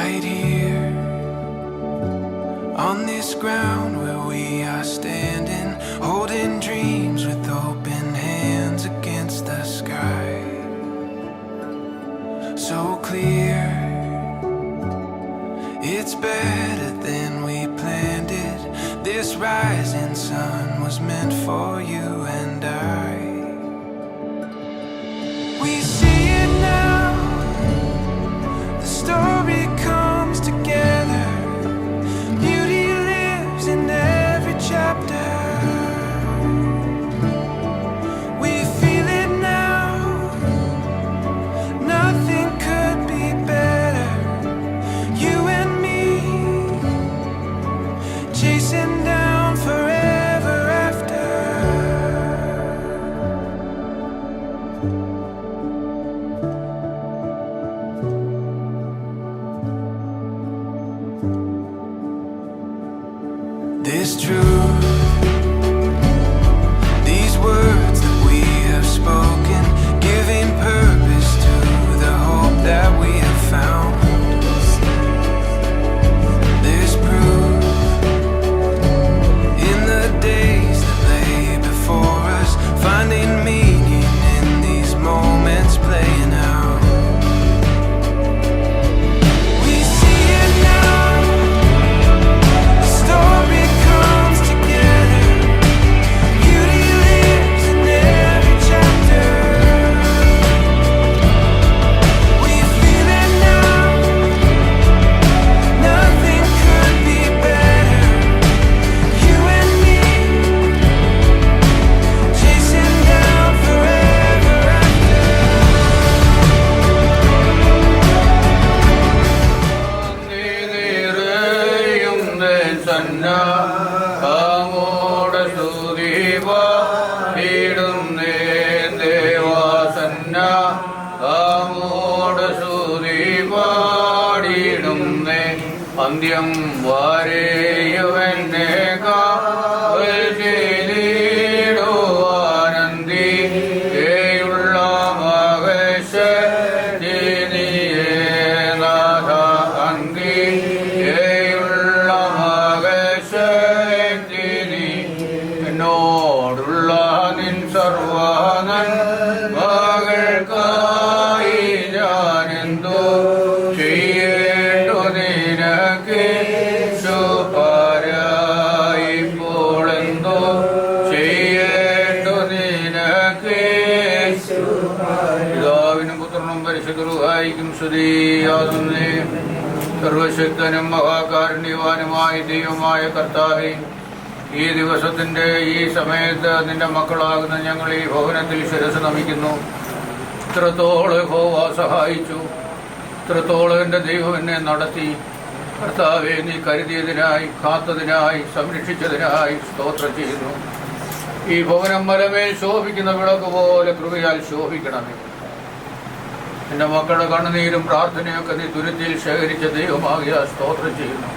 right here on this ground where we are standing, holding dreams with open hands against the sky. So clear, it's better than we planned it. This rising sun was meant for you and I. We see it now, the story comes together. Beauty lives in every chapter. We feel it now, nothing could be better. You and me, chasing down forever after. This truth, these words that we have spoken, giving purpose to the hope that we have found. There's proof in the days that lay before us, finding meaning in these moments playing out. We see it now, the story comes together. Beauty lives in every chapter. We feel it now, nothing could be better. You and me, chasing down forever after. അന്ത്യം വാരേയുവെന്നെ കാവൽ ചെയ്തിടുവാനന്ദി ഏയുള്ള മഹേശ്വരി നീയേ നാഥ അന്തി ഏയുള്ള മഹേശ്വരി നീ എന്നോടുള്ള നിൻ സർവാനൻ മകൾക്കായി ഞാനെന്തോ ചെയ്യേണ്ടു നിനക്ക് ശുപാരായിപ്പോളെന്തോ ചെയ്യേണ്ടു നിനക്ക് പിതാവിനും പുത്രനും പരിശുദ്ധരുഹായിക്കും സ്തുതിയാകുന്നേ. സർവശക്തനും മഹാകാരുണ്യവാനുമായ ദൈവമായ കർത്താവേ, ഈ ദിവസത്തിന്റെ ഈ സമയത്ത് നിന്റെ മക്കളാകുന്ന ഞങ്ങൾ ഈ ഭവനത്തിൽ ശിരസ് നമിക്കുന്നു. ഇത്രത്തോളം യഹോവ സഹായിച്ചു, ഇത്രത്തോളം എൻ്റെ ദൈവം എന്നെ നടത്തി. കർത്താവെ, നീ കരുതിയതിനായി, കാത്തതിനായി, സംരക്ഷിച്ചതിനായി സ്തോത്രം ചെയ്യുന്നു. ഈ ഭവനം മലമേൽ ശോഭിക്കുന്ന വിളക്ക് പോലെ കൃപയാൽ ശോഭിക്കണമേ. എൻ്റെ മക്കളുടെ കണ്ണുനീരും പ്രാർത്ഥനയൊക്കെ നീ തുരുത്തിയിൽ ശേഖരിച്ച ദൈവമാകിയ സ്തോത്രം ചെയ്യുന്നു.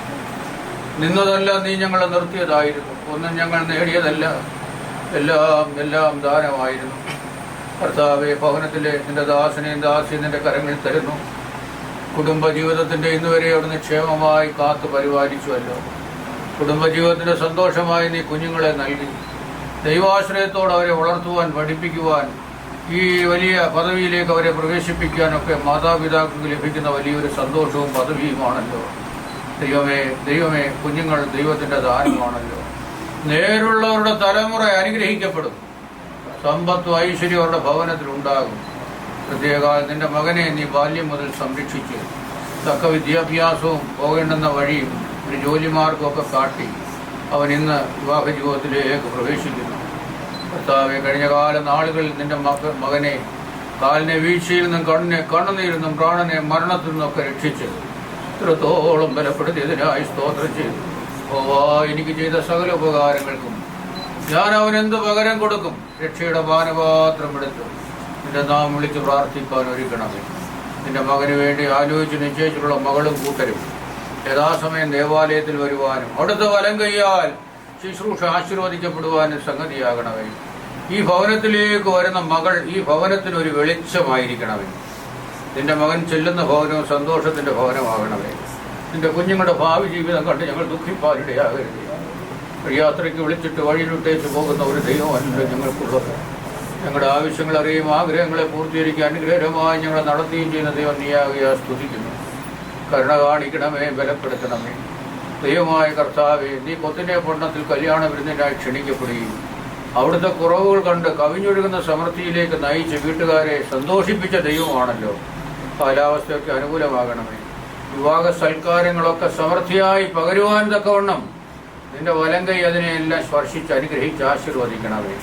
നിന്നതല്ല, നീ ഞങ്ങളെ നിർത്തിയതായിരുന്നു. ഒന്നും ഞങ്ങൾ നേടിയതല്ല, എല്ലാം ദാനമായിരുന്നു. കർത്താവെ, ഭവനത്തിലെ നിന്റെ ദാസനെയും ദാസിയും നിന്റെ കരങ്ങളിൽ തരുന്നു. കുടുംബജീവിതത്തിൻ്റെ ഇന്നുവരെ അവിടുന്ന് ക്ഷേമമായി കാത്തു പരിപാലിച്ചുവല്ലോ. കുടുംബജീവിതത്തിൻ്റെ സന്തോഷമായി നീ കുഞ്ഞുങ്ങളെ നൽകി. ദൈവാശ്രയത്തോടെ അവരെ വളർത്തുവാൻ, പഠിപ്പിക്കുവാൻ, ഈ വലിയ പദവിയിലേക്ക് അവരെ പ്രവേശിപ്പിക്കാനൊക്കെ മാതാപിതാക്കൾക്ക് ലഭിക്കുന്ന വലിയൊരു സന്തോഷവും പദവിയുമാണല്ലോ. ദൈവമേ, കുഞ്ഞുങ്ങൾ ദൈവത്തിൻ്റെ ദാനമാണല്ലോ. നേരുള്ളവരുടെ തലമുറ അനുഗ്രഹിക്കപ്പെടും. സമ്പത്തും ഐശ്വര്യം അവരുടെ ഭവനത്തിലുണ്ടാകും. പ്രത്യേക നിന്റെ മകനെ നീ ബാല്യം മുതൽ സംരക്ഷിച്ച് തക്ക വിദ്യാഭ്യാസവും പോകേണ്ടുന്ന വഴിയും ഒരു ജോലിമാർഗമൊക്കെ കാട്ടി അവൻ ഇന്ന് വിവാഹ ജീവിതത്തിലേക്ക് പ്രവേശിക്കുന്നു. കർത്താവെ, കഴിഞ്ഞ കാല നാളുകളിൽ നിന്റെ മകനെ കാലിനെ വീഴ്ചയിൽ നിന്നും കണ്ണുനീരിൽ നിന്നും പ്രാണനെ മരണത്തിൽ നിന്നൊക്കെ രക്ഷിച്ച് ഇത്രത്തോളം ബലപ്പെടുത്തിയതിനായി സ്തോത്രം ചെയ്തു. എനിക്ക് ചെയ്ത സകല ഉപകാരങ്ങൾക്കും ഞാൻ അവനെന്ത് പകരം കൊടുക്കും? രക്ഷയുടെ പാനപാത്രം എടുത്ത് നിന്റെ നാം വിളിച്ച് പ്രാർത്ഥിക്കാൻ ഒരുക്കണമേ. നിന്റെ മകന് വേണ്ടി ആലോചിച്ച് നിശ്ചയിച്ചിട്ടുള്ള മകളും കൂട്ടരും യഥാസമയം ദേവാലയത്തിൽ വരുവാനും അടുത്ത വലം കൈയാൽ ശുശ്രൂഷ ആശീർവദിക്കപ്പെടുവാനും സംഗതിയാകണമേ. ഈ ഭവനത്തിലേക്ക് വരുന്ന മകൾ ഈ ഭവനത്തിന് ഒരു വെളിച്ചമായിരിക്കണമേ. നിന്റെ മകൻ ചെല്ലുന്ന ഭവനവും സന്തോഷത്തിന്റെ ഭവനമാകണമേ. നിന്റെ കുഞ്ഞുങ്ങളുടെ ഭാവി ജീവിതം കണ്ട് ഞങ്ങൾ ദുഃഖിപ്പാനിടയാകരുത്. യാത്രയ്ക്ക് വിളിച്ചിട്ട് വഴിയിലിട്ടേച്ച് പോകുന്ന ഒരു ദൈവമല്ല ഞങ്ങൾക്കുള്ളത്. ഞങ്ങളുടെ ആവശ്യങ്ങൾ അറിയും, ആഗ്രഹങ്ങളെ പൂർത്തീകരിക്കാൻ അനുഗ്രഹമായി ഞങ്ങളെ നടത്തുകയും ചെയ്യുന്ന ദൈവം നീയാകയാ സ്തുതിക്കുന്നു. കരുണ കാണിക്കണമേ, ബലപ്പെടുത്തണമേ. ദൈവമായ കർത്താവേ, നീ കൊത്തിനെ പട്ടണത്തിൽ കല്യാണ വിരുന്നിനായി ക്ഷണിക്കപ്പെടുകയും അവിടുത്തെ കുറവുകൾ കണ്ട് കവിഞ്ഞൊഴുകുന്ന സമൃദ്ധിയിലേക്ക് നയിച്ച് വീട്ടുകാരെ സന്തോഷിപ്പിച്ച ദൈവമാണല്ലോ. കാലാവസ്ഥയൊക്കെ അനുകൂലമാകണമേ. വിവാഹ സൽക്കാരങ്ങളൊക്കെ സമൃദ്ധിയായി പകരുവാൻ തക്കവണ്ണം നിന്റെ വലങ്കൈ അതിനെയെല്ലാം സ്പർശിച്ച് അനുഗ്രഹിച്ച് ആശീർവദിക്കണമേ.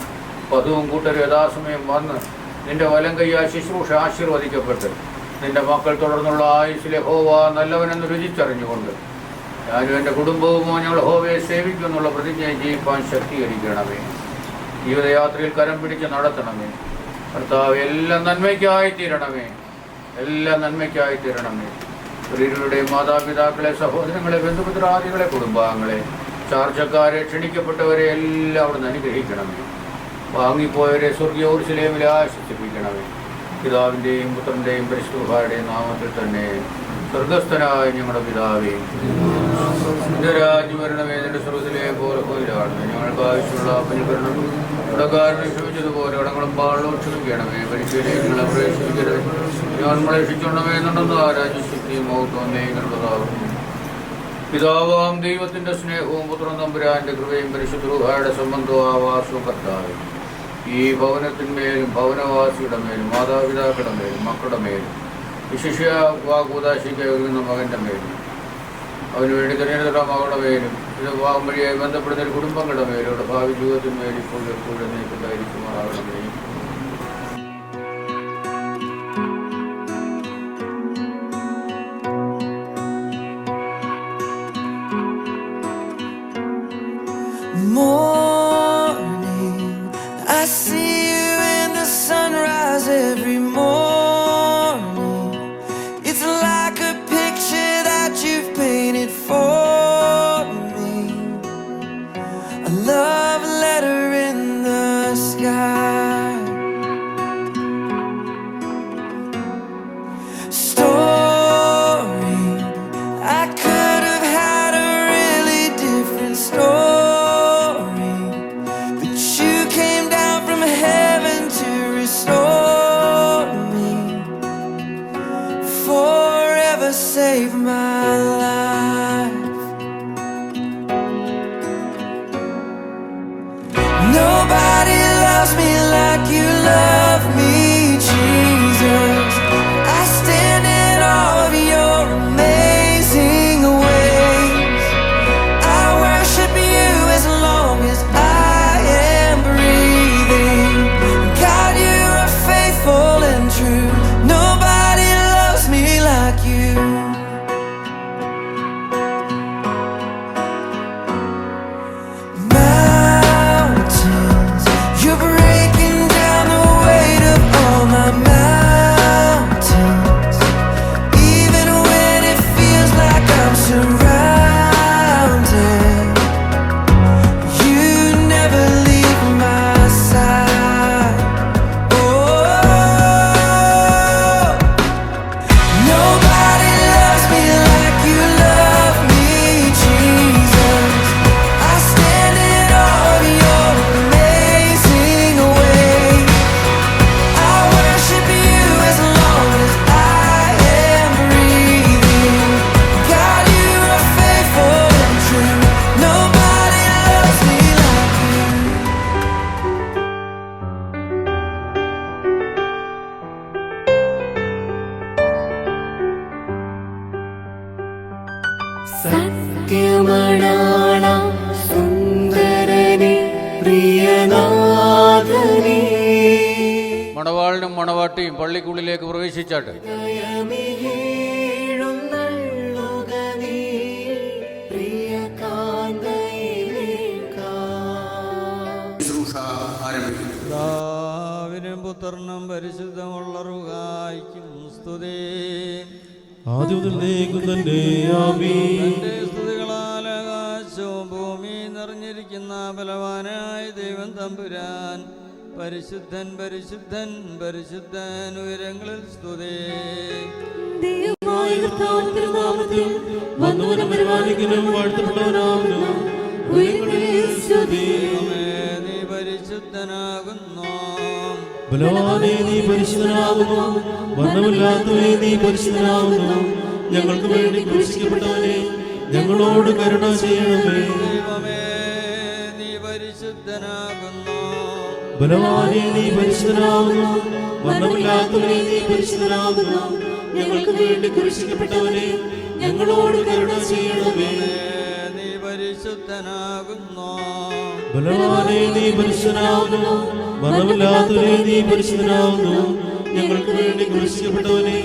പതുവും കൂട്ടരും യഥാസമയം വന്ന് നിന്റെ വലങ്കൈ ശുശ്രൂഷ ആശീർവദിക്കപ്പെട്ട് നിന്റെ മക്കൾ തുടർന്നുള്ള ആയുസ്സിലെ ഹോവ നല്ലവനെന്ന് രുചിച്ചറിഞ്ഞുകൊണ്ട് ഞാനും എൻ്റെ കുടുംബവുമോ ഞങ്ങൾ ഹോവയെ സേവിക്കുമെന്നുള്ള പ്രതിജ്ഞ ജീവിപ്പാൻ ശക്തീകരിക്കണമേ. ജീവിതയാത്രയിൽ കരം പിടിച്ച് നടത്തണമേ. കർത്താവ് എല്ലാം നന്മയ്ക്കായി തീരണമേ, എല്ലാം നന്മയ്ക്കായി തീരണമേ. സ്ത്രീകളുടെയും മാതാപിതാക്കളെ, സഹോദരങ്ങളെ, ബന്ധുമിത്രാദികളെ, കുടുംബാംഗങ്ങളെ, ചാർച്ചക്കാരെ, ക്ഷണിക്കപ്പെട്ടവരെ എല്ലാം അവിടുന്ന് അനുഗ്രഹിക്കണമേ. വാങ്ങിപ്പോയവരെ സ്വർഗീയ യെരൂശലേമിൽ ആശ്വസിപ്പിക്കണമേ. പിതാവിൻ്റെയും പുത്രൻ്റെയും പരിശുദ്ധന്മാരുടെയും നാമത്തിൽ തന്നെ. സ്വർഗസ്ഥനായ ഞങ്ങളുടെ പിതാവേ, നിന്റെ രാജ്യം വരണമേ, നിന്റെ സ്വർഗ്ഗത്തിലെ പോലെ ഭൂമിയിലാണമേ. ഞങ്ങൾക്ക് ആവശ്യമുള്ള പരികരണം കടക്കാരനെ ക്ഷമിച്ചതുപോലെ കടങ്ങളും പാടും ക്ഷമിക്കണമേ. പരീക്ഷയിലേക്ക് ഞങ്ങളെ പ്രവേശിക്കരുത്, ഞാൻ നമ്മളെ രക്ഷിച്ചോണമേ എന്നുണ്ടെന്ന് രാജ്യശക്തിയും മഹത്വവും ഞങ്ങളുടേതാകും. പിതാവാം ദൈവത്തിൻ്റെ സ്നേഹവും പുത്രൻ തമ്പുരാന്റെ കൃപയും പരിശുദ്ധ റൂഹായുടെ സംബന്ധവും ആവാസവും കർത്താവേ ഈ ഭവനത്തിന്മേലും ഭവനവാസിയുടെ മേലും മാതാപിതാക്കളുടെ മേലും മക്കളുടെ മേലും വിശിഷ്യ വാകൂദാശിക്ക് ഒരുങ്ങുന്ന മകൻ്റെ മേലും അവന് വേണ്ടി തിരഞ്ഞെടുത്ത മകളുടെ മേലും ഇത് വിവാഹം വഴിയായി ബന്ധപ്പെടുന്ന കുടുംബങ്ങളുടെ മേലും അവരുടെ ഭാവി ജീവിതത്തിന്മേലും ഇപ്പോൾ എപ്പോഴും നീക്കുണ്ടായിരിക്കുമാറാകണമേ. Morning, I see you in the sunrise every morning. It's like a picture that you've painted for me. A love letter in the sky. Story, I could have had a really different story. Save my life. Nobody loves me like you love me, Jesus. I stand in awe of your amazing ways. I worship you as long as I am breathing. God, you are faithful and true. Nobody loves me like you. സത്യമണാള സുന്ദരനെ പ്രിയനാഥനെ. മണവാളിനും മണവാട്ടിയും പള്ളിക്കുള്ളിലേക്ക് പ്രവേശിച്ചാട്ട്. പിതാവിനും പുത്രനും പരിശുദ്ധമുള്ള റൂഹായിക്കും സ്തുതി. ആദ്യമുതലേക്കും തന്നെ ആമീൻ. സ്തുതികളാൽ ആകാശവും ഭൂമിയും നിറഞ്ഞിരിക്കുന്ന ബലവാനായ ദൈവം തമ്പുരാൻ പരിശുദ്ധൻ പരിശുദ്ധൻ പരിശുദ്ധൻ ഉയരങ്ങളിൽ സ്തുതി. ദൈവമായ കർത്താവിന്റെ നാമത്തിൽ വന്നു സർവ്വനിക്കനും വാഴ്ത്തപ്പെട്ടവനാകുന്നു. ഉയരങ്ങളിൽ സ്തുതി. നീ പരിശുദ്ധനാകുന്നു. ബലവാനേ നീ പരിശുദ്ധനാകുന്നു. മരണമില്ലാത്തവനെ നീ പരിശുദ്ധനാകുന്നു. ഞങ്ങൾക്ക് വേണ്ടി ക്രൂശിക്കപ്പെട്ടവനെ ഞങ്ങളോട് കരുണ ചെയ്യണമേ. ദൈവമേ നീ പരിശുദ്ധനാകുന്നു. ബലവാനേ നീ പരിശുദ്ധനാകുന്നു. മരണമില്ലാത്തവനെ നീ പരിശുദ്ധനാകുന്നു. ഞങ്ങൾക്ക് വേണ്ടി ക്രൂശിക്കപ്പെട്ടവനെ ഞങ്ങളോട് കരുണ ചെയ്യണമേ. നീ പരിശുദ്ധനാകുന്നു. ബലവാനേ നീ പരിശുദ്ധനാകുന്നു. മരണമില്ലാത്തവനെ നീ പരിശുദ്ധനാകുന്നു. ഞങ്ങൾക്ക് വേണ്ടി ക്രൂശിക്കപ്പെട്ടവനെ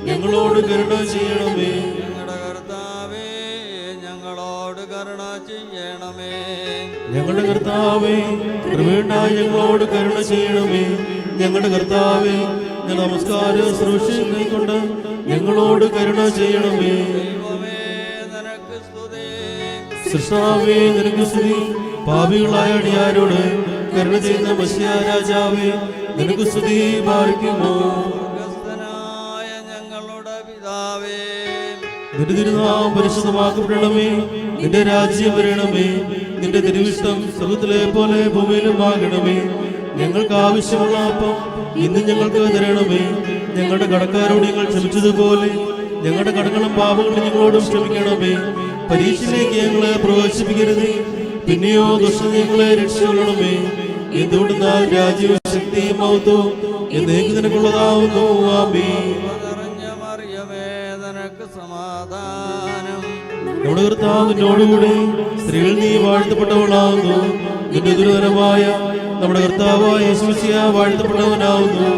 ഞങ്ങളോട് കരുണ ചെയ്യണമേ. ഞങ്ങളുടെ കർത്താവേ ഞങ്ങളോട് കരുണ ചെയ്യണമേ. ഞങ്ങളുടെ കർത്താവേ കൃപയുണ്ടായി ഞങ്ങളോട് കരുണ ചെയ്യണമേ. ഞങ്ങളുടെ കർത്താവേ നമസ്കാര ശുശ്രൂഷ കൊണ്ട് ഞങ്ങളോട് കരുണ ചെയ്യണമേ. ദൈവമേ നിനക്ക് സ്തുതി. സൃഷ്ടാവേ നിനക്ക് സ്തുതി. പാപികളായ അടിയാരോട് കരുണ ചെയ്യുന്ന മശിഹാ രാജാവേ നിനക്ക് സ്തുതി. പാലിക്കുമോ സ്വർഗ്ഗസ്ഥനായ ഞങ്ങളുടെ പിതാവേ, നിന്റെ തിരുനാമം പരിശുദ്ധമാക്കപ്പെടണമേ. നിന്റെ രാജ്യം വരണമേ. നിന്റെ തിരുവിഷ്ടം സ്വർഗ്ഗത്തിലെ പോലെ ഭൂമിയിലും ആകണമേ. ഞങ്ങൾക്ക് ആവശ്യമുള്ള അപ്പം ഇന്ന് ഞങ്ങൾക്ക് തരണമേ. ഞങ്ങളുടെ കടക്കാരോട് ഞങ്ങൾ ക്ഷമിച്ചതുപോലെ ഞങ്ങളുടെ കടങ്ങളും പാപങ്ങളും ഞങ്ങളോടും ക്ഷമിക്കണമേ. പരീക്ഷയിലേക്ക് ഞങ്ങളെ പ്രവേശിപ്പിക്കരുത്, പിന്നെയോ ദുഷ്ടത ഞങ്ങളെ രക്ഷിക്കണമേ. എന്തുകൊണ്ടെന്നാൽ രാജ്യവും ശക്തിയും മഹത്വവും എന്നേക്ക് നിനക്കുള്ളതാവുന്നു. ആമേൻ. നിറഞ്ഞ മറിയമേ നിനക്ക് സമാധാനം. നമ്മുടെ കർത്താവ് നിന്നോടുകൂടി സ്ത്രീകൾ നീ വാഴ്ത്തപ്പെട്ടവളാവുന്നു. നിന്റെ ദുരിതരമായ നമ്മുടെ കർത്താവായ യേശുമിശിഹാ വാഴ്ത്തപ്പെട്ടവനാവുന്നു.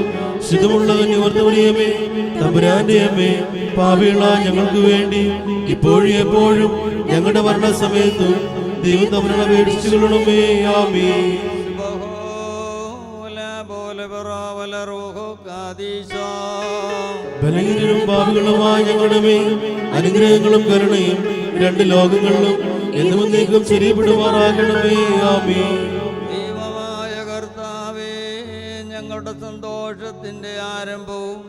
ശുദ്ധമുള്ള നിവർത്തമണിയമേ തമ്പുരാന്റെ അമ്മേ, പാപികളായ ഞങ്ങൾക്ക് വേണ്ടി ഇപ്പോഴും എപ്പോഴും ഞങ്ങളുടെ മരണസമയത്തും ദൈവം തമ്മിലുള്ള അപേക്ഷിച്ചുകൊള്ളണമേ. ആമേൻ. ബലഹീനരും പാപികളുമായ ഞങ്ങളുടെ മേൽ അനുഗ്രഹങ്ങളും കരുണയും രണ്ട് ലോകങ്ങളിലും എന്നും നീക്കം ശരിയപ്പെടുമാറാകണമേ. ആമേൻ. ദൈവമായ കർത്താവേ, ഞങ്ങളുടെ സന്തോഷത്തിന്റെ ആരംഭവും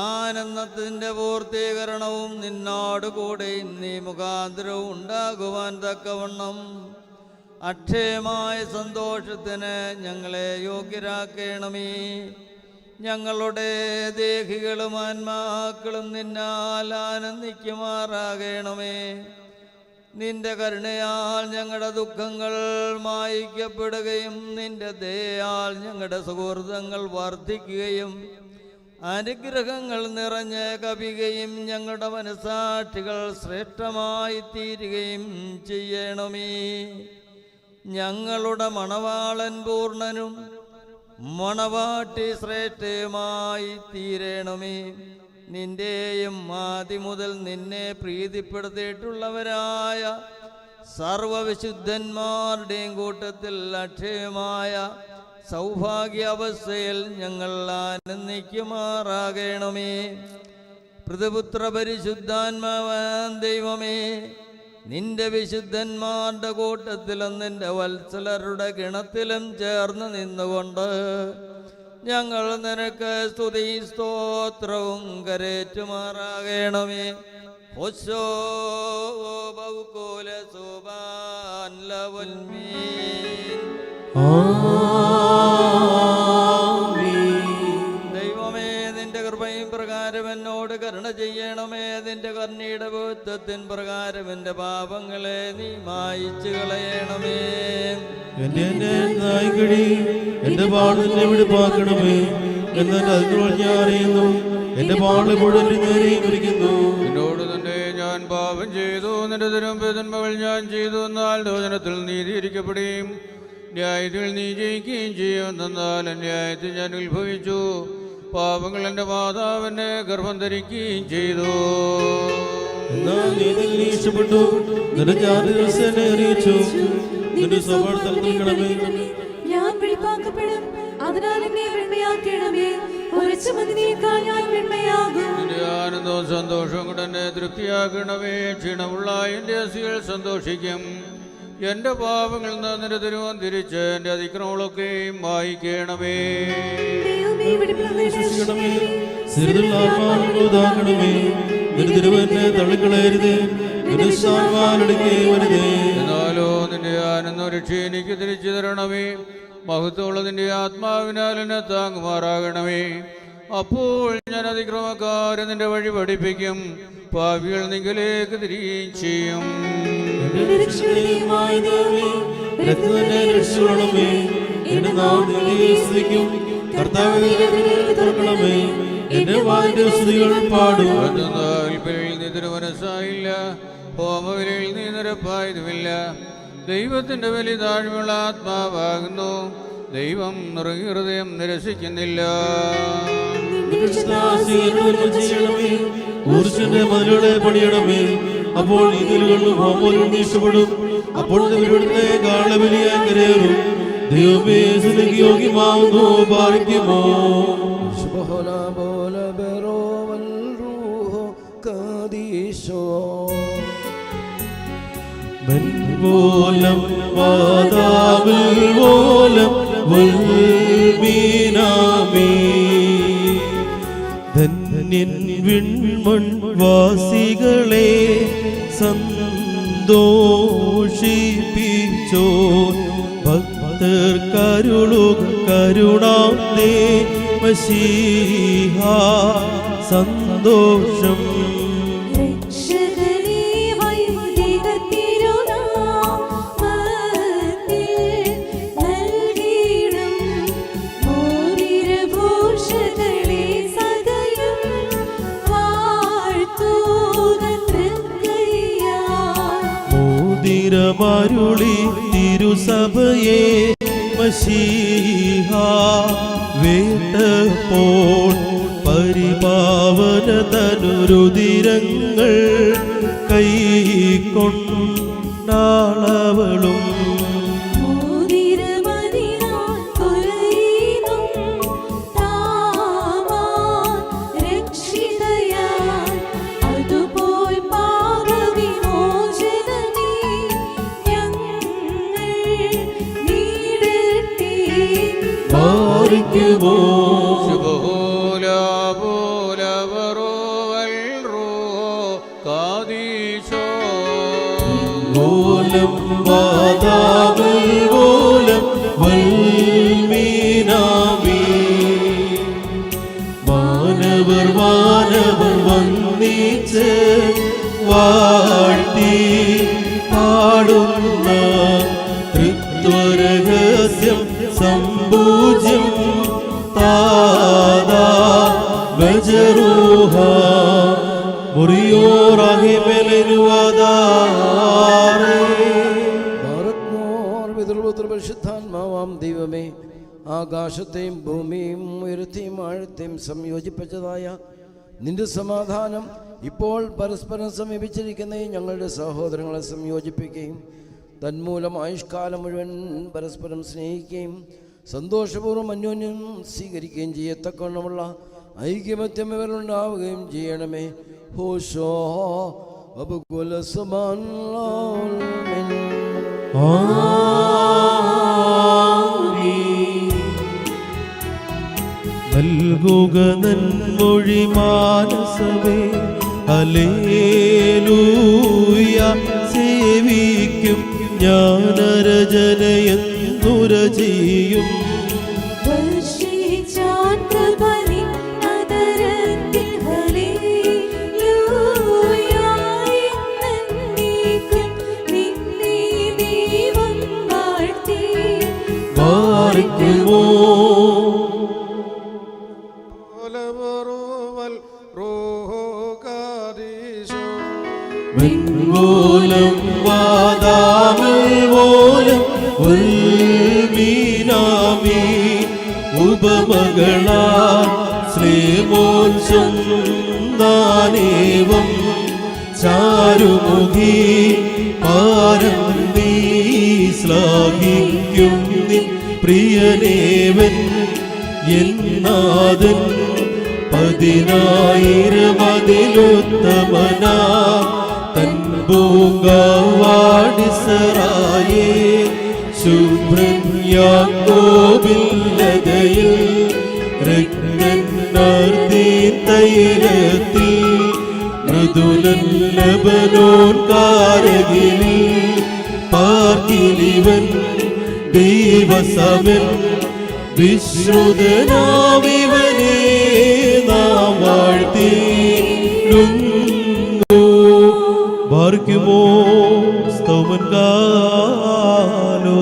ആനന്ദത്തിന്റെ പൂർത്തീകരണവും നിന്നോട് കൂടെ നീ മുഖാന്തരവും ഉണ്ടാകുവാൻ തക്കവണ്ണം അക്ഷയമായ സന്തോഷത്തിന് ഞങ്ങളെ യോഗ്യരാക്കണമേ. ഞങ്ങളുടെ ദേഹികളും ആത്മാക്കളും നിന്നാൽ ആനന്ദിക്കുമാറാകണമേ. നിന്റെ കരുണയാൽ ഞങ്ങളുടെ ദുഃഖങ്ങൾ മായിക്കപ്പെടുകയും നിന്റെ ദയയാൽ ഞങ്ങളുടെ സുഹൃതങ്ങൾ വർദ്ധിക്കുകയും അനുഗ്രഹങ്ങൾ നിറഞ്ഞ് കവിയുകയും ഞങ്ങളുടെ മനസാക്ഷികൾ ശ്രേഷ്ഠമായി തീരുകയും ചെയ്യണമേ. ഞങ്ങളുടെ മണവാളൻ പൂർണ്ണനും മണവാട്ടി ശ്രേഷ്ഠയുമായി തീരണമേ. നിന്റെയും ആദി മുതൽ നിന്നെ പ്രീതിപ്പെടുത്തിയിട്ടുള്ളവരായ സർവവിശുദ്ധന്മാരുടെയും കൂട്ടത്തിൽ അക്ഷയമായ സൗഭാഗ്യാവസ്ഥയിൽ ഞങ്ങൾ ആനന്ദിക്കുമാറാകണമേ. പ്രതിപുത്ര പരിശുദ്ധാത്മാവാൻ ദൈവമേ, നിന്റെ വിശുദ്ധന്മാരുടെ കൂട്ടത്തിലും നിന്റെ വത്സലരുടെ ഗണത്തിലും ചേർന്ന് നിന്നുകൊണ്ട് ഞങ്ങൾ നിനക്ക് സ്തുതി സ്തോത്രവും കരേറ്റുമാറാകണമേ. ഹോശോ ബൗകോല സുബാൻ ലവൽമീൻ. ദൈവമേ, നിന്റെ കൃപയും പ്രകാരം എന്നോട് കരുണ ചെയ്യണമേ. നിന്റെ കരുണയുടെ ബോധത്തിൻ പ്രകാരം എന്റെ പാപങ്ങളെ നീ മായിച്ചു കളയണമേ. എന്റെ പാടിനെ വെടിപ്പാക്കണമേ. എന്നാൽ അതിനോട് ഞാൻ അറിയുന്നു, എന്റെ പാട് മുഴുവൻ നേരെയും ഇരിക്കുന്നു. നിന്നോട് തന്നെ ഞാൻ പാപം ചെയ്തു, നിന്റെ തിരുമ്പെതന്മകൾ ഞാൻ ചെയ്തു. എന്നാൽ ദോഷണത്തിൽ നീതിയിരിക്കപ്പെടുകയും ന്യായത്തിൽ നീ ജയിക്കുകയും ചെയ്യുമെന്നാൽ ന്യായത്തിൽ ഞാൻ ഉത്ഭവിച്ചു. പാപങ്ങൾ എൻ്റെ മാതാവിനെ ഗർഭം ധരിക്കുകയും ചെയ്തു. എന്നാൽ നീതി ഇഷ്ടപ്പെട്ടു, നിന്റെ ജാതി എന്നെ അറിയിച്ചു. നിന്റെ സ്വഭാവത്തിൽ നിൽക്കണമേ. ഞാൻ വെളിപ്പാക്കപ്പെടും, അതിനാൽ എന്നെ വെണ്മയാക്കണമേ. ഉറച്ച മതിനേക്കാൾ ഞാൻ വെണ്മയാകും. നിന്റെ ആനന്ദവും സന്തോഷവും കൊണ്ട് എന്നെ തൃപ്തിയാക്കണമേ. ക്ഷീണമുള്ള എൻ്റെ അസ്ഥികൾ സന്തോഷിക്കും. എൻ്റെ പാപങ്ങളിൽ നിന്ന് നിന്റെ തിരുവം തിരിച്ച് എൻ്റെ അതിക്രമങ്ങളൊക്കെയും വായിക്കണമേ. നിന്റെ തിരുവനെ തള്ളിക്കളയരുത്. എന്നാലോ നിന്റെ ആനന്ദ രക്ഷ എനിക്ക് തിരിച്ചു തരണമേ. മഹത്വമുള്ള നിന്റെ ആത്മാവിനാൽ എന്നെ താങ്ങുമാറാകണമേ. അപ്പോൾ ഞാൻ അതിക്രമക്കാരെ നിന്റെ വഴി പഠിപ്പിക്കും, പാപികൾ നിങ്കലേക്ക് തിരികെയും ചെയ്യും. നീ തിരുമനസ്സായില്ല, ഹോമവിലയിൽ നീ നിരപ്പായതുമില്ല. ദൈവത്തിന്റെ വലിയ താഴ്മയുള്ള ആത്മാവാകുന്നു, ദൈവം നിറങ്ങി ഹൃദയം നിരസിക്കുന്നില്ല. പണിയണമേ, അപ്പോൾ ഇതിലുകളും ഹോമോലും ഇഷ്ടപ്പെടും. അപ്പോൾ കാളബലിയായി കരയേറും. ദൈവമേ യോഗ്യമാവുന്നു, പാലിക്കുമോ? ോലം വാദാവിൽ ഓലം വൽമീനാമേ. ധന്യൻ വിൺമൺ വാസികളെ സന്തോഷിപ്പിച്ചോ. ഭക്തർ കരുളുക കരുണാന്തേ മശീഹ സന്തോഷം. മരുളി തിരുസഭയെ മശീഹ വേട്ടപ്പോൾ പരിപാവന തനുരുതിരങ്ങൾ കൈക്കൊണ്ടാളവളും. മാനവർ മാനവർ വന്നിച്ച് വാഴ്ത്തി പാടുന്ന തൃത്വരഹസ്യം സംപൂജ്യം താദാ ഗജറൂഹ പരിശുദ്ധാത്മാവാം ദൈവമേ, ആകാശത്തെയും ഭൂമിയും ഉയരത്തെയും ആഴത്തെയും സംയോജിപ്പിച്ചതായ നിന്റെ സമാധാനം ഇപ്പോൾ പരസ്പരം സമീപിച്ചിരിക്കുന്ന ഞങ്ങളുടെ സഹോദരങ്ങളെ സംയോജിപ്പിക്കുകയും തന്മൂലം ആയുഷ്കാലം മുഴുവൻ പരസ്പരം സ്നേഹിക്കുകയും സന്തോഷപൂർവ്വം അന്യോന്യം സ്വീകരിക്കുകയും ചെയ്യത്തക്കവണ്ണമുള്ള ഐക്യമത്യം ഇവരുണ്ടാവുകയും ചെയ്യണമേ. ഹോശോ അബുകുലസുമാൻ നൽകുക നന്മൊഴി മാനസവേ ഹല്ലേലൂയ. സേവിക്കും ജ്ഞാനരചനയെന്നുര ചെയ്യും. വെൺകോലം വാദാമോലം ഉൽമീനാമി ഉപമകളാ ശ്രീമോത്സം ദാനേവം ചാരുമുഖി പാരം നീ ശ്ലാഘിക്കും നിൻ പ്രിയനേവൻ എന്നാഥൻ 10,000 തൻ പൂങ്കാവാടിസറായേ ശുഭ്രൻ യാക്കോബിൽ ലതയിൽ രക്തനാർത്തി തൈലത്തിൽ മൃദുലൻ ലബനോൻ കാരകിലിൽ പാർക്കിലിവൻ ദൈവസമൻ വിശ്രുതനാമിവനെ നാം വാഴ്ത്തിടുന്നു. ബാർക്കുമോ സ്തോമൻ കാലോ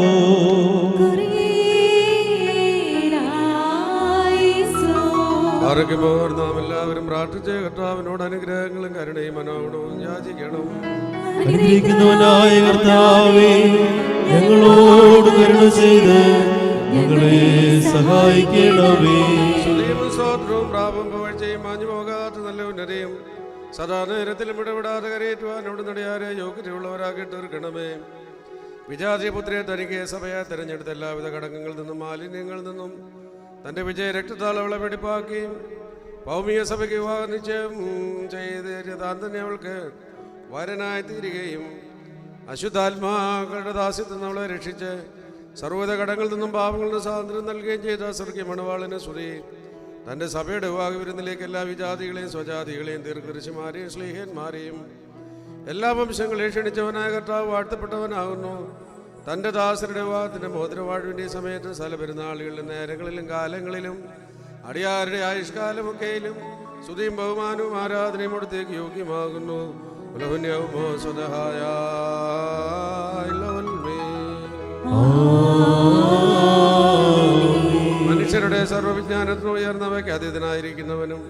ആരോഗ്യമോർ നാം എല്ലാവരും പ്രാർത്ഥിച്ച് കർത്താവിനോട് അനുഗ്രഹങ്ങളും കരുണയും മനോഗുണവും യാചിക്കണം. അനുഗ്രഹിക്കുന്നവനായ കർത്താവേ, ഞങ്ങളോട് കരുണ ചെയ്ത് ഞങ്ങളെ സഹായിക്കണമേ. സ്തുതിയും സ്തോത്രവും പ്രാപം പുകഴ്ചയും മാഞ്ഞു പോകാത്ത നല്ല ഉന്നതയും സദാ നേരത്തിലും ഇടപെടാതെ കരയേറ്റുവാൻ അവിടെ നടിയാരെ യോഗ്യതയുള്ളവരാക്കി തീർക്കണമേ. വിജാതിപുത്രിയെ തനിക്ക് സഭയെ തെരഞ്ഞെടുത്ത എല്ലാവിധ ഘടകങ്ങളിൽ നിന്നും മാലിന്യങ്ങളിൽ നിന്നും തൻ്റെ വിജയ രക്തത്താൽ അവളെ വെടിപ്പാക്കി ഭൗമിക സഭയ്ക്ക് വിവാഹ നിശ്ചയം ചെയ്ത് താൻ തന്നെ അവൾക്ക് വരനായി തീരുകയും അശുദ്ധാത്മാക്കളുടെ ദാസ്യത്തിൽ നിന്ന് അവളെ രക്ഷിച്ച് സർവ്വത ഘടകങ്ങളിൽ നിന്നും പാപങ്ങളുടെ സ്വാതന്ത്ര്യം നൽകുകയും ചെയ്ത സ്വർഗീയ മണവാളനെ സ്തുതി. തൻ്റെ സഭയുടെ വിവാഹ വിരുന്നിലേക്ക് എല്ലാ വിജാതികളെയും സ്വജാതികളെയും ദീർഘദർശിമാരെയും സ്ലീഹന്മാരെയും എല്ലാ വംശങ്ങളെയും ക്ഷണിച്ചവനായ കർത്താവ് വാഴ്ത്തപ്പെട്ടവനാകുന്നു. തൻ്റെ ദാസരുടെ വിവാഹത്തിൻ്റെ മോതിരവാഴ്വിൻ്റെ സമയത്ത് സ്ഥല പെരുന്നാളുകളിലും നേരങ്ങളിലും കാലങ്ങളിലും അടിയാരുടെ ആയുഷ്കാലമൊക്കെയിലും സ്തുതിയും ബഹുമാനവും ആരാധനയും അവിടത്തേക്ക് യോഗ്യമാകുന്നു. മനുഷ്യരുടെ സർവ്വവിജ്ഞാനത്തിന് ഉയർന്നവയ്ക്ക് അതീതനായിരിക്കുന്നവനും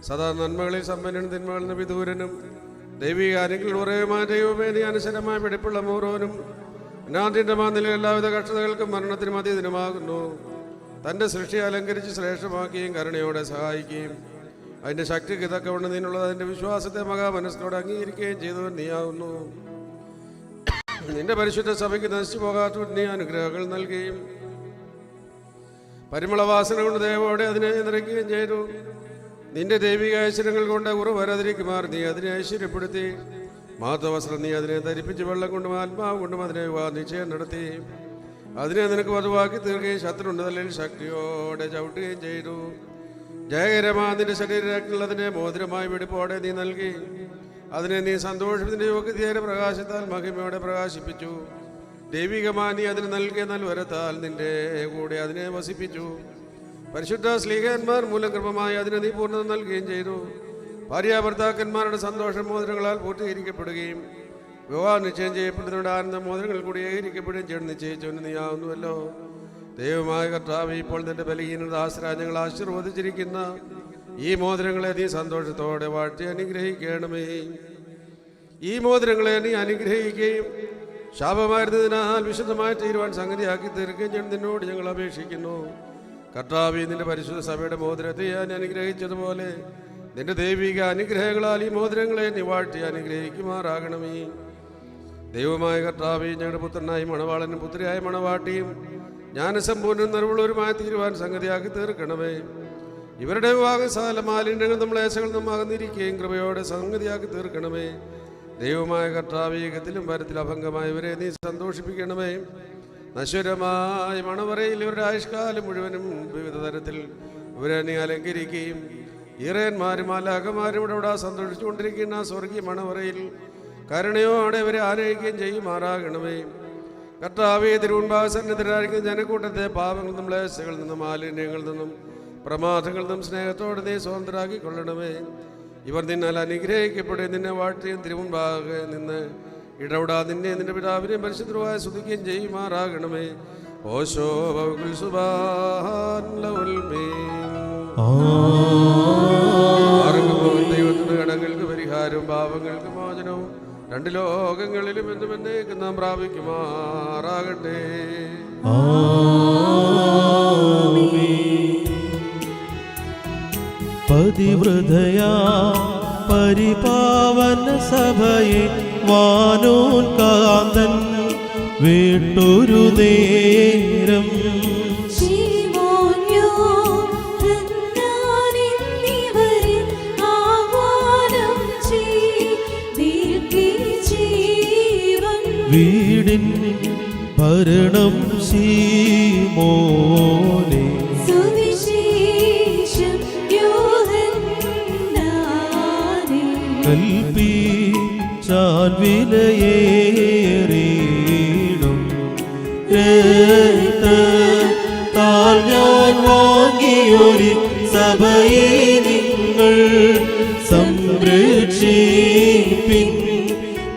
സദാ നന്മകളിൽ സമ്പന്നനും തിന്മകളിൽ നിന്ന് വിദൂരനും ദൈവികാര്യങ്ങളിൽ ഉറയുമായ ദൈവമേ നീ അനുസരമായ വെടിപ്പുള്ള മൂറോനും നാഥിൻ്റെ മാന്നിലെ എല്ലാവിധ കഷ്ടതകൾക്കും മരണത്തിനും അതീതനുമാകുന്നു. തൻ്റെ സൃഷ്ടി അലങ്കരിച്ച് ശ്രേഷ്ഠമാക്കുകയും കരുണയോടെ സഹായിക്കുകയും അതിൻ്റെ ശക്തിക്ക് തക്കവണ്ണം നീനുള്ളത് അതിൻ്റെ വിശ്വാസത്തെ മഹാമനസ്സോടെ അംഗീകരിക്കുകയും ചെയ്തവൻ നീയാവുന്നു. നിന്റെ പരിശുദ്ധ സഭയ്ക്ക് നശിച്ചു പോകാത്തവൻ നീ അനുഗ്രഹങ്ങൾ നൽകുകയും പരിമളവാസന കൊണ്ട് ദൈവോടെ അതിനെ നിറയ്ക്കുകയും ചെയ്തു. നിന്റെ ദൈവിക ഐശ്വര്യങ്ങൾ കൊണ്ട് ഉറവരാതിരിക്കുമാർ നീ അതിനെ ഐശ്വര്യപ്പെടുത്തി. മാതവസ്ത്രം നീ അതിനെ ധരിപ്പിച്ച് വെള്ളം കൊണ്ടും ആത്മാവ് കൊണ്ടും അതിനെ വിവാഹ നിശ്ചയം നടത്തി. അതിനെ നിനക്ക് വധുവാക്കി തീർക്കുകയും ശത്രുണ്ട് തലയിൽ ശക്തിയോടെ ചവിട്ടുകയും ചെയ്തു. ജയകരമാ നിന്റെ ശരീരത്തിനുള്ളതിനെ മോതിരമായി വെടിപ്പോടെ നീ നൽകി. അതിനെ നീ സന്തോഷത്തിന്റെ യോഗ്യതയുടെ പ്രകാശത്താൽ മഹിമയോടെ പ്രകാശിപ്പിച്ചു. ദൈവികമാ നീ അതിന് നൽകിയ നൽവരത്താൽ നിന്റെ കൂടെ അതിനെ വസിപ്പിച്ചു. പരിശുദ്ധ സ്ലീഹന്മാർ മൂലം കൃപമായി അതിനെ നീ പൂർണ്ണത നൽകുകയും ചെയ്തു. ഭാര്യാഭർത്താക്കന്മാരുടെ സന്തോഷം മോതിരങ്ങളാൽ പൂർത്തീകരിക്കപ്പെടുകയും വിവാഹ നിശ്ചയം ചെയ്യപ്പെടുന്നവരുടെ ആനന്ദ മോതിരങ്ങൾ കൂടി ഏകരിക്കപ്പെടുകയും ചെയ്ത് നിശ്ചയിച്ചവന് നീയാവുന്നുവല്ലോ. ദൈവമായ കർത്താവ്, ഇപ്പോൾ നിന്റെ ബലഹീന ദാസരാജ്യങ്ങൾ ആശീർവദിച്ചിരിക്കുന്ന ഈ മോതിരങ്ങളെ നീ സന്തോഷത്തോടെ വാഴ്ത്തി അനുഗ്രഹിക്കണമേ. ഈ മോതിരങ്ങളെ നീ അനുഗ്രഹിക്കുകയും ശാപമായിരുന്നതിനാൽ വിശുദ്ധമായി തീരുവാൻ സംഗതിയാക്കി തീർക്കുകയും ചെയ്യണം നിന്നോട് ഞങ്ങൾ അപേക്ഷിക്കുന്നു. കർത്താവ്, നിന്റെ പരിശുദ്ധ സഭയുടെ മോതിരത്തെ ഞാൻ അനുഗ്രഹിച്ചതുപോലെ നിന്റെ ദൈവിക അനുഗ്രഹങ്ങളാൽ ഈ മോതിരങ്ങളെ നീ വാഴ്ത്തി അനുഗ്രഹിക്കുമാറാകണമേ. ദൈവമായ കർത്താവ്, ഞങ്ങളുടെ പുത്രനായി മണവാളനും പുത്രിയായ മണവാട്ടിയും ജ്ഞാനസമ്പൂർണ്ണ നിറവുള്ളവരുമായി തീരുവാൻ സംഗതിയാക്കി തീർക്കണമേ. ഇവരുടെ വിവാഹം സകല മാലിന്യങ്ങൾ നമ്മളേശകൾ നിന്നും അകന്നിരിക്കുകയും കൃപയോടെ സംഗതിയാക്കി തീർക്കണമേ. ദൈവമായ കർത്താവ്, ഏകത്തിലും പരത്തിലും അഭംഗമായവരെ നീ സന്തോഷിപ്പിക്കണമേ. നശ്വരമായ മണവറയിൽ ഇവരുടെ ആയുഷ്കാലം മുഴുവനും വിവിധ തരത്തിൽ ഇവരെ നീ അലങ്കരിക്കുകയും ഈറയന്മാരും മാലാഖമാരും ഇവിടെ സന്തോഷിച്ചുകൊണ്ടിരിക്കുന്ന സ്വർഗീയ മണവറയിൽ കരുണയോടെ ഇവരെ ആനയിക്കുകയും ചെയ്യുമാറാകണമേ. കർത്താവേ, തിരുമുൻപാസന്നതരായിരിക്കുന്ന ജനക്കൂട്ടത്തെ പാപങ്ങളിൽ നിന്നും ക്ലേശങ്ങളിൽ നിന്നും മാലിന്യങ്ങളിൽ നിന്നും പ്രമാദങ്ങളിൽ നിന്നും സ്നേഹത്തോടെ നീ സ്വതന്ത്രരാക്കിക്കൊള്ളണമേ. ഇവർ നിന്നാൽ അനുഗ്രഹിക്കപ്പെടുകയും നിന്നെ വാഴ്ത്തുകയും തിരുമുൻപാകെ നിന്ന് ഇടപെടാ നിന്നെ നിന്റെ പിതാവിനെയും പരിശുദ്ധമായ സ്തുതിക്കുകയും ചെയ്യുമാറാകണമേ. ഓശോ ദൈവത്തിന്റെ കടങ്ങൾക്ക് പരിഹാരവും പാപങ്ങൾക്ക് മോചനവും രണ്ട് ലോകങ്ങളിലും എന്നും എന്നേക്കും നാം പ്രാപിക്കുമാറാകട്ടെ. പതിവ്രതയാ പരിപാവന സഭയെ വാനോൻ കാന്തൻ വിട്ടൊരു നേരം വീടിൻ ഭരണം ശീമോനെ കൽപ്പിച്ചാൽ വിലയേറിയിടും രക്തത്താൽ ഞാൻ വാങ്ങിയൊരു സഭയെ നിങ്ങൾ സംരക്ഷിപ്പിൻ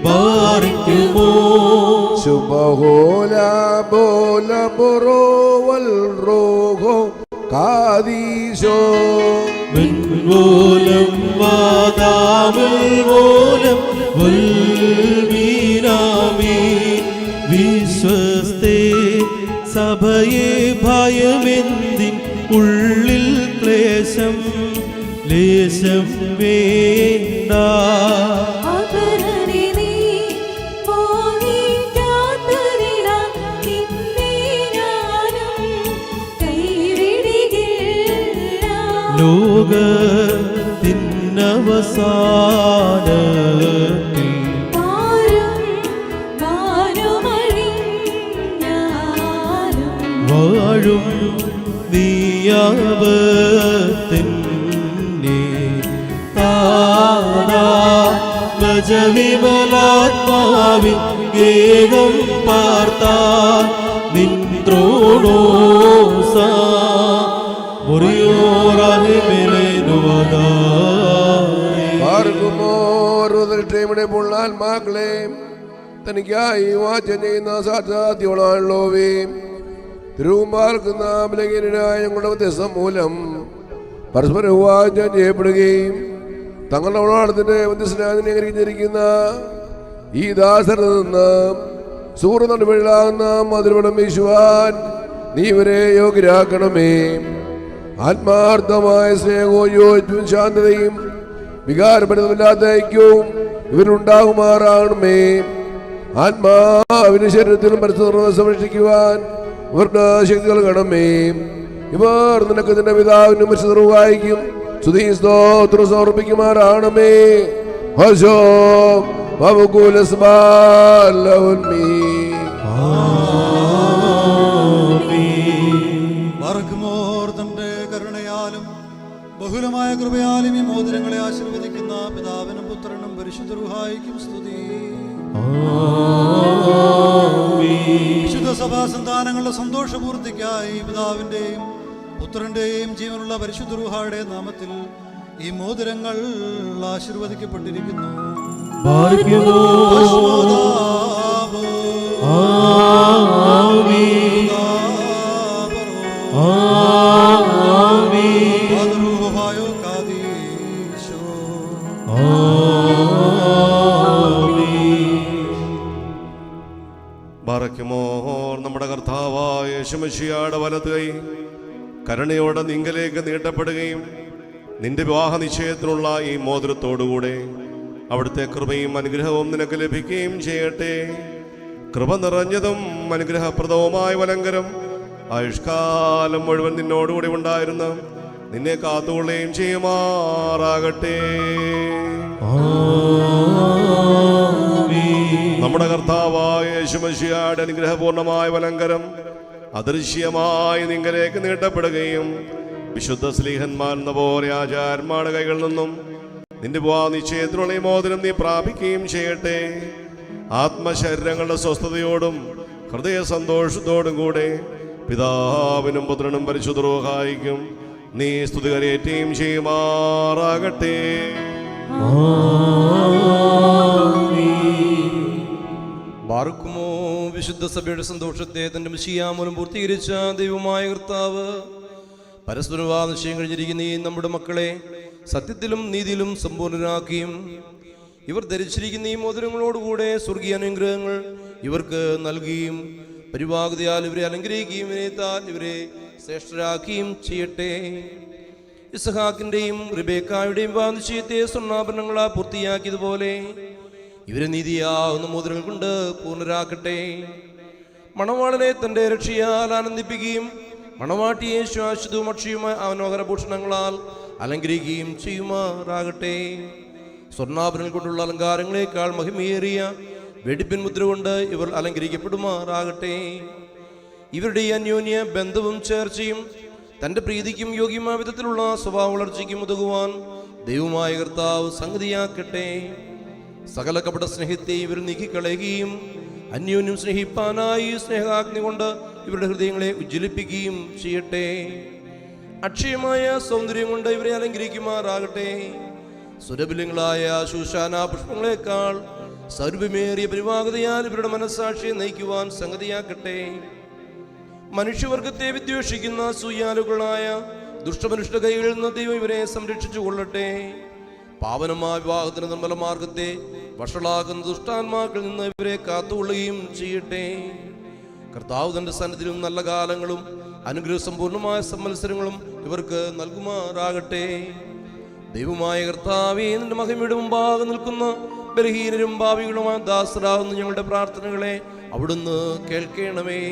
ബാറിക്കുമോ Subhola bola boro wal rogo kadisho മിൻമൂലം വാദാമുൽമൂലം വൽമീനാമി വിശ്വസ്തേ സഭയെ ഭയമെന്തിൻ ഉള്ളിൽ ക്ലേശം ലേശം വേണ്ട ലോകത്തിനവസാനത്തിൽ വാഴും നീയാവത്തിൻ്റെ വിമലാത്മാവിൻ ഗേഹം പാർത്താ നിന്ത്രോണോസാ ആത്മാക്കളെ തനിക്കായി വാചം ചെയ്യുന്ന സാധ്യതയോളാണല്ലോവേ തിരുവുമ്പാർക്കുന്ന ബലഹീനരായ ഞങ്ങളുടെ വ്യത്യസ്തം മൂലം പരസ്പര വാചം ചെയ്യപ്പെടുകയും തങ്ങളുടെ ഉളാടത്തിന്റെ വ്യത്യസ്തനായിരിക്കുന്ന ഈ ദാസരിൽ നിന്ന് സൂര്യനടുവിലാകുന്ന മധുരവടം വീശുവാൻ നീ ഇവരെ യോഗ്യരാക്കണമേ. ആത്മാർത്ഥമായ സ്നേഹവും യോജിപ്പും ശാന്തതയും വികാരപരിതമില്ലാത്ത ഐക്യവും ഇവരുണ്ടാകുമാറാകണമേ. ആത്മാവിന്റെ ശരീരത്തിലും പരിസ്ഥിതി സംരക്ഷിക്കുവാൻ ഇവർക്ക് ശക്തി നൽകണമേ. ഇവർ നിനക്ക് നിന്റെ പിതാവിനും പരിശുദ്ധവായിക്കും സ്തുതി സ്തോത്രം സമർപ്പിക്കുമാറാകണമേ. ഹോശോ തന്റെ കരുണയാലും ബഹുലമായ കൃപയാലും ഈ മോതിരങ്ങളെ ആശീർവദിക്കുന്ന പിതാവിനും പുത്രനും പരിശുദ്ധ റൂഹായിക്കും സ്തുതി. വിശുദ്ധ സഭാ സന്താനങ്ങളുടെ സന്തോഷപൂർത്തിക്കായി പിതാവിന്റെയും പുത്രന്റെയും ജീവനുള്ള പരിശുദ്ധ റൂഹായുടെ നാമത്തിൽ ഈ മോതിരങ്ങൾ ആശീർവദിക്കപ്പെട്ടിരിക്കുന്നു. ബാറക്കുമോർ നമ്മുടെ കർത്താവായ യേശുമിശിഹായുടെ വലത് കൈ കരുണയോടെ നിങ്കലേക്ക് നീട്ടപ്പെടുകയും നിന്റെ വിവാഹ നിശ്ചയത്തിനുള്ള ഈ മോതിരത്തോടുകൂടെ അവിടുത്തെ കൃപയും അനുഗ്രഹവും നിനക്ക് ലഭിക്കുകയും ചെയ്യട്ടെ. കൃപ നിറഞ്ഞതും അനുഗ്രഹപ്രദവുമായ വലങ്കരം ആയുഷ്കാലം മുഴുവൻ നിന്നോടുകൂടി ഉണ്ടായിരുന്ന നിന്നെ കാത്തുകൊള്ളുകയും ചെയ്യുമാറാകട്ടെ. നമ്മുടെ കർത്താവായ യേശുമിശിഹായുടെ അനുഗ്രഹപൂർണമായ വലങ്കരം അദൃശ്യമായി നിങ്കലേക്ക് നീട്ടപ്പെടുകയും വിശുദ്ധ സ്ലീഹന്മാരെന്ന പോലെ ആചാര്യന്മാരുടെ കൈകളിൽ നിന്നും നിന്റെ വിവാഹ നിശ്ചയത്തിനുള്ള ഈ മോതിരം നീ പ്രാപിക്കുകയും ചെയ്യട്ടെ. ആത്മശരീരങ്ങളുടെ സ്വസ്ഥതയോടും ഹൃദയ സന്തോഷത്തോടും കൂടെ പിതാവിനും പുത്രനും പരിശുദ്ധ റൂഹായിക്കും നീ സ്തുതി കരയേറ്റുകയും ചെയ്യുമാറാകട്ടെ. ബാറുക്കുമോ വിശുദ്ധ സഭയുടെ സന്തോഷത്തെ തന്റെ മിശിഹാമൂലം പൂർത്തീകരിച്ച ദൈവമായ കർത്താവ് പരസ്പര വിവാഹ നിശ്ചയം കഴിഞ്ഞിരിക്കുന്ന ഈ നമ്മുടെ മക്കളെ സത്യത്തിലും നീതിയിലും സമ്പൂർണരാക്കിയും ഇവർ ധരിച്ചിരിക്കുന്ന ഈ മോതിരങ്ങളോടുകൂടെ സ്വർഗീയ അനുഗ്രഹങ്ങൾ ഇവർക്ക് നൽകിയും പരിവാഹതയാൽ ഇവരെ അലങ്കരിക്കുകയും വിനയത്താൽ ഇവരെ ശ്രേഷ്ഠരാക്കുകയും ചെയ്യട്ടെ. ഇസഹാക്കിന്റെയും റിബേക്കായുടെയും വിവാഹ നിശ്ചയത്തെ സ്വർണ്ണാഭരണങ്ങളാ പൂർത്തിയാക്കിയതുപോലെ ഇവരെ നീതിയാവുന്ന മോതിരങ്ങൾ കൊണ്ട് പൂർണ്ണരാക്കട്ടെ. മണവാളനെ തന്റെ രക്ഷയാൽ ആനന്ദിപ്പിക്കുകയും മണവാട്ടിയെ ശാശ്വതവും അക്ഷയവുമായ മനോഹരഭൂഷണങ്ങളാൽ അലങ്കരിക്കുകയും ചെയ്യുമാറാകട്ടെ. സ്വർണ്ണാഭരണങ്ങൾ കൊണ്ടുള്ള അലങ്കാരങ്ങളെക്കാൾ മഹിമയേറിയ വെടിപ്പിൻ മുദ്ര കൊണ്ട് ഇവർ അലങ്കരിക്കപ്പെടുമാറാകട്ടെ. ഇവരുടെ അന്യോന്യ ബന്ധവും ചേർച്ചയും തന്റെ പ്രീതിക്കും യോഗ്യമായ വിധത്തിലുള്ള സ്വഭാവ വളർച്ചയ്ക്കും ഉതകുവാൻ ദൈവമായ കർത്താവ് സംഗതിയാക്കട്ടെ. സകല കപട സ്നേഹത്തെ ഇവർ നീക്കിക്കളയുകയും അന്യോന്യം സ്നേഹിപ്പാനായി സ്നേഹാഗ്നി കൊണ്ട് ഇവരുടെ ഹൃദയങ്ങളെ ഉജ്ജ്വലിപ്പിക്കുകയും ചെയ്യട്ടെ. അക്ഷയമായ സൗന്ദര്യം കൊണ്ട് ഇവരെ അലങ്കരിക്കുമാറാകട്ടെ. സുരഭിലങ്ങളായ ശൂശാന പുഷ്പങ്ങളെക്കാൾ സൗരഭ്യമേറിയ പരിവാഹതയാൽ ഇവരുടെ മനസ്സാക്ഷിയെ നയിക്കുവാൻ സംഗതിയാക്കട്ടെ. മനുഷ്യവർഗത്തെ വിദ്വേഷിക്കുന്ന സൂയാലുകളായ ദുഷ്ടമനുഷ്യ കൈകളിൽ നിന്ന് ദൈവം ഇവരെ സംരക്ഷിച്ചു കൊള്ളട്ടെ. പാവനമായ വിവാഹത്തിന് നിർമ്മല മാർഗത്തെ വഷളാക്കുന്ന ദുഷ്ടാത്മാക്കളിൽ നിന്ന് ഇവരെ കാത്തുകൊള്ളുകയും ചെയ്യട്ടെ. കർത്താവ് തന്റെ സന്നിധിയിലും നല്ല കാലങ്ങളും അനുഗ്രഹസമ്പൂർണമായ സംവത്സരങ്ങളും ഇവർക്ക് നൽകുമാറാകട്ടെ. ദൈവമായ കർത്താവേ, നിന്റെ മഹിമയുടെ മുമ്പാകെ നിൽക്കുന്ന ബലഹീനരും ഭാവികളുമായ ദാസരാകുന്ന ഞങ്ങളുടെ പ്രാർത്ഥനകളെ അവിടുന്ന് കേൾക്കണമേ.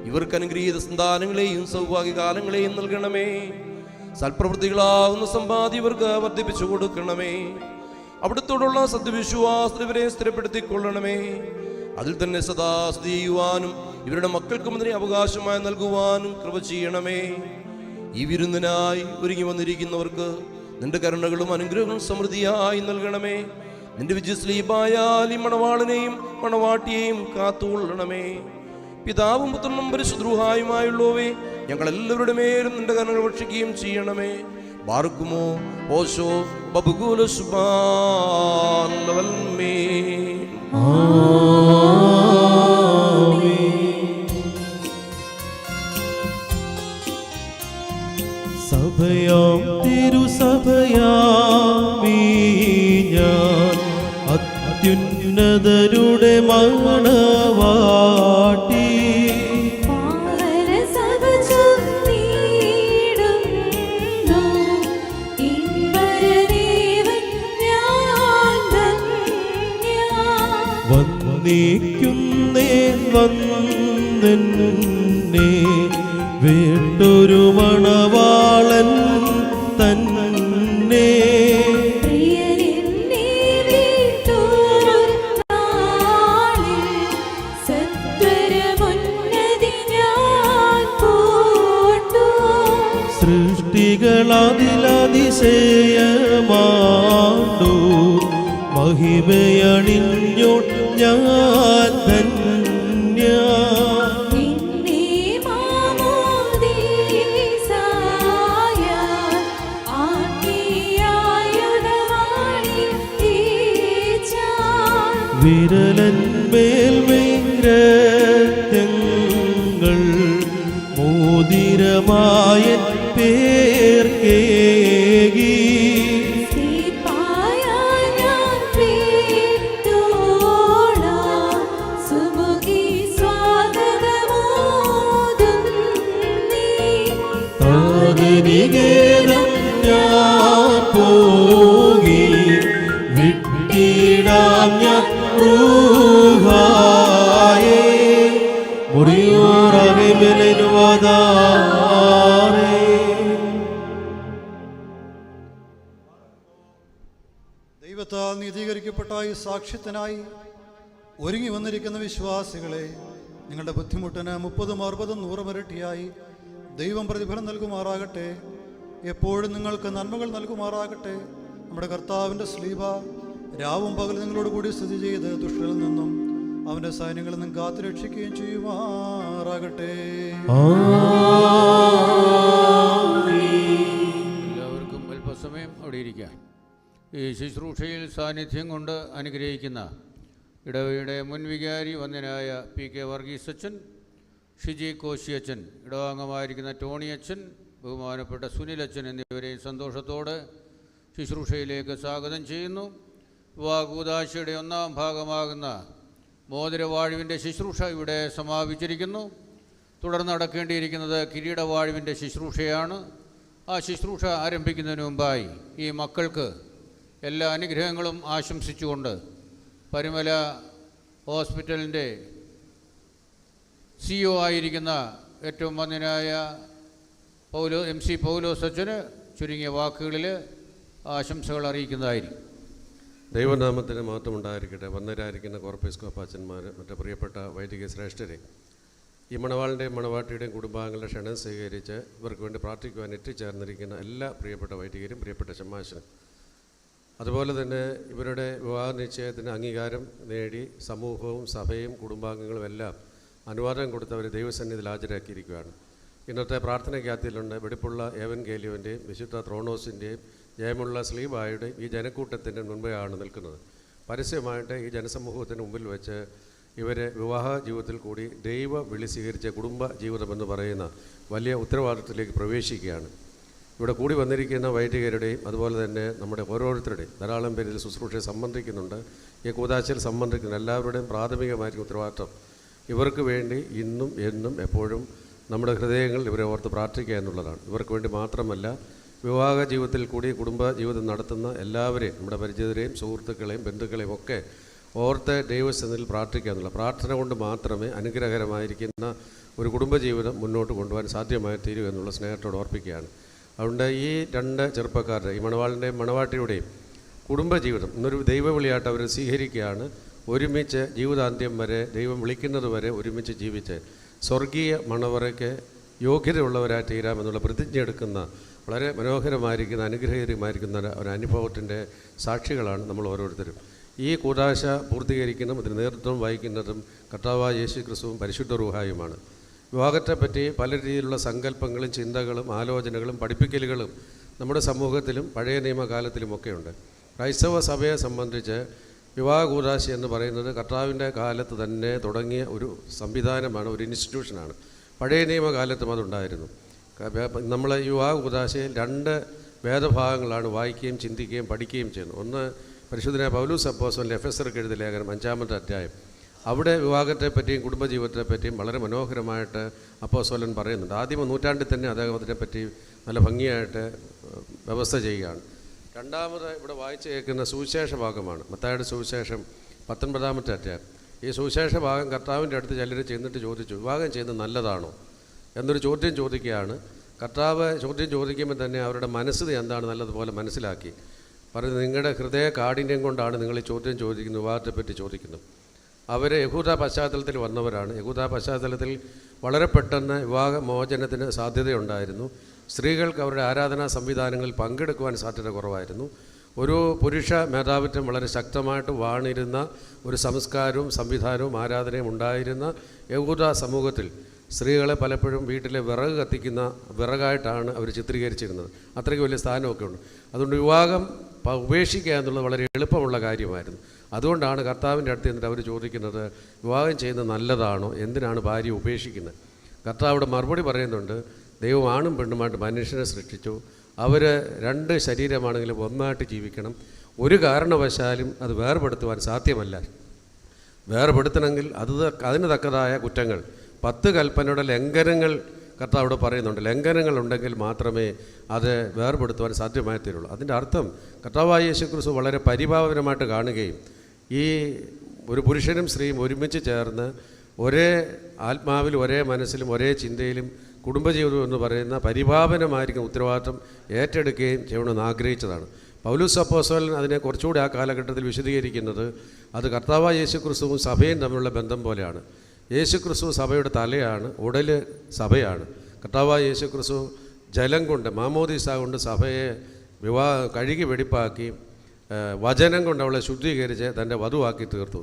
ഇവർക്ക് അനുഗ്രഹീത സന്താനങ്ങളെയും സൗഭാഗ്യകാലങ്ങളെയും നൽകണമേ. സൽപ്രവൃത്തികളാകുന്ന സമ്പാദ്യം ഇവർക്ക് വർദ്ധിപ്പിച്ചു കൊടുക്കണമേ. അവിടുത്തോടുള്ള സത്യവിശ്വാസത്തിൽ ഇവരെ സ്ഥിരപ്പെടുത്തിക്കൊള്ളണമേ. അതിൽ തന്നെ സദാ സ്ഥിതി ചെയ്യുവാനും ഇവരുടെ മക്കൾക്കും അതിനെ അവകാശമായി നൽകുവാനും കൃപ ചെയ്യണമേ. ഈ വിരുന്നിനായി ഒരുങ്ങി വന്നിരിക്കുന്നവർക്ക് നിന്റെ കരുണകളും അനുഗ്രഹങ്ങളും സമൃദ്ധിയായി നൽകണമേ. നിന്റെ വിജയസ്ലീപായാൽ ഈ മണവാളനെയും മണവാട്ടിയെയും കാത്തുകൊള്ളണമേ. പിതാവും പുത്രനും പരിശുദ്ധരുഹായുമായുള്ളവേ, ഞങ്ങളെല്ലാവരുടെ മേലും നിന്റെ കരുണകൾ ഭക്ഷിക്കുകയും ചെയ്യണമേ. ബാർക്കുമോ ഓശോ ബബുകുല സുബ്ഹാൻ ലവൽമേ. സഭയാം തിരുസഭയാമീ ഞാൻ അത്യുന്നതരുടെ മണവാട്ടി. വന്നിക്കുന്നേ വന്നെന്നെ വേട്ടൊരു മണവാളൻ തന്നെ. സൃഷ്ടികളതിലതിശയമാണ്ടു മഹിമയണിഞ്ഞു ഞാൻ ധന്യ. വിരലന്മേൽ വിഗ്രഹങ്ങൾ മോതിരമായ പേർക്കേകി. താതനികേതം ഞാൻ പോകി വിട്ടിടാം ഞാൻ റൂഹായേ മുറിയോറാകെ മെലനുവാദാരേ. ദൈവത്താൽ നീതീകരിക്കപ്പെട്ട ഈ സാക്ഷ്യത്തിനായി ഒരുങ്ങി വന്നിരിക്കുന്ന വിശ്വാസികളെ നിങ്ങളുടെ ബുദ്ധിമുട്ടിന് 30, 60, 100 ഇരട്ടിയായി ദൈവം പ്രതിഫലം നൽകുമാറാകട്ടെ. എപ്പോഴും നിങ്ങൾക്ക് നന്മകൾ നൽകുമാറാകട്ടെ. നമ്മുടെ കർത്താവിൻ്റെ സ്ലീബ രാവും പകലും നിങ്ങളോട് കൂടി സ്ഥിതി ചെയ്ത് ദുഷ്ടരിൽ നിന്നും അവൻ്റെ സൈന്യങ്ങളിൽ നിന്നും കാത്തുരക്ഷിക്കുകയും ചെയ്യുമാറാകട്ടെ. എല്ലാവർക്കും അല്പസമയം അവിടെ ഇരിക്കാം. ഈ ശുശ്രൂഷയിൽ സാന്നിധ്യം കൊണ്ട് അനുഗ്രഹിക്കുന്ന ഇടവയുടെ മുൻ വികാരി വന്ദനായ PK വർഗീസ് അച്ഛൻ, ഷിജി കോശി അച്ഛൻ, ഇടവാംഗമായിരിക്കുന്ന ടോണി അച്ഛൻ, ബഹുമാനപ്പെട്ട സുനിൽ അച്ഛൻ എന്നിവരെ സന്തോഷത്തോടെ ശുശ്രൂഷയിലേക്ക് സ്വാഗതം ചെയ്യുന്നു. വിവാഹകൂദാശയുടെ 1-ാം ഭാഗമാകുന്ന മോതിരവാഴുവിൻ്റെ ശുശ്രൂഷ ഇവിടെ സമാപിച്ചിരിക്കുന്നു. തുടർന്ന് നടക്കേണ്ടിയിരിക്കുന്നത് കിരീടവാഴുവിൻ്റെ ശുശ്രൂഷയാണ്. ആ ശുശ്രൂഷ ആരംഭിക്കുന്നതിന് മുമ്പായി ഈ മക്കൾക്ക് എല്ലാ അനുഗ്രഹങ്ങളും ആശംസിച്ചുകൊണ്ട് പരുമല ഹോസ്പിറ്റലിൻ്റെ CEO ആയിരിക്കുന്ന ഏറ്റവും വന്ദനായ MC പൗലോസ് അച്ഛന് ചുരുങ്ങിയ വാക്കുകളിൽ ആശംസകൾ അറിയിക്കുന്നതായിരിക്കും. ദൈവനാമത്തിന് മാറ്റമുണ്ടായിരിക്കട്ടെ. വന്നരായിരിക്കുന്ന കോർപ്പീസ്കോപ്പാച്ചന്മാർ, മറ്റ് പ്രിയപ്പെട്ട വൈദിക ശ്രേഷ്ഠരെ, ഈ മണവാളിൻ്റെയും മണവാട്ടിയുടെയും കുടുംബാംഗങ്ങളുടെ ക്ഷണം സ്വീകരിച്ച് ഇവർക്ക് വേണ്ടി പ്രാർത്ഥിക്കുവാൻ എത്തിച്ചേർന്നിരിക്കുന്ന എല്ലാ പ്രിയപ്പെട്ട വൈദികരും പ്രിയപ്പെട്ട ശമ്മാശനും അതുപോലെ തന്നെ ഇവരുടെ വിവാഹ നിശ്ചയത്തിന് അംഗീകാരം നേടി സമൂഹവും സഭയും കുടുംബാംഗങ്ങളും എല്ലാം അനുവാദം കൊടുത്തവർ ദൈവസന്നിധിയിൽ ഹാജരാക്കിയിരിക്കുകയാണ്. ഇന്നത്തെ പ്രാർത്ഥനയ്ക്കകത്തിലുണ്ട് വെടിപ്പുള്ള ഏവൻഗേലിയോൻ്റെയും വിശുദ്ധ ത്രോണോസിൻ്റെയും ജയമുള്ള സ്ലീബായുടെയും ഈ ജനക്കൂട്ടത്തിൻ്റെ മുൻപെയാണ് നിൽക്കുന്നത്. പരസ്യമായിട്ട് ഈ ജനസമൂഹത്തിന് മുമ്പിൽ വെച്ച് ഇവരെ വിവാഹ ജീവിതത്തിൽ കൂടി ദൈവ വിളി സ്വീകരിച്ച കുടുംബ ജീവിതമെന്ന് പറയുന്ന വലിയ ഉത്തരവാദിത്വത്തിലേക്ക് പ്രവേശിക്കുകയാണ്. ഇവിടെ കൂടി വന്നിരിക്കുന്ന വൈദികരുടെയും അതുപോലെ തന്നെ നമ്മുടെ ഓരോരുത്തരുടെയും ധാരാളം പേരിൽ ശുശ്രൂഷയെ സംബന്ധിക്കുന്നുണ്ട്. ഈ കൂതാശയിൽ സംബന്ധിക്കുന്ന എല്ലാവരുടെയും പ്രാഥമികമായിരിക്കും ഉത്തരവാദിത്വം ഇവർക്ക് വേണ്ടി ഇന്നും എന്നും എപ്പോഴും നമ്മുടെ ഹൃദയങ്ങൾ ഇവരെ ഓർത്ത് പ്രാർത്ഥിക്കുക എന്നുള്ളതാണ്. ഇവർക്ക് വേണ്ടി മാത്രമല്ല, വിവാഹ ജീവിതത്തിൽ കൂടി കുടുംബ ജീവിതം നടത്തുന്ന എല്ലാവരെയും, നമ്മുടെ പരിചിതരെയും സുഹൃത്തുക്കളെയും ബന്ധുക്കളെയും ഒക്കെ ഓർത്ത് ദൈവസന്നിധിയിൽ പ്രാർത്ഥിക്കുക എന്നുള്ള പ്രാർത്ഥന കൊണ്ട് മാത്രമേ അനുഗ്രഹകരമായിരിക്കുന്ന ഒരു കുടുംബജീവിതം മുന്നോട്ട് കൊണ്ടുപോകാൻ സാധ്യമായി തീരൂ എന്നുള്ള സ്നേഹത്തോട് ഓർപ്പിക്കുകയാണ്. അതുകൊണ്ട് ഈ രണ്ട് ചെറുപ്പക്കാരുടെ, ഈ മണവാളിൻ്റെയും മണവാട്ടിയുടെയും കുടുംബജീവിതം ഇന്നൊരു ദൈവവിളിയായിട്ട് അവർ സ്വീകരിക്കുകയാണ്. ഒരുമിച്ച് ജീവിതാന്ത്യം വരെ, ദൈവം വിളിക്കുന്നത് വരെ ഒരുമിച്ച് ജീവിച്ച് സ്വർഗീയ മണവറയ്ക്ക് യോഗ്യതയുള്ളവരായി തീരാമെന്നുള്ള പ്രതിജ്ഞ എടുക്കുന്ന വളരെ മനോഹരമായിരിക്കുന്ന അനുഗ്രഹീയമായിരിക്കുന്ന ഒരു അനുഭവത്തിൻ്റെ സാക്ഷികളാണ് നമ്മൾ ഓരോരുത്തരും. ഈ കൂദാശ പൂർത്തീകരിക്കുന്നതും ഇതിന് നേതൃത്വം വഹിക്കുന്നതും കർത്താവായ യേശു ക്രിസ്തുവും പരിശുദ്ധ റൂഹായുമാണ്. വിവാഹത്തെപ്പറ്റി പല രീതിയിലുള്ള സങ്കല്പങ്ങളും ചിന്തകളും ആലോചനകളും പഠിപ്പിക്കലുകളും നമ്മുടെ സമൂഹത്തിലും പഴയ നിയമകാലത്തിലുമൊക്കെയുണ്ട്. ക്രൈസ്തവ സഭയെ സംബന്ധിച്ച് വിവാഹ കൂദാശ എന്ന് പറയുന്നത് കർത്താവിൻ്റെ കാലത്ത് തന്നെ തുടങ്ങിയ ഒരു സംവിധാനമാണ്, ഒരു ഇൻസ്റ്റിറ്റ്യൂഷനാണ്. പഴയ നിയമകാലത്തും അതുണ്ടായിരുന്നു. നമ്മൾ ഈ വിവാഹ കൂദാശയിൽ രണ്ട് വേദഭാഗങ്ങളാണ് വായിക്കുകയും ചിന്തിക്കുകയും പഠിക്കുകയും ചെയ്യുന്നത്. ഒന്ന് പരിശുദ്ധനായ പൗലോസ് അപ്പോസ്തലൻ എഫെസർക്ക് എഴുതിയ ലേഖനം 5-ാമത്തെ അധ്യായം. അവിടെ വിവാഹത്തെപ്പറ്റിയും കുടുംബജീവിതത്തെപ്പറ്റിയും വളരെ മനോഹരമായിട്ട് അപ്പോസ്തലൻ പറയുന്നുണ്ട്. ആദ്യമ നൂറ്റാണ്ടിൽ തന്നെ അദ്ദേഹം അതിനെപ്പറ്റി നല്ല ഭംഗിയായിട്ട് വ്യവസ്ഥ ചെയ്യുകയാണ്. രണ്ടാമത് ഇവിടെ വായിച്ച് കേൾക്കുന്ന സുവിശേഷ ഭാഗമാണ്, മത്തായിയുടെ സുവിശേഷം 19-ാമത്തെ അധ്യായം. ഈ സുവിശേഷ ഭാഗം കർത്താവിൻ്റെ അടുത്ത് ചിലർ ചെന്നിട്ട് ചോദിച്ചു, വിവാഹം ചെയ്യുന്നത് നല്ലതാണോ എന്നൊരു ചോദ്യം ചോദിക്കുകയാണ്. കർത്താവ് ചോദ്യം ചോദിക്കുമ്പോൾ തന്നെ അവരുടെ മനസ്സിൽ എന്താണ് നല്ലതുപോലെ മനസ്സിലാക്കി പറയുന്നത്, നിങ്ങളുടെ ഹൃദയ കാഠിന്യം കൊണ്ടാണ് നിങ്ങൾ ഈ ചോദ്യം ചോദിക്കുന്നത്, വിവാഹത്തെപ്പറ്റി ചോദിക്കുന്നത്. അവർ യഹൂദ പശ്ചാത്തലത്തിൽ വന്നവരാണ്. യഹൂദ പശ്ചാത്തലത്തിൽ വളരെ പെട്ടെന്ന് വിവാഹമോചനത്തിന് സാധ്യതയുണ്ടായിരുന്നു. സ്ത്രീകൾക്ക് അവരുടെ ആരാധനാ സംവിധാനങ്ങളിൽ പങ്കെടുക്കുവാൻ സാധ്യത കുറവായിരുന്നു. ഒരു പുരുഷ മേധാവിത്വം വളരെ ശക്തമായിട്ട് വാണിരുന്ന ഒരു സംസ്കാരവും സംവിധാനവും ആരാധനയും ഉണ്ടായിരുന്ന യഹൂദ സമൂഹത്തിൽ സ്ത്രീകളെ പലപ്പോഴും വീട്ടിലെ വിറക് കത്തിക്കുന്ന വിറകായിട്ടാണ് അവർ ചിത്രീകരിച്ചിരുന്നത്. അത്രയ്ക്ക് വലിയ സ്ഥാനമൊക്കെ ഉണ്ട്. അതുകൊണ്ട് വിവാഹം ഉപേക്ഷിക്കുക എന്നുള്ളത് വളരെ എളുപ്പമുള്ള കാര്യമായിരുന്നു. അതുകൊണ്ടാണ് കർത്താവിൻ്റെ അടുത്ത് എന്നിട്ട് അവർ ചോദിക്കുന്നത്, വിവാഹം ചെയ്യുന്നത് നല്ലതാണോ, എന്തിനാണ് ഭാര്യ ഉപേക്ഷിക്കുന്നത്? കർത്താവിടെ മറുപടി പറയുന്നുണ്ട്, ദൈവം ആണും പെണ്ണുമായിട്ട് മനുഷ്യനെ സൃഷ്ടിച്ചു. അവർ രണ്ട് ശരീരമാണെങ്കിലും ഒന്നായിട്ട് ജീവിക്കണം. ഒരു കാരണവശാലും അത് വേർപെടുത്തുവാൻ സാധ്യമല്ല. വേർപെടുത്തണമെങ്കിൽ അതിന് തക്കതായ കുറ്റങ്ങൾ, 10 കൽപ്പനയുടെ ലംഘനങ്ങൾ കർത്താവ് പറയുന്നുണ്ട്. ലംഘനങ്ങൾ ഉണ്ടെങ്കിൽ മാത്രമേ അത് വേർപെടുത്തുവാൻ സാധ്യമായി തീരുള്ളൂ. അതിൻ്റെ അർത്ഥം കർത്താവായ യേശു ക്രിസ്തു വളരെ പരിഭാവനമായിട്ട് കാണുകയും ഈ ഒരു പുരുഷനും സ്ത്രീയും ഒരുമിച്ച് ചേർന്ന് ഒരേ ആത്മാവിലും ഒരേ മനസ്സിലും ഒരേ ചിന്തയിലും കുടുംബജീവിതം എന്ന് പറയുന്ന പരിഭാവനമായിരിക്കും ഉത്തരവാദിത്വം ഏറ്റെടുക്കുകയും ചെയ്യണമെന്ന് ആഗ്രഹിച്ചതാണ്. പൗലോസ് അപ്പോസ്തലൻ അതിനെ കുറച്ചുകൂടി ആ കാലഘട്ടത്തിൽ വിശദീകരിക്കുന്നത് അത് കർത്താവായ യേശു ക്രിസ്തുവും സഭയും തമ്മിലുള്ള ബന്ധം പോലെയാണ്. യേശു ക്രിസ്തു സഭയുടെ തലയാണ്, ഉടല് സഭയാണ്. കർത്താവായ യേശു ക്രിസ്തു ജലം കൊണ്ട്, മാമോദീസ കൊണ്ട് സഭയെ കഴുകി വെടിപ്പാക്കി വചനം കൊണ്ട് അവളെ ശുദ്ധീകരിച്ച് തൻ്റെ വധുവാക്കി തീർത്തു.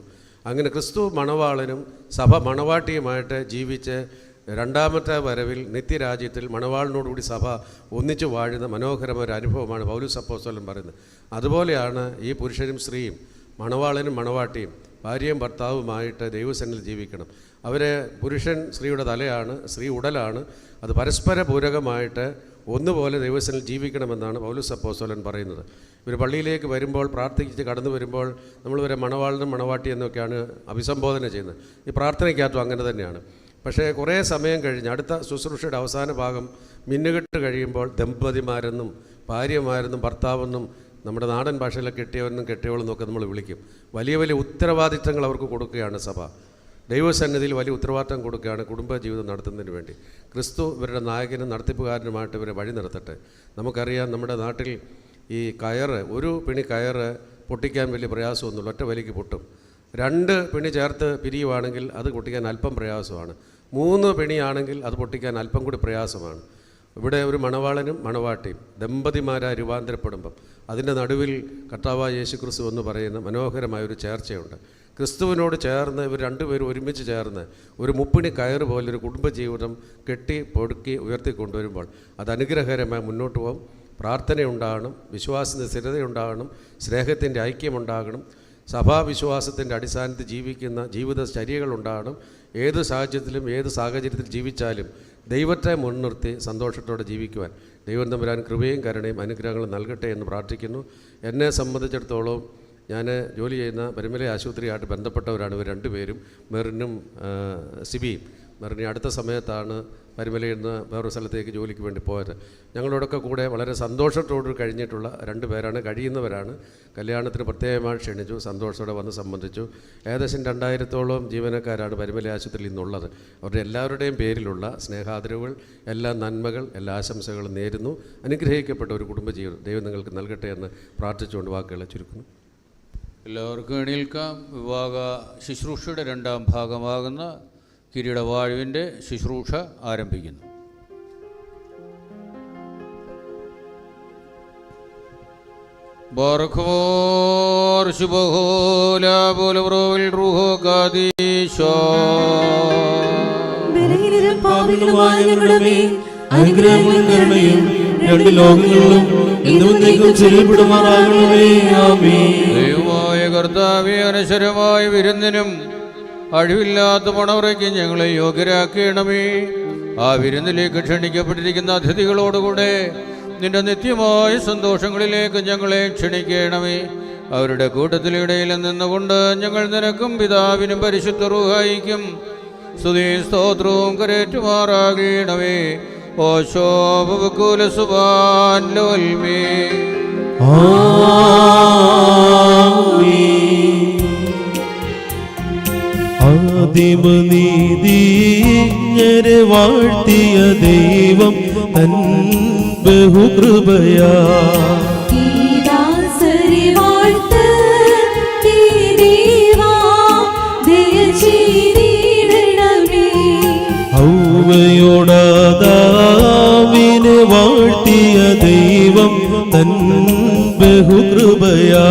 അങ്ങനെ ക്രിസ്തു മണവാളനും സഭ മണവാട്ടിയുമായിട്ട് ജീവിച്ച് രണ്ടാമത്തെ വരവിൽ നിത്യരാജ്യത്തിൽ മണവാളിനോടുകൂടി സഭ ഒന്നിച്ചു വാഴുന്ന മനോഹരമായ അനുഭവമാണ് പൗലോസ് അപ്പോസ്തലൻ പറയുന്നത്. അതുപോലെയാണ് ഈ പുരുഷനും സ്ത്രീയും, മണവാളനും മണവാട്ടിയും ഭാര്യയും ഭർത്താവുമായിട്ട് ദൈവസന്നിധിയിൽ ജീവിക്കണം. അവരെ പുരുഷൻ സ്ത്രീയുടെ തലയാണ്, സ്ത്രീ ഉടലാണ്. അത് പരസ്പര പൂരകമായിട്ട് ഒന്നുപോലെ ദൈവസന്നിധിയിൽ ജീവിക്കണമെന്നാണ് പൗലോസ് അപ്പോസ്തലൻ പറയുന്നത്. ഇവർ പള്ളിയിലേക്ക് വരുമ്പോൾ, പ്രാർത്ഥിച്ച് കടന്നു വരുമ്പോൾ നമ്മൾ ഇവരെ മണവാളനും മണവാട്ടി എന്നൊക്കെയാണ് അഭിസംബോധന ചെയ്യുന്നത്. ഈ പ്രാർത്ഥനയ്ക്കകത്തും അങ്ങനെ തന്നെയാണ്. പക്ഷേ കുറേ സമയം കഴിഞ്ഞ് അടുത്ത ശുശ്രൂഷയുടെ അവസാന ഭാഗം മിന്നുകെട്ട് കഴിയുമ്പോൾ ദമ്പതിമാരെന്നും ഭാര്യമാരെന്നും ഭർത്താവെന്നും നമ്മുടെ നാടൻ ഭാഷയിലെ കെട്ടിയവരെന്നും കെട്ടിയവളെന്നും ഒക്കെ നമ്മൾ വിളിക്കും. വലിയ വലിയ ഉത്തരവാദിത്തങ്ങൾ അവർക്ക് കൊടുക്കുകയാണ് സഭ. ദൈവസന്നിധിയിൽ വലിയ ഉത്തരവാദിത്തം കൊടുക്കുകയാണ് കുടുംബജീവിതം നടത്തുന്നതിന് വേണ്ടി. ക്രിസ്തു ഇവരുടെ നായകനും നടത്തിപ്പുകാരനുമായിട്ട് ഇവരെ വഴി നടത്തട്ടെ. നമുക്കറിയാം നമ്മുടെ നാട്ടിൽ ഈ കയറ്, ഒരു പിണി കയറ് പൊട്ടിക്കാൻ വലിയ പ്രയാസമൊന്നുമില്ല, ഒറ്റ വലിക്ക് പൊട്ടും. 2 പിണി ചേർത്ത് പിരിയുവാണെങ്കിൽ അത് പൊട്ടിക്കാൻ അല്പം പ്രയാസമാണ്. 3 പിണിയാണെങ്കിൽ അത് പൊട്ടിക്കാൻ അല്പം കൂടി പ്രയാസമാണ്. ഇവിടെ ഒരു മണവാളനും മണവാട്ടിയും ദമ്പതിമാരായി രൂപാന്തരപ്പെടുമ്പം അതിൻ്റെ നടുവിൽ കർത്താവായ യേശുക്രിസ്തു എന്ന് പറയുന്ന മനോഹരമായൊരു ചേർച്ചയുണ്ട്. ക്രിസ്തുവിനോട് ചേർന്ന് ഇവർ രണ്ടുപേരും ഒരുമിച്ച് ചേർന്ന് ഒരു മുപ്പിണി കയറ് പോലൊരു കുടുംബജീവിതം കെട്ടി പൊടുക്കി ഉയർത്തിക്കൊണ്ടുവരുമ്പോൾ അത് അനുഗ്രഹകരമായി മുന്നോട്ട് പോകും. പ്രാർത്ഥനയുണ്ടാകണം, വിശ്വാസത്തിൻ്റെ സ്ഥിരതയുണ്ടാകണം, സ്നേഹത്തിൻ്റെ ഐക്യമുണ്ടാകണം, സഭാവിശ്വാസത്തിൻ്റെ അടിസ്ഥാനത്തിൽ ജീവിക്കുന്ന ജീവിതചര്യകളുണ്ടാകണം. ഏത് സാഹചര്യത്തിലും ഏത് സാഹചര്യത്തിൽ ജീവിച്ചാലും ദൈവത്തെ മുൻനിർത്തി സന്തോഷത്തോടെ ജീവിക്കുവാൻ ദൈവം തമ്പുരാൻ കൃപയും കരുണയും അനുഗ്രഹങ്ങളും നൽകട്ടെ എന്ന് പ്രാർത്ഥിക്കുന്നു. എന്നെ സംബന്ധിച്ചിടത്തോളം ഞാൻ ജോലി ചെയ്യുന്ന പരുമല ആശുപത്രിയായിട്ട് ബന്ധപ്പെട്ടവരാണ് ഇവർ രണ്ടുപേരും, മെറിനും സിബിയും. മെറിനി അടുത്ത സമയത്താണ് പരുമലയിൽ നിന്ന് വേറൊരു സ്ഥലത്തേക്ക് ജോലിക്ക് വേണ്ടി പോയത്. ഞങ്ങളോടൊക്കെ കൂടെ വളരെ സന്തോഷത്തോട് കഴിഞ്ഞിട്ടുള്ള രണ്ടുപേരാണ്, കഴിയുന്നവരാണ്. കല്യാണത്തിന് പ്രത്യേകമായി ക്ഷണിച്ചു, സന്തോഷത്തോടെ വന്ന് സംബന്ധിച്ചു. ഏകദേശം 2000-ഓളം ജീവനക്കാരാണ് പരുമല ആശുപത്രിയിൽ നിന്നുള്ളത്. അവരുടെ എല്ലാവരുടെയും പേരിലുള്ള സ്നേഹാദരവുകൾ, എല്ലാ നന്മകൾ, എല്ലാ ആശംസകളും നേരുന്നു. അനുഗ്രഹിക്കപ്പെട്ട ഒരു കുടുംബജീവിതം ദൈവം നിങ്ങൾക്ക് നൽകട്ടെ എന്ന് പ്രാർത്ഥിച്ചുകൊണ്ട് വാക്കുകളെ ചുരുക്കുന്നു. എല്ലാവർക്കും എണീൽക്കാം. വിവാഹ ശുശ്രൂഷയുടെ 2ാം ഭാഗമാകുന്ന കിരീടവാഴുവിൻ്റെ ശുശ്രൂഷ ആരംഭിക്കുന്നു. അനുഗ്രഹങ്ങളും കരുണയും രണ്ട് ലോകങ്ങളിലും എന്നേക്കും ചെറിയപ്പെടുമാറാകണമേ. ആമേൻ. ദൈവമായ കർത്താവേ, അനശ്വരമായ വിരുന്നിനും അഴിവില്ലാത്ത മണവറയ്ക്ക് ഞങ്ങളെ യോഗ്യരാക്കണമേ. ആ വിരുന്നിലേക്ക് ക്ഷണിക്കപ്പെട്ടിരിക്കുന്ന അതിഥികളോടുകൂടെ നിന്റെ നിത്യമായ സന്തോഷങ്ങളിലേക്ക് ഞങ്ങളെ ക്ഷണിക്കണമേ. അവരുടെ കൂട്ടത്തിലിടയിൽ നിന്നുകൊണ്ട് ഞങ്ങൾ നിനക്കും പിതാവിനും പരിശുദ്ധ റൂഹായിക്കും സ്തുതിയും സ്തോത്രവും കരേറ്റുമാറാകണമേ. ഓശോ ബകുല സുബാൻ ലോൽമേ. ആദിമനീതിജ്ഞരെ വാഴ്ത്തിയ ദൈവം തൻ ബഹുകൃപയാ ഔവയോടാദാവിനെ വാഴ്ത്തിയ ദൈവം തൻ ബഹുകൃപയാ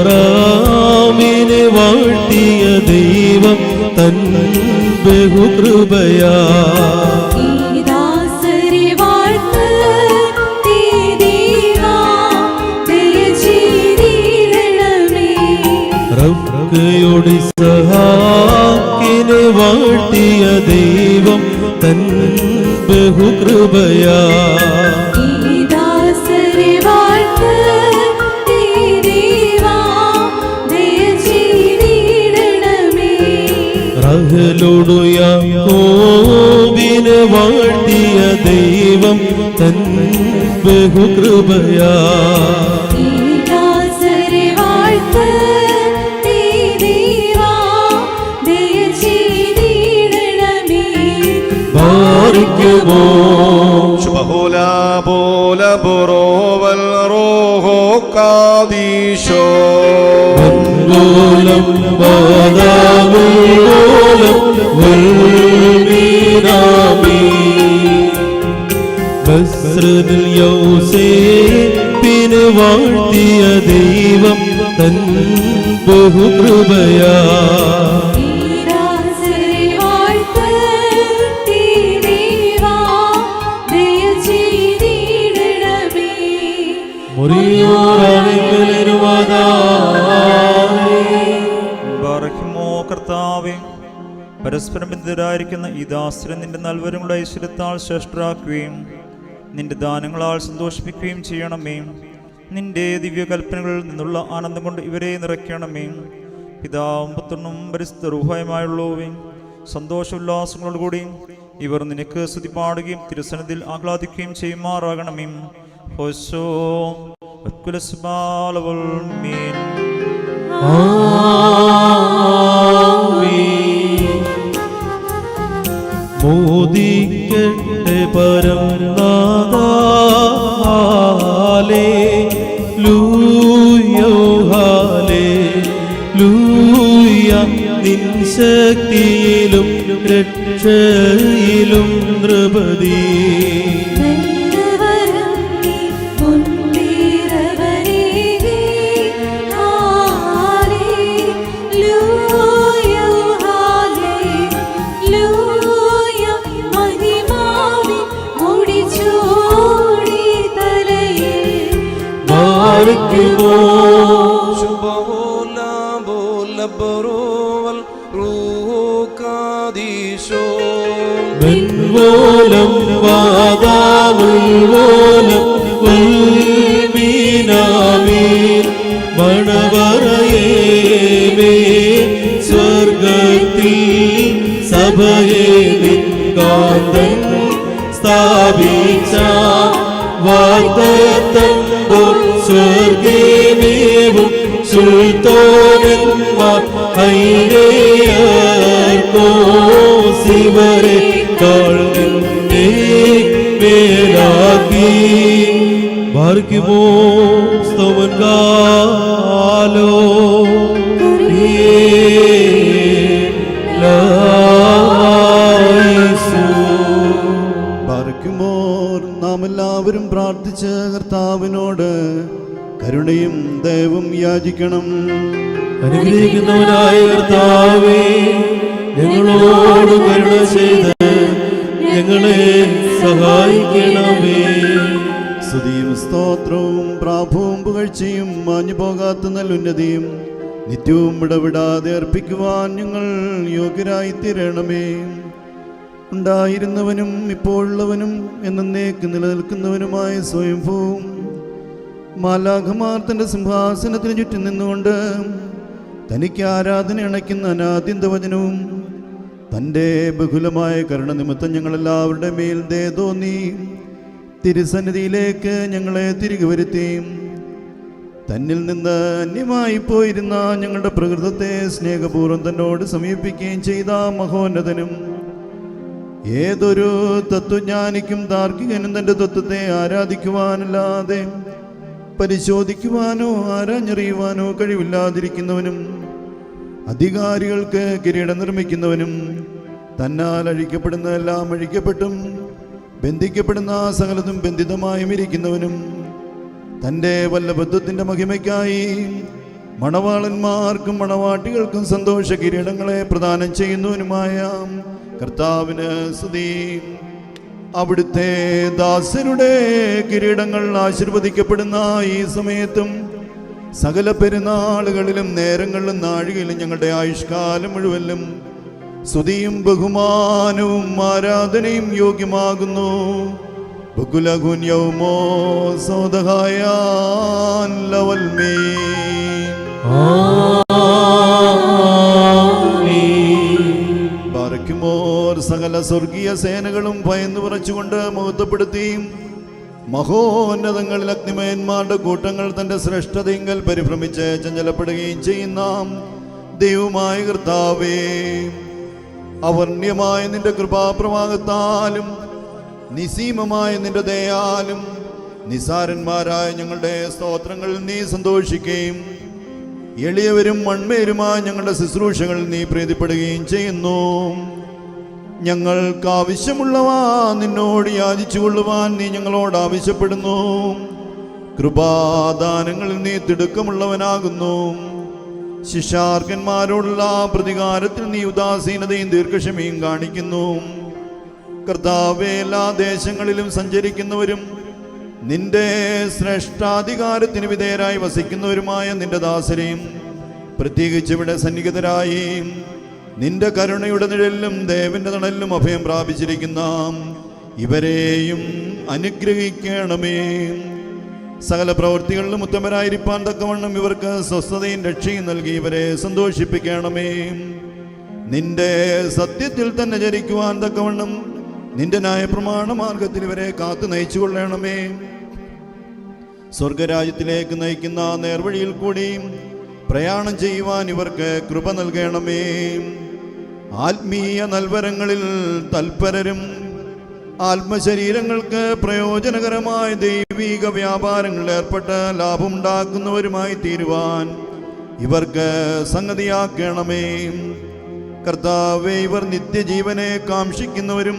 സാറയുടബറാമിനെ വാഴ്ത്തിയ ദൈവം തൻ ബഹുകൃപയാ റബ്ബയുടെ ഇസ്ഹാക്കിനെ വാഴ്ത്തിയ ദൈവം തൻ ബഹുകൃപയാ റഹലോടു യാക്കോബിനെ വാഴ്ത്തിയ ദൈവം തൻ ബഹുകൃപയാ Shubahula bola boroval roho kadisho. Angolam badamulam walminami. Basradil യൗസേപ്പിനെ വാഴ്ത്തിയ ദൈവം തൻ ബഹുകൃപയാ കർത്താവേ, പരസ്പരം ബന്ധിതരായിരിക്കുന്ന ഈ ദാസരെ നിന്റെ നൽവരങ്ങളുടെ ഐശ്വര്യത്താൽ ശ്രേഷ്ഠരാക്കുകയും നിന്റെ ദാനങ്ങളാൽ സന്തോഷിപ്പിക്കുകയും ചെയ്യണമേ. നിന്റെ ദിവ്യകൽപ്പനകളിൽ നിന്നുള്ള ആനന്ദം കൊണ്ട് ഇവരെ നിറയ്ക്കണമേ. പിതാവും പുത്രനും പരിശുദ്ധ റൂഹായുമായുള്ളവേ, സന്തോഷോല്ലാസങ്ങളോടുകൂടി ഇവർ നിനക്ക് സ്തുതി പാടുകയും തിരുസന്നിധിയിൽ ആഹ്ലാദിക്കുകയും ചെയ്യുമാറാകണമേ. ഹോശോ മോദിക്കട്ടെ പരംനാഥാ ഹല്ലേലൂയ. ശക്തിയിലും രക്ഷയിലും നൃപതി വെൺവോലം വാദാമുൾവോലം വൽമീനാമീൻ മണവറയേമേ സ്വർഗത്തിൽ സഭയെ നിൻകാന്തൻ സ്ഥാപിച്ച വാഗ്ദത്തം സ്വർഗീമേവും സുൽത്താനന്മാർ ഹൈരേയർക്കോ ശിവരെ മേലാക്കി ബാർക്കിമോ സ്തവൻകാലോ ബാർക്കിമോർ നാം എല്ലാവരും പ്രാർത്ഥിച്ച് കർത്താവിനോട് കരുണയും ദയവും യാചിക്കണം. അനുഗ്രഹിക്കുന്നവനായ കർത്താവേ, ഞങ്ങളോട് കരുണ ചെയ്ത് ഞങ്ങളെ സഹായിക്കണമേ. സ്തുതിയും സ്തോത്രവും പ്രാഭവും പുകഴ്ചയും മാഞ്ഞു പോകാത്ത നല്ലുന്നതിയും നിത്യവും ഇടവിടാതെ അർപ്പിക്കുവാൻ ഞങ്ങൾ യോഗ്യരായി തീരണമേ. ഉണ്ടായിരുന്നവനും ഇപ്പോഴുള്ളവനും എന്നേക്ക് നിലനിൽക്കുന്നവനുമായ സ്വയംഭൂവും മാലാഖമാർ തൻ്റെ സിംഹാസനത്തിന് ചുറ്റും നിന്നുകൊണ്ട് തനിക്ക് ആരാധന അണയ്ക്കുന്ന അനാദ്യന്തവചനവും തൻ്റെ ബഹുലമായ കരുണ നിമിത്തം ഞങ്ങളെല്ലാവരുടെ മേൽ ദയ തോന്നി തിരുസന്നിധിയിലേക്ക് ഞങ്ങളെ തിരികെ വരുത്തി തന്നിൽ നിന്ന് അന്യമായി പോയിരുന്ന ഞങ്ങളുടെ പ്രകൃതത്തെ സ്നേഹപൂർവ്വം തന്നോട് സമീപിക്കുകയും ചെയ്ത മഹോന്നതനും ഏതൊരു തത്വജ്ഞാനിക്കും താർക്കികനും തൻ്റെ തത്വത്തെ ആരാധിക്കുവാനല്ലാതെ പരിശോധിക്കുവാനോ ആരാഞ്ഞറിയുവാനോ കഴിവില്ലാതിരിക്കുന്നവനും അധികാരികൾക്ക് കിരീടം നിർമ്മിക്കുന്നവനും തന്നാൽ അഴിക്കപ്പെടുന്നതെല്ലാം അഴിക്കപ്പെട്ടും ബന്ധിക്കപ്പെടുന്ന സകലതും ബന്ധിതമായും ഇരിക്കുന്നവനും തൻ്റെ വല്ലഭത്വത്തിൻ്റെ മഹിമയ്ക്കായി മണവാളന്മാർക്കും മണവാട്ടികൾക്കും സന്തോഷ കിരീടങ്ങളെ പ്രദാനം ചെയ്യുന്നവനുമായ കർത്താവിന് സ്തുതി. അവിടുത്തെ ദാസരുടെ കിരീടങ്ങൾ ആശീർവദിക്കപ്പെടുന്ന ഈ സമയത്തും സകല പെരുന്നാളുകളിലും നേരങ്ങളിലും നാഴികയിലും ഞങ്ങളുടെ ആയുഷ്കാലം മുഴുവനും സ്തുതിയും ബഹുമാനവും ആരാധനയും യോഗ്യമാകുന്നു. ബുക്കുലഗുന്യവുമോ സോദഹായാൻ ലവൽമേ. ബാറക്കുമോർ സകല സ്വർഗീയ സേനകളും ഭയന്നു വിറച്ചുകൊണ്ട് മഹത്വപ്പെടുത്തി മഹോന്നതങ്ങളിൽ അഗ്നിമയന്മാരുടെ കൂട്ടങ്ങൾ തന്റെ ശ്രേഷ്ഠതയെങ്കിൽ പരിഭ്രമിച്ച് ചഞ്ചലപ്പെടുകയും ചെയ്യുന്ന ദൈവമായ കർത്താവേ, അവർണ്യമായ നിന്റെ കൃപാപ്രവാഹത്താലും നിസീമമായ നിന്റെ ദയാലും നിസാരന്മാരായ ഞങ്ങളുടെ സ്തോത്രങ്ങളിൽ നീ സന്തോഷിക്കുകയും എളിയവരും മൺമേരുമായ ഞങ്ങളുടെ ശുശ്രൂഷകൾ നീ പ്രീതിപ്പെടുകയും ചെയ്യുന്നു. ഞങ്ങൾക്ക് ആവശ്യമുള്ളവ നിന്നോട് യാചിച്ചു കൊള്ളുവാൻ നീ ഞങ്ങളോട് ആവശ്യപ്പെടുന്നു. കൃപാദാനങ്ങളിൽ നീ തിടുക്കമുള്ളവനാകുന്നു. ശിഷ്യാർക്കന്മാരോടുള്ള പ്രതികാരത്തിൽ നീ ഉദാസീനതയും ദീർഘക്ഷമയും കാണിക്കുന്നു. കർത്താവേ, എല്ലാ ദേശങ്ങളിലും സഞ്ചരിക്കുന്നവരും നിന്റെ ശ്രേഷ്ഠാധികാരത്തിന് വിധേയരായി വസിക്കുന്നവരുമായ നിന്റെ ദാസരെയും പ്രത്യേകിച്ച് ഇവിടെ സന്നിഹിതരായി നിന്റെ കരുണയുടെ നിഴലിലും ദേവന്റെ തണലിലും അഭയം പ്രാപിച്ചിരിക്കുന്ന ഇവരെയും അനുഗ്രഹിക്കണമേ. സകല പ്രവൃത്തികളിലും ഉത്തമരായിരിക്കാൻ തക്കവണ്ണം ഇവർക്ക് സ്വസ്ഥതയും രക്ഷയും നൽകി ഇവരെ സന്തോഷിപ്പിക്കണമേ. നിന്റെ സത്യത്തിൽ തന്നെ ചരിക്കുവാൻ തക്കവണ്ണം നിന്റെ ന്യായപ്രമാണ മാർഗത്തിൽ ഇവരെ കാത്തു നയിച്ചു കൊള്ളണമേ. സ്വർഗരാജ്യത്തിലേക്ക് നയിക്കുന്ന നേർവഴിയിൽ കൂടി പ്രയാണം ചെയ്യുവാൻ ഇവർക്ക് കൃപ നൽകണമേ. ആത്മീയ നൽവരങ്ങളിൽ തൽപരരും ആത്മശരീരങ്ങൾക്ക് പ്രയോജനകരമായ ദൈവിക വ്യാപാരങ്ങളിൽ ഏർപ്പെട്ട് ലാഭമുണ്ടാക്കുന്നവരുമായി തീരുവാൻ ഇവർക്ക് സംഗതിയാക്കണമേ. കർത്താവേ, ഇവർ നിത്യജീവനെ കാക്ഷിക്കുന്നവരും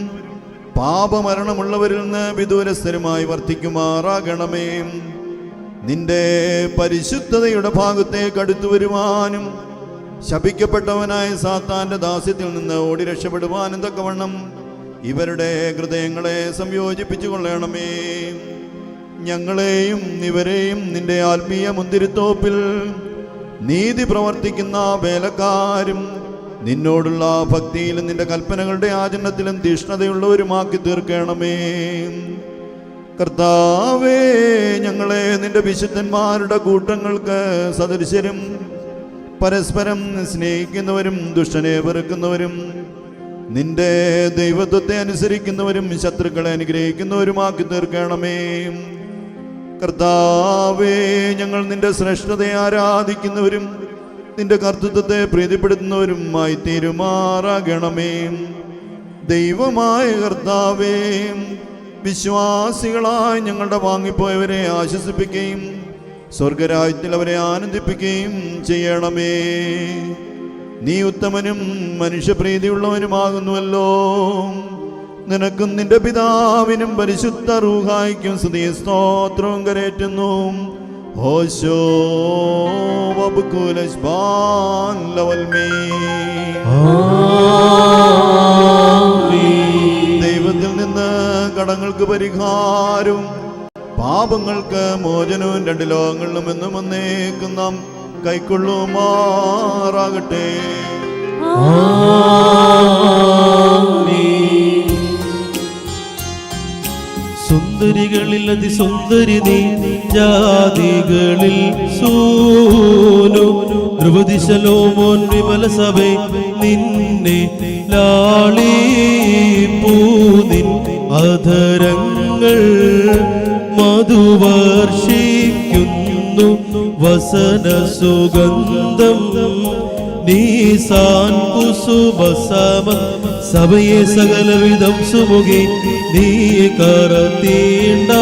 പാപമരണമുള്ളവരിൽ നിന്ന് വിദൂരസ്ഥരുമായി വർത്തിക്കുമാറാകണമേ. നിന്റെ പരിശുദ്ധതയുടെ ഭാഗത്തേക്ക് അടുത്തു വരുവാനും ശപിക്കപ്പെട്ടവനായ സാത്താന്റെ ദാസ്യത്തിൽ നിന്ന് ഓടി രക്ഷപ്പെടുവാനും തക്കവണ്ണം ഇവരുടെ ഹൃദയങ്ങളെ സംയോജിപ്പിച്ചു കൊള്ളണമേ. ഞങ്ങളെയും ഇവരെയും നിന്റെ ആത്മീയ മുന്തിരിത്തോപ്പിൽ നീതി പ്രവർത്തിക്കുന്ന വേലക്കാരും നിന്നോടുള്ള ഭക്തിയിലും നിന്റെ കൽപ്പനകളുടെ ആചരണത്തിലും തീഷ്ണതയുള്ളവരുമാക്കി തീർക്കണമേ. കർത്താവേ, ഞങ്ങളെ നിന്റെ വിശുദ്ധന്മാരുടെ കൂട്ടങ്ങൾക്ക് സദൃശരും പരസ്പരം സ്നേഹിക്കുന്നവരും ദുഷ്ടനെ വെറുക്കുന്നവരും നിന്റെ ദൈവത്വത്തെ അനുസരിക്കുന്നവരും ശത്രുക്കളെ അനുഗ്രഹിക്കുന്നവരുമാക്കി തീർക്കണമേ. കർത്താവേ, ഞങ്ങൾ നിന്റെ ശ്രേഷ്ഠതയെ ആരാധിക്കുന്നവരും നിന്റെ കർത്തൃത്വത്തെ പ്രീതിപ്പെടുത്തുന്നവരുമായി തീരുമാറാകണമേ. ദൈവമായ കർത്താവേ, വിശ്വാസികളായി ഞങ്ങളുടെ വാങ്ങിപ്പോയവരെ ആശ്വസിപ്പിക്കുകയും സ്വർഗരാജ്യത്തിൽ അവരെ ആനന്ദിപ്പിക്കുകയും ചെയ്യണമേ. നീ ഉത്തമനും മനുഷ്യപ്രീതിയുള്ളവനുമാകുന്നുവല്ലോ. നിനക്കും നിന്റെ പിതാവിനും പരിശുദ്ധ റൂഹായിക്കും സ്തുതി സ്തോത്രവും കരേറ്റുന്നു. ഹോശോ വബുകുലസ്ബാൻ ലവൽമീ. ദൈവത്തിൽ നിന്ന് കടങ്ങൾക്ക് പരിഹാരവും പാപങ്ങൾക്ക് മോചനവും രണ്ട് ലോകങ്ങളിലും എന്നും എന്നേക്കും നാം കൈക്കൊള്ളുമാറാകട്ടെ. സുന്ദരികളിൽ അതിസുന്ദരി നീ, ജാതികളിൽ സൂനു ധ്രുവതി ശലോമോൻ വിമല സഭേ നിന്നെ ലാളിപ്പൂ. നിൻ അധരങ്ങൾ മധുവർഷിക്കുന്നു വസന സുഗന്ധം. നീസാൻ കുസുമസമ സഭയെ സകലവിധം സുമുഖി നീ കറത്തീണ്ടാത്തോ.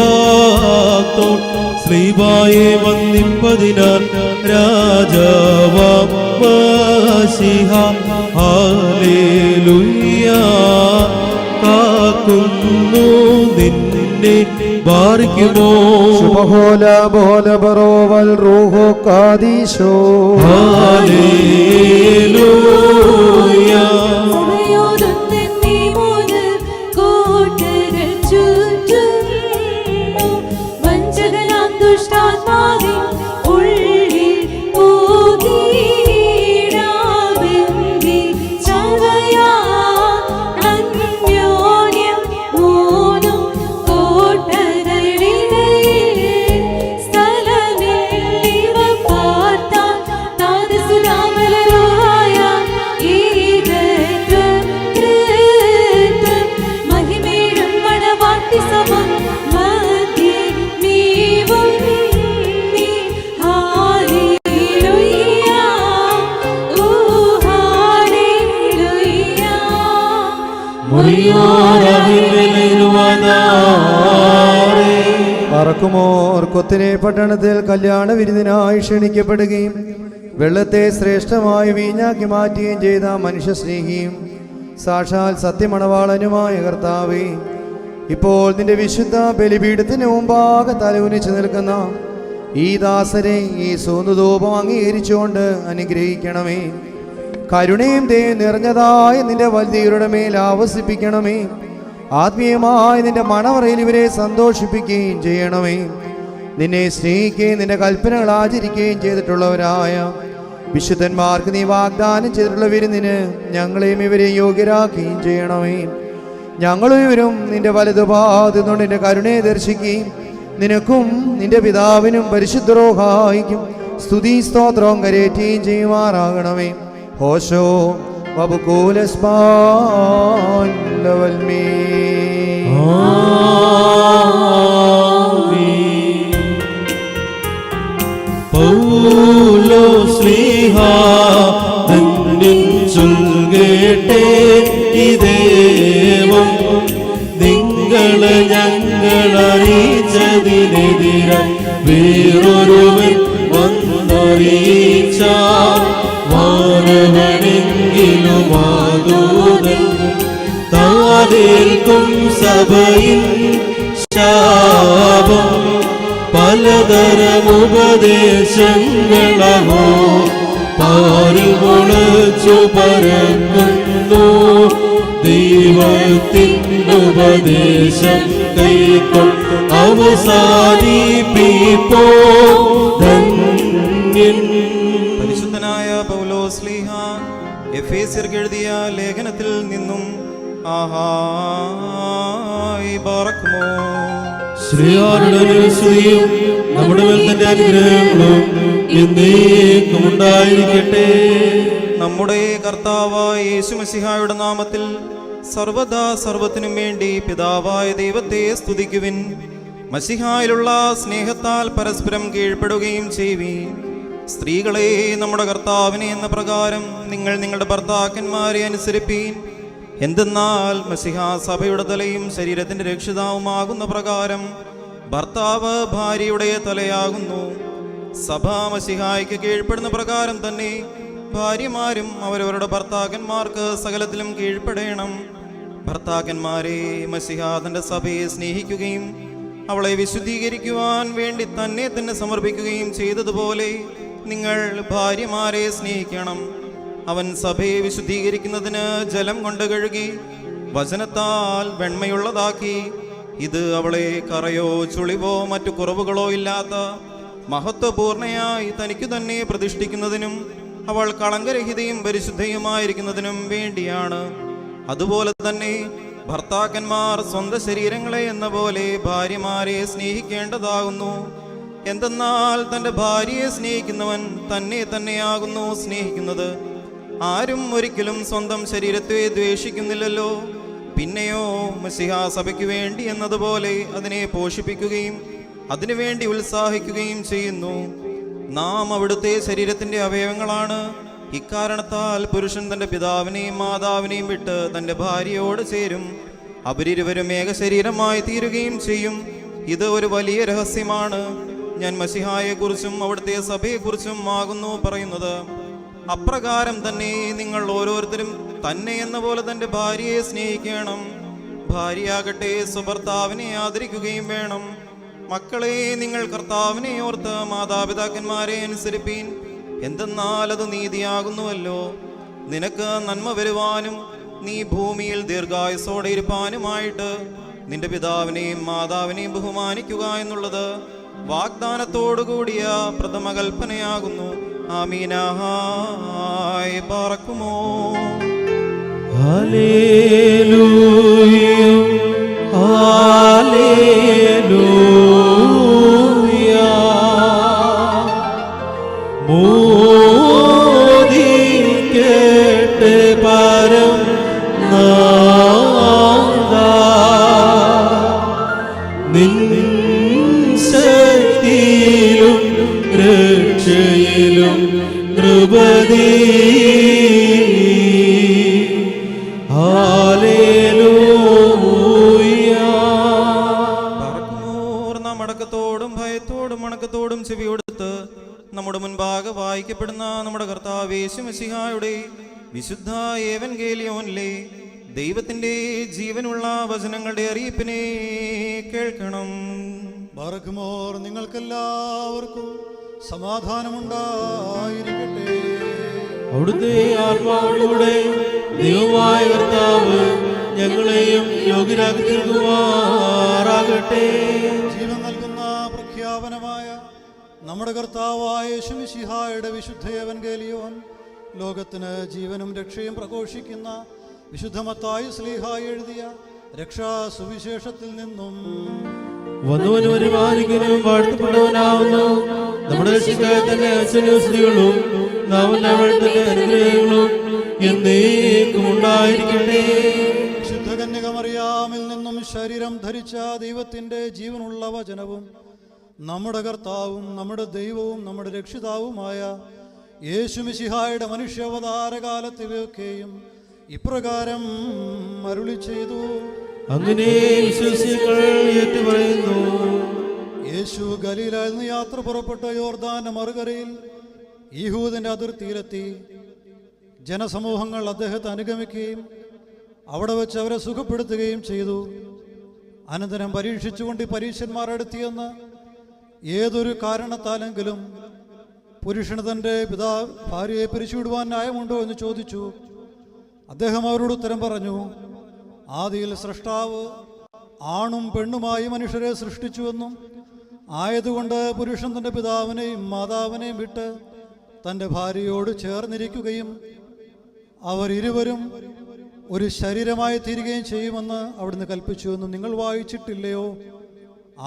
ശ്രീബായെ വന്നിപ്പതിനാൽ രാജാവാം മശിഹ ഹല്ലേലൂയ. കാക്കുന്നു നിന്നെ ബാരിക്കുമോ. ശുഭഹോല ബോല ബറോവൽ റൂഹോ കാദീശോ. ഹല്ലേലൂയ. പറക്കുമോർ കൊത്തിനെ പട്ടണത്തിൽ കല്യാണ വിരുന്നിനായി ക്ഷണിക്കപ്പെടുകയും വെള്ളത്തെ ശ്രേഷ്ഠമായ വീഞ്ഞാക്കി മാറ്റുകയും ചെയ്ത മനുഷ്യസ്നേഹിയും സാക്ഷാൽ സത്യമണവാളനുമായ കർത്താവേ, ഇപ്പോൾ നിന്റെ വിശുദ്ധ ബലിപീഠത്തിന് മുമ്പാകെ തലകുനിച്ച് നിൽക്കുന്ന ഈ ദാസരെ ഈ സൂനുധൂപം അംഗീകരിച്ചുകൊണ്ട് അനുഗ്രഹിക്കണമേ. കരുണയും ദയ നിറഞ്ഞതായ നിന്റെ വൽദിയരുടെ മേൽ ആവസിപ്പിക്കണമേ. ആത്മീയമായി നിന്റെ മണവറയിൽ ഇവരെ സന്തോഷിപ്പിക്കുകയും ചെയ്യണമേ. നിന്നെ സ്നേഹിക്കുകയും നിന്റെ കൽപ്പനകൾ ആചരിക്കുകയും ചെയ്തിട്ടുള്ളവരായ വിശുദ്ധന്മാർക്ക് നീ വാഗ്ദാനം ചെയ്തിട്ടുള്ള വിരുന്നിന് ഞങ്ങളെയും ഇവരെ യോഗ്യരാക്കുകയും ചെയ്യണമേ. ഞങ്ങളും ഇവരും നിന്റെ വലതുഭാഗത്തുനിന്ന് നിന്റെ കരുണയെ ദർശിക്കുകയും നിനക്കും നിന്റെ പിതാവിനും പരിശുദ്ധ റൂഹായിക്കും സ്തുതി സ്തോത്രവും കരേറ്റുകയും ചെയ്യുമാറാകണമേ. ഹോശോ വബുകുലസ്ബാൻ ലവൽമീ. പൗലോസ്ലീഹാ തന്നിൻ ചൊൽകേട്ടേ ഇദേവം നിങ്ങളെ ഞങ്ങളറിയിച്ചതിനെതിരായി വേറൊരുവൻ വന്നറിയിച്ച മാനവനെങ്കിലുമാ താനേൽക്കും സഭയിൽ ശാപം പലതരമുപദേശങ്ങളോ പാരിൽ മുളച്ചു പരക്കുന്നു ദൈവത്തിനുപദേശം കൈക്കൊണ്ട് അവസാനിപ്പിപ്പോ ധന്യൻ. പരിശുദ്ധനായ പൗലോസ് ശ്ലീഹ എഫേസ്യർക്ക് എഴുതിയ ലേഖനത്തിൽ നിന്നും നമ്മുടെ മേൽ തന്റെ അനുഗ്രഹങ്ങളും എന്നേക്കും ഉണ്ടായിരിക്കട്ടെ. നമ്മുടെ കർത്താവായ യേശു മശിഹായുടെ നാമത്തിൽ സർവദാ സർവത്തിനും വേണ്ടി പിതാവായ ദൈവത്തെ സ്തുതിക്കുവിൻ. മശിഹായിലുള്ള സ്നേഹത്താൽ പരസ്പരം കീഴ്പ്പെടുകയും ചെയ്യുവിൻ. സ്ത്രീകളെ നമ്മുടെ കർത്താവിനെ എന്ന പ്രകാരം നിങ്ങൾ നിങ്ങളുടെ ഭർത്താക്കന്മാരെ അനുസരിപ്പീൻ. എന്തെന്നാൽ മശിഹാ സഭയുടെ തലയും ശരീരത്തിന്റെ രക്ഷിതാവുമാകുന്ന പ്രകാരം ഭർത്താവ് ഭാര്യയുടെ തലയാകുന്നു. സഭ മശിഹായ്ക്ക് കീഴ്പ്പെടുന്ന പ്രകാരം തന്നെ ഭാര്യമാരും അവരവരുടെ ഭർത്താക്കന്മാർക്ക് സകലത്തിലും കീഴ്പ്പെടേണം. ഭർത്താക്കന്മാരെ മശിഹാ തന്റെ സഭയെ സ്നേഹിക്കുകയും അവളെ വിശുദ്ധീകരിക്കുവാൻ വേണ്ടി തന്നെ തന്നെ സമർപ്പിക്കുകയും ചെയ്തതുപോലെ നിങ്ങൾ ഭാര്യമാരെ സ്നേഹിക്കണം. അവൻ സഭയെ വിശുദ്ധീകരിക്കുന്നതിന് ജലം കൊണ്ട് കഴുകി വചനത്താൽ വെണ്മയുള്ളതാക്കി. ഇത് അവളെ കറയോ ചുളിവോ മറ്റു കുറവുകളോ ഇല്ലാത്ത മഹത്വപൂർണയായി തനിക്കു തന്നെ പ്രതിഷ്ഠിക്കുന്നതിനും അവൾ കളങ്കരഹിതയും പരിശുദ്ധയുമായിരിക്കുന്നതിനും വേണ്ടിയാണ്. അതുപോലെ തന്നെ ഭർത്താക്കന്മാർ സ്വന്തം ശരീരങ്ങളെ എന്ന പോലെ ഭാര്യമാരെ സ്നേഹിക്കേണ്ടതാകുന്നു. എന്തെന്നാൽ തൻ്റെ ഭാര്യയെ സ്നേഹിക്കുന്നവൻ തന്നെ തന്നെയാകുന്നു സ്നേഹിക്കുന്നത്. ആരും ഒരിക്കലും സ്വന്തം ശരീരത്തെ ദ്വേഷിക്കുന്നില്ലല്ലോ. പിന്നെയോ മശിഹാ സഭയ്ക്ക് വേണ്ടി എന്നതുപോലെ അതിനെ പോഷിപ്പിക്കുകയും അതിനുവേണ്ടി ഉത്സാഹിക്കുകയും ചെയ്യുന്നു. നാം അവിടുത്തെ ശരീരത്തിന്റെ അവയവങ്ങളാണ്. ഇക്കാരണത്താൽ പുരുഷൻ തന്റെ പിതാവിനെയും മാതാവിനെയും വിട്ട് തന്റെ ഭാര്യയോട് ചേരും, അവരിരുവരും ഏക ശരീരമായി തീരുകയും ചെയ്യും. ഇത് ഒരു വലിയ രഹസ്യമാണ്. ഞാൻ മശിഹായെക്കുറിച്ചും അവിടുത്തെ സഭയെക്കുറിച്ചും ആകുന്നു പറയുന്നത്. അപ്രകാരം തന്നെ നിങ്ങൾ ഓരോരുത്തരും തന്നെ എന്ന പോലെ തന്റെ ഭാര്യയെ സ്നേഹിക്കണം. ഭാര്യയാകട്ടെ സ്വഭർത്താവിനെ ആദരിക്കുകയും വേണം. മക്കളെ, നിങ്ങൾ കർത്താവിനെ ഓർത്ത് മാതാപിതാക്കന്മാരെ അനുസരിപ്പീൻ. എന്തെന്നാൽ അത് നീതിയാകുന്നുവല്ലോ. നിനക്ക് നന്മ വരുവാനും നീ ഭൂമിയിൽ ദീർഘായുസോടെ ഇരുപ്പാനുമായിട്ട് നിന്റെ പിതാവിനെയും മാതാവിനെയും ബഹുമാനിക്കുക എന്നുള്ളത് വാഗ്ദാനത്തോടുകൂടിയ പ്രഥമ കൽപ്പനയാകുന്നു. ആമീനായി പാർക്കുമോ. Hallelujah hallelujah. മോദിക്കട്ടെ പരം നാദ നിൻ ശക്തിയിലും രക്ഷയിലും നൃപതി. മടക്കത്തോടും ഭയത്തോടും മണക്കത്തോടും ചെവിയൊടുത്ത് നമ്മുടെ മുൻപാകെ വായിക്കപ്പെടുന്ന നമ്മുടെ കർത്താവ് യേശു മശിഹായുടെ വിശുദ്ധ ഏവൻഗേലിയോനിലെ ദൈവത്തിന്റെ ജീവനുള്ള വചനങ്ങളുടെ അറിയിപ്പിനെ കേൾക്കണം. ബാറക്കുമോർ, നിങ്ങൾക്കെല്ലാവർക്കും സമാധാനമുണ്ടായിരിക്കട്ടെ. അവിടുത്തെ ആത്മാവിലൂടെ ദൈവമായ കർത്താവ് ഞങ്ങളെയും യോഗ്യരാക്കി തീർക്കുമാറാകട്ടെ. ജീവൻ നൽകുന്ന പ്രഖ്യാപനമായ നമ്മുടെ കർത്താവായ യേശു മിശിഹായുടെ വിശുദ്ധ ഏവൻഗേലിയോൻ ലോകത്തിന് ജീവനും രക്ഷയും പ്രഘോഷിക്കുന്ന വിശുദ്ധ മത്തായി ശ്ലീഹായി എഴുതിയ രക്ഷാ സുവിശേഷത്തിൽ നിന്നും വന്നവനും പരിപാലിക്കനും വാഴ്ത്തപ്പെട്ടവനാവുന്നു നമ്മുടെ രക്ഷിതായ തന്നെ സ്തുതികളും നാമല്ലാവഴത്തിന്റെ അനുഗ്രഹങ്ങളും എന്നേക്കും ഉണ്ടായിരിക്കട്ടെ. വിശുദ്ധ കന്യകമറിയാമിൽ നിന്നും ശരീരം ധരിച്ച ദൈവത്തിന്റെ ജീവനുള്ള വചനവും നമ്മുടെ കർത്താവും നമ്മുടെ ദൈവവും നമ്മുടെ രക്ഷിതാവുമായ യേശു മിശിഹായുടെ മനുഷ്യാവതാര കാലത്തിവയൊക്കെയും ഇപ്രകാരം അരുളി ചെയ്തു. അങ്ങനെ വിശ്വാസികൾ ഏറ്റുപറയുന്നു. യേശു ഗലീലയിൽ നിന്ന് യാത്ര പുറപ്പെട്ട യോർദാന്റെ മറുകരയിൽ യഹൂദിന്റെ അതിർത്തിയിലെത്തി. ജനസമൂഹങ്ങൾ അദ്ദേഹത്തെ അനുഗമിക്കുകയും അവിടെ വെച്ച് അവരെ സുഖപ്പെടുത്തുകയും ചെയ്തു. അനന്തരം പരീക്ഷിച്ചുകൊണ്ട് ഈ പരീക്ഷന്മാർ അടുത്തിയെന്ന് ഏതൊരു കാരണത്താലെങ്കിലും പുരുഷന് തൻ്റെ ഭാര്യയെ പിരിച്ചുവിടുവാൻ ന്യായമുണ്ടോ എന്ന് ചോദിച്ചു. അദ്ദേഹം അവരോട് ഉത്തരം പറഞ്ഞു, ആദിയിൽ സൃഷ്ടാവ് ആണും പെണ്ണുമായി മനുഷ്യരെ സൃഷ്ടിച്ചുവെന്നും ആയതുകൊണ്ട് പുരുഷൻ തൻ്റെ പിതാവിനെയും മാതാവിനെയും വിട്ട് തൻ്റെ ഭാര്യയോട് ചേർന്നിരിക്കുകയും അവരിരുവരും ഒരു ശരീരമായി തീരുകയും ചെയ്യുമെന്ന് അവിടുന്ന് കൽപ്പിച്ചുവെന്നും നിങ്ങൾ വായിച്ചിട്ടില്ലയോ?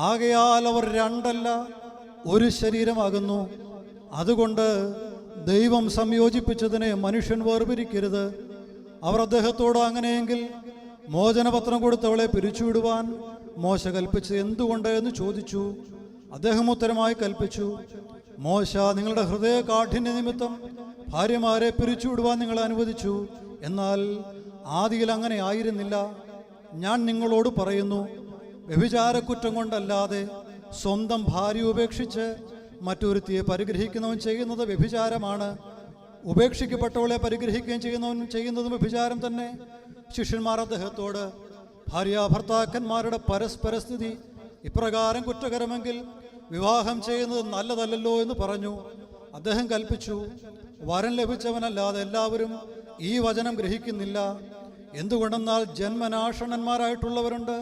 ആകയാൽ അവർ രണ്ടല്ല ഒരു ശരീരമാകുന്നു. അതുകൊണ്ട് ദൈവം സംയോജിപ്പിച്ചതിനെ മനുഷ്യൻ വേർപിരിക്കരുത്. അവർ അദ്ദേഹത്തോട് അങ്ങനെയെങ്കിൽ മോചനപത്രം കൊടുത്തവളെ പിരിച്ചുവിടുവാൻ മോശ കൽപ്പിച്ചത് എന്തുകൊണ്ട് എന്ന് ചോദിച്ചു. അദ്ദേഹം ഉത്തരമായി കൽപ്പിച്ചു, മോശ നിങ്ങളുടെ ഹൃദയ കാഠിന്യ നിമിത്തം ഭാര്യമാരെ പിരിച്ചുവിടുവാൻ നിങ്ങളെ അനുവദിച്ചു. എന്നാൽ ആദിയിൽ അങ്ങനെ ആയിരുന്നില്ല. ഞാൻ നിങ്ങളോട് പറയുന്നു, വ്യഭിചാരക്കുറ്റം കൊണ്ടല്ലാതെ സ്വന്തം ഭാര്യ ഉപേക്ഷിച്ച് മറ്റൊരുത്തിയെ പരിഗ്രഹിക്കുന്നവൻ ചെയ്യുന്നത് വ്യഭിചാരമാണ്. ഉപേക്ഷിക്കപ്പെട്ടവളെ പരിഗ്രഹിക്കുകയും ചെയ്യുന്നതും വ്യഭിചാരം തന്നെ. ശിഷ്യന്മാർ അദ്ദേഹത്തോട്, ഭാര്യാഭർത്താക്കന്മാരുടെ പരസ്പര സ്ഥിതി ഇപ്രകാരം കുറ്റകരമെങ്കിൽ വിവാഹം ചെയ്യുന്നത് നല്ലതല്ലല്ലോ എന്ന് പറഞ്ഞു. അദ്ദേഹം കൽപ്പിച്ചു, വരൻ ലഭിച്ചവനല്ലാതെ എല്ലാവരും ഈ വചനം ഗ്രഹിക്കുന്നില്ല. എന്തുകൊണ്ടെന്നാൽ ജന്മനാ ഷണ്ണന്മാരായിട്ടുള്ളവരുണ്ട്,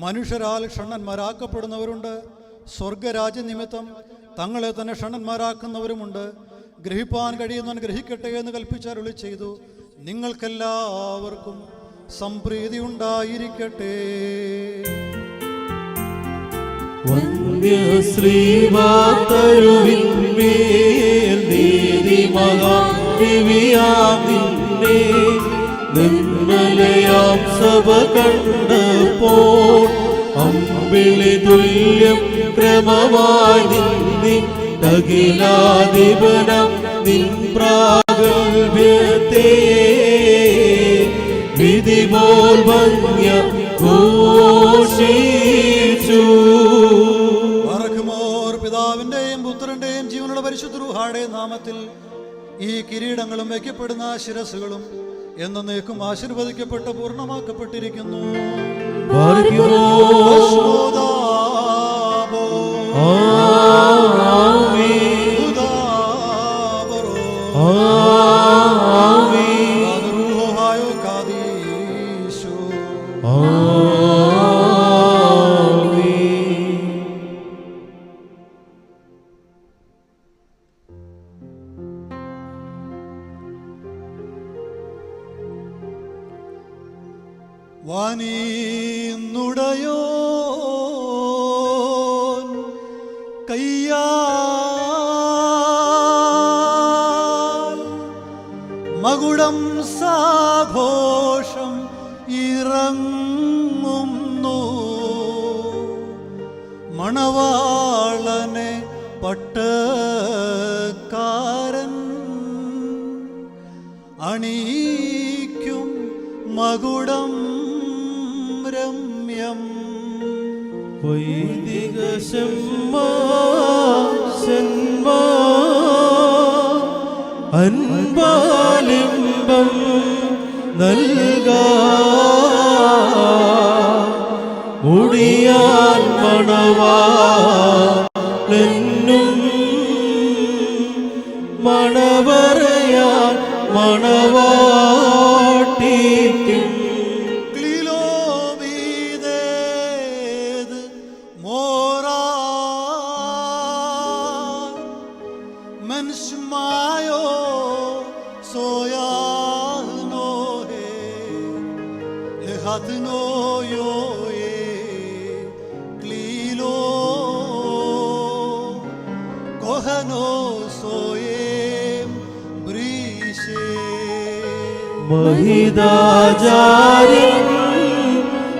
മനുഷ്യരാൽ ഷണ്ണന്മാരാക്കപ്പെടുന്നവരുണ്ട്, സ്വർഗരാജ്യ നിമിത്തം തങ്ങളെ തന്നെ ഷണ്ണന്മാരാക്കുന്നവരുമുണ്ട്. ഗ്രഹിപ്പാൻ കഴിയുന്നവൻ ഗ്രഹിക്കട്ടെ എന്ന് കൽപ്പിച്ചരുളി ചെയ്തു. നിങ്ങൾക്കെല്ലാവർക്കും സംപ്രീതി ഉണ്ടായിരിക്കട്ടെ. സഭ കണ്ടപ്പോൾ അമ്പിളി തുല്യം ക്രമമായി നിന്നി അഖിലാധിപനം നിൻ പ്രാഗൽഭ്യത്തെ വിധി പോൽ ഭംഗ്യ ഘോഷിച്ചു. പിതാവിന്റെയും പുത്രന്റെയും ജീവനുള്ള പരിശുദ്ധ റൂഹായുടെ നാമത്തിൽ ഈ കിരീടങ്ങളും വയ്ക്കപ്പെടുന്ന ശിരസുകളും എന്നേക്കും ആശീർവദിക്കപ്പെട്ട് പൂർണ്ണമാക്കപ്പെട്ടിരിക്കുന്നു. വാനീന്നുടയോ കയ്യാൽ മകുടം സാഘോഷം ഇറങ്ങുന്നു. മണവാളനെ പട്ടക്കാരൻ അണിയിക്കും മകുടം രമ്യം. വൈദിക അൻപാലിംബം നൽകാ മുടിയാൻ മണവാളെന്നും മണവറയാൻ മണവാട്ടിക്കും മഹിതാചാര്യൻ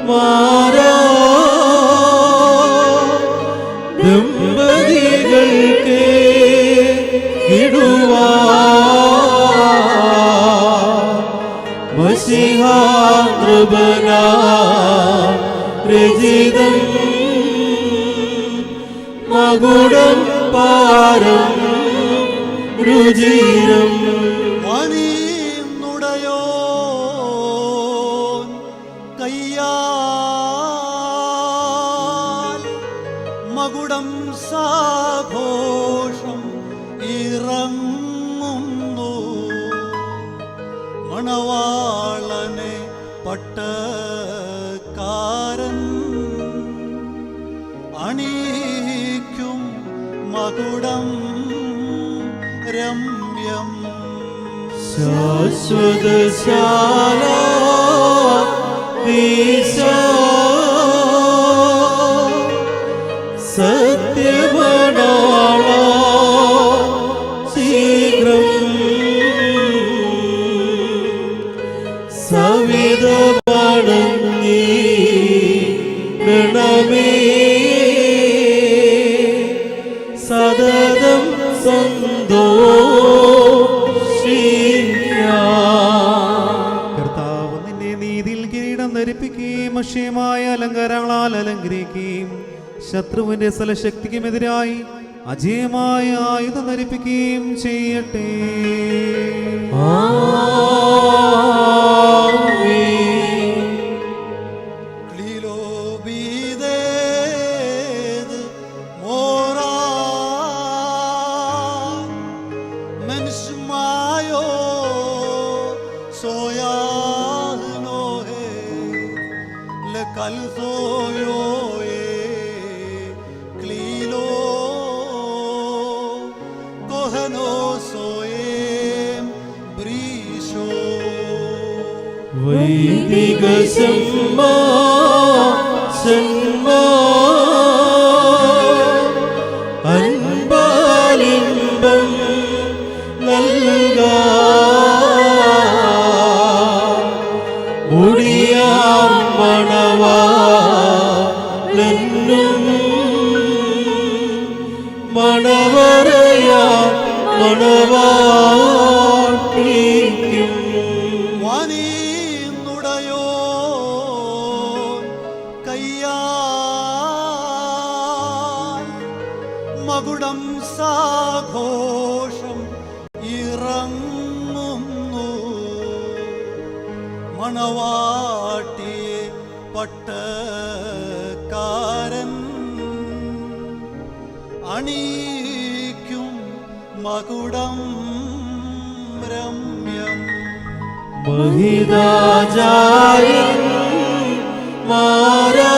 മാരാ ദമ്പതികൾക്ക് ഇടുവാ മസിഹാകൃപനാ രചിതം മകുടം പാരം രുചിരം. വാനീന്നുടയോ കയ്യാൽ മകുടം സാഘോഷം ഇറങ്ങുന്നു മണവാളനെ പട്ടക്കാരൻ അണിയിക്കും മകുടം രമ്യം ശാശ്വതശാല സത്യമണാള ശീഘ്രം സവിധമടങ്ങി ഗണമേ സതതം കർത്താവ് നിന്നെ നീതിയിൽ കിരീടം ധരിപ്പിക്കുകയും അക്ഷയമായ അലങ്കാരങ്ങളാൽ അലങ്കരിക്കുകയും ശത്രുവിന്റെ സ്ഥലശക്തിക്കുമെതിരായി അജയമായ ആയുധം ധരിപ്പിക്കുകയും ചെയ്യട്ടെ. വൈദിക അൻപാലിംബം നൽകാ മുടിയാം മണവാളനും മണവറയാ മണവാട്ടിക്കും മകുടം സാഘോഷം ഇറങ്ങുന്നു മണവാട്ടിയെ പട്ടക്കാരൻ അണിയിക്കും മകുടം രമ്യം മഹിതാചാര്യൻ മാരാ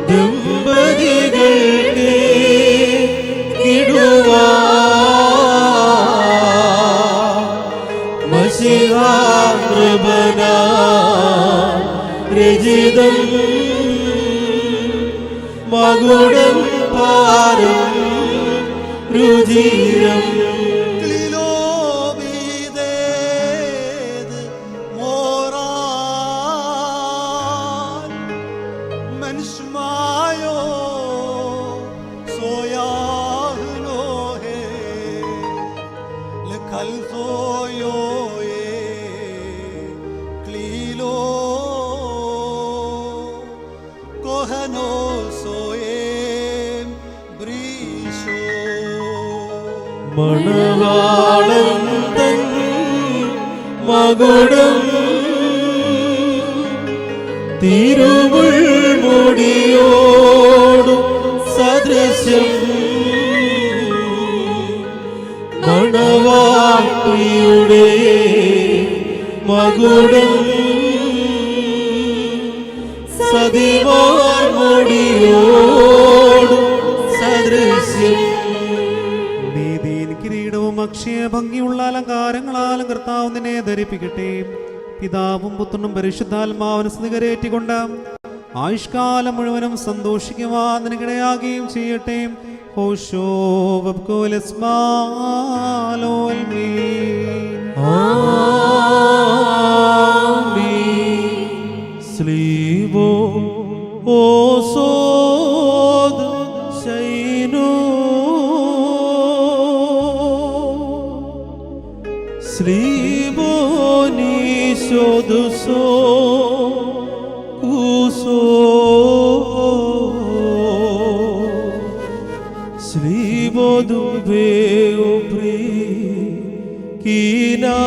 ദമ്പതികൾക്ക് കിടുവാ മശിഹാകൃപനാ രചിതം മകുടം പാരം രുചിരം മണവാളൻ തൻ മകുടം തിരുമുൾമുടിയോടും സദൃശ്യം മണവാട്ടിയുടെ മകുടം സതിമാർ മുടിയോടും സദൃശ്യം. നീതിയിൽ കിരീടവും അക്ഷയ ഭംഗിയുള്ള അലങ്കാരങ്ങളാലും കർത്താവ് നിന്നെ ധരിപ്പിക്കട്ടെ. പിതാവും പുത്രനും പരിശുദ്ധാത്മാവിനെ സ്തുതികരേറ്റിക്കൊണ്ട് ആയുഷ്കാലം മുഴുവനും സന്തോഷിക്കുവാൻ നിനക്കിടയാകുകയും ചെയ്യട്ടെ. ഹോശോ സ്ലീവോ ഓസോദ് ശൈനോ സ്ലീവോ നീശോദുസോ കുസോ സ്ലീവോ ദുബേയോ പ്രീ കീനാ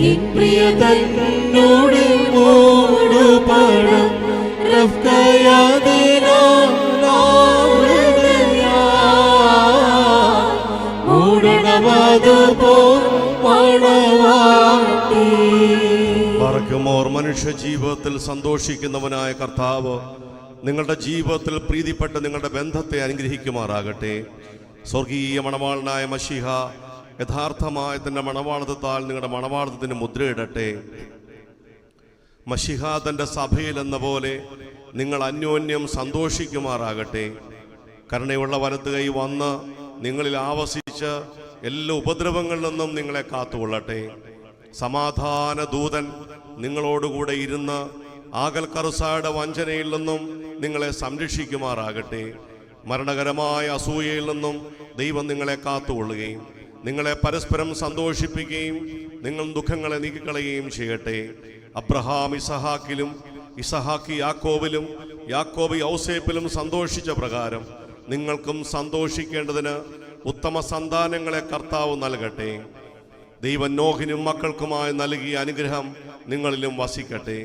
എൻ പ്രിയ തന്നോട് മൂടുപടം പറക്കുമോർ മനുഷ്യ ജീവിതത്തിൽ സന്തോഷിക്കുന്നവനായ കർത്താവ് നിങ്ങളുടെ ജീവിതത്തിൽ പ്രീതിപ്പെട്ട് നിങ്ങളുടെ ബന്ധത്തെ അനുഗ്രഹിക്കുമാറാകട്ടെ. സ്വർഗീയ മണവാളനായ മശീഹ യഥാർത്ഥമായ തന്റെ മണവാളത്താൽ നിങ്ങളുടെ മണവാളത്തിന് മുദ്രയിടട്ടെ. മശീഹ തന്റെ സഭയിൽ എന്ന പോലെ നിങ്ങൾ അന്യോന്യം സന്തോഷിക്കുമാറാകട്ടെ. കരുണയുള്ള വലത്ത് കൈ വന്ന് നിങ്ങളിൽ ആവസിച്ച് എല്ലാ ഉപദ്രവങ്ങളിൽ നിന്നും നിങ്ങളെ കാത്തുകൊള്ളട്ടെ. സമാധാന ദൂതൻ നിങ്ങളോടുകൂടെ ഇരുന്ന് ആകൽ കറുസായുടെ വഞ്ചനയിൽ നിന്നും നിങ്ങളെ സംരക്ഷിക്കുമാറാകട്ടെ. മരണകരമായ അസൂയയിൽ നിന്നും ദൈവം നിങ്ങളെ കാത്തുകൊള്ളുകയും നിങ്ങളെ പരസ്പരം സന്തോഷിപ്പിക്കുകയും നിങ്ങൾ ദുഃഖങ്ങളെ നീക്കിക്കളയുകയും ചെയ്യട്ടെ. അബ്രഹാം ഇസഹാക്കിലും ഇസഹാക്ക് യാക്കോബിലും യാക്കോബ് യൗസേപ്പിലും സന്തോഷിച്ച പ്രകാരം നിങ്ങൾക്കും സന്തോഷിക്കേണ്ടതിന് ഉത്തമ സന്താനങ്ങളെ കർത്താവ് നൽകട്ടെ. ദൈവം നോഹിനും മക്കൾക്കുമായി നൽകിയ അനുഗ്രഹം നിങ്ങളിലും വസിക്കട്ടെ.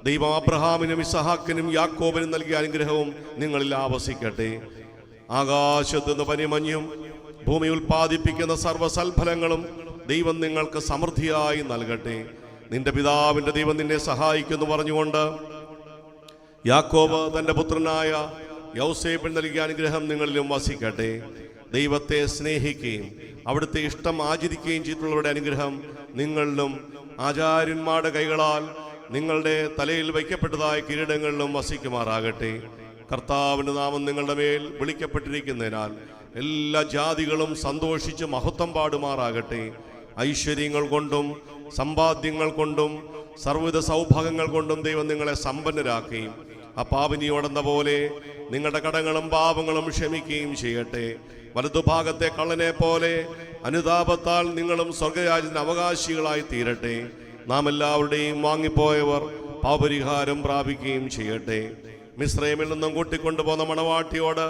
ദൈവം അബ്രഹാമിനും ഇസഹാക്കിനും യാക്കോബിനും നൽകിയ അനുഗ്രഹവും നിങ്ങളിൽ ആവസിക്കട്ടെ. ആകാശത്ത് നിന്ന് പനിമഞ്ഞും ഭൂമി ഉൽപ്പാദിപ്പിക്കുന്ന സർവ്വസൽഫലങ്ങളും ദൈവം നിങ്ങൾക്ക് സമൃദ്ധിയായി നൽകട്ടെ. നിന്റെ പിതാവിന്റെ ദൈവം നിന്നെ സഹായിക്കുന്നു പറഞ്ഞുകൊണ്ട് യാക്കോബ് തന്റെ പുത്രനായ യൗസേപ്പിന് നൽകിയ അനുഗ്രഹം നിങ്ങളിലും വസിക്കട്ടെ. ദൈവത്തെ സ്നേഹിക്കുകയും അവിടുത്തെ ഇഷ്ടം ആചരിക്കുകയും ചെയ്തിട്ടുള്ളവരുടെ അനുഗ്രഹം നിങ്ങളിലും ആചാര്യന്മാരുടെ കൈകളാൽ നിങ്ങളുടെ തലയിൽ വയ്ക്കപ്പെട്ടതായ കിരീടങ്ങളിലും വസിക്കുമാറാകട്ടെ. കർത്താവിൻ്റെ നാമം നിങ്ങളുടെ മേൽ വിളിക്കപ്പെട്ടിരിക്കുന്നതിനാൽ എല്ലാ ജാതികളും സന്തോഷിച്ച് മഹത്വം പാടുമാറാകട്ടെ. ഐശ്വര്യങ്ങൾ കൊണ്ടും സമ്പാദ്യങ്ങൾ കൊണ്ടും സർവ്വവിധ സൗഭാഗ്യങ്ങൾ കൊണ്ടും ദൈവം നിങ്ങളെ സമ്പന്നരാക്കുകയും ആ പാപിനിയോടെന്ന പോലെ നിങ്ങളുടെ കടങ്ങളും പാപങ്ങളും ക്ഷമിക്കുകയും ചെയ്യട്ടെ. വലതുഭാഗത്തെ കള്ളനെ പോലെ അനുതാപത്താൽ നിങ്ങളും സ്വർഗരാജ്യത്തിന് അവകാശികളായി തീരട്ടെ. നാം എല്ലാവരുടെയും വാങ്ങിപ്പോയവർ പാപപരിഹാരം പ്രാപിക്കുകയും ചെയ്യട്ടെ. മിസ്രൈമിൽ നിന്നും കൂട്ടിക്കൊണ്ടുപോകുന്ന മണവാട്ടിയോട്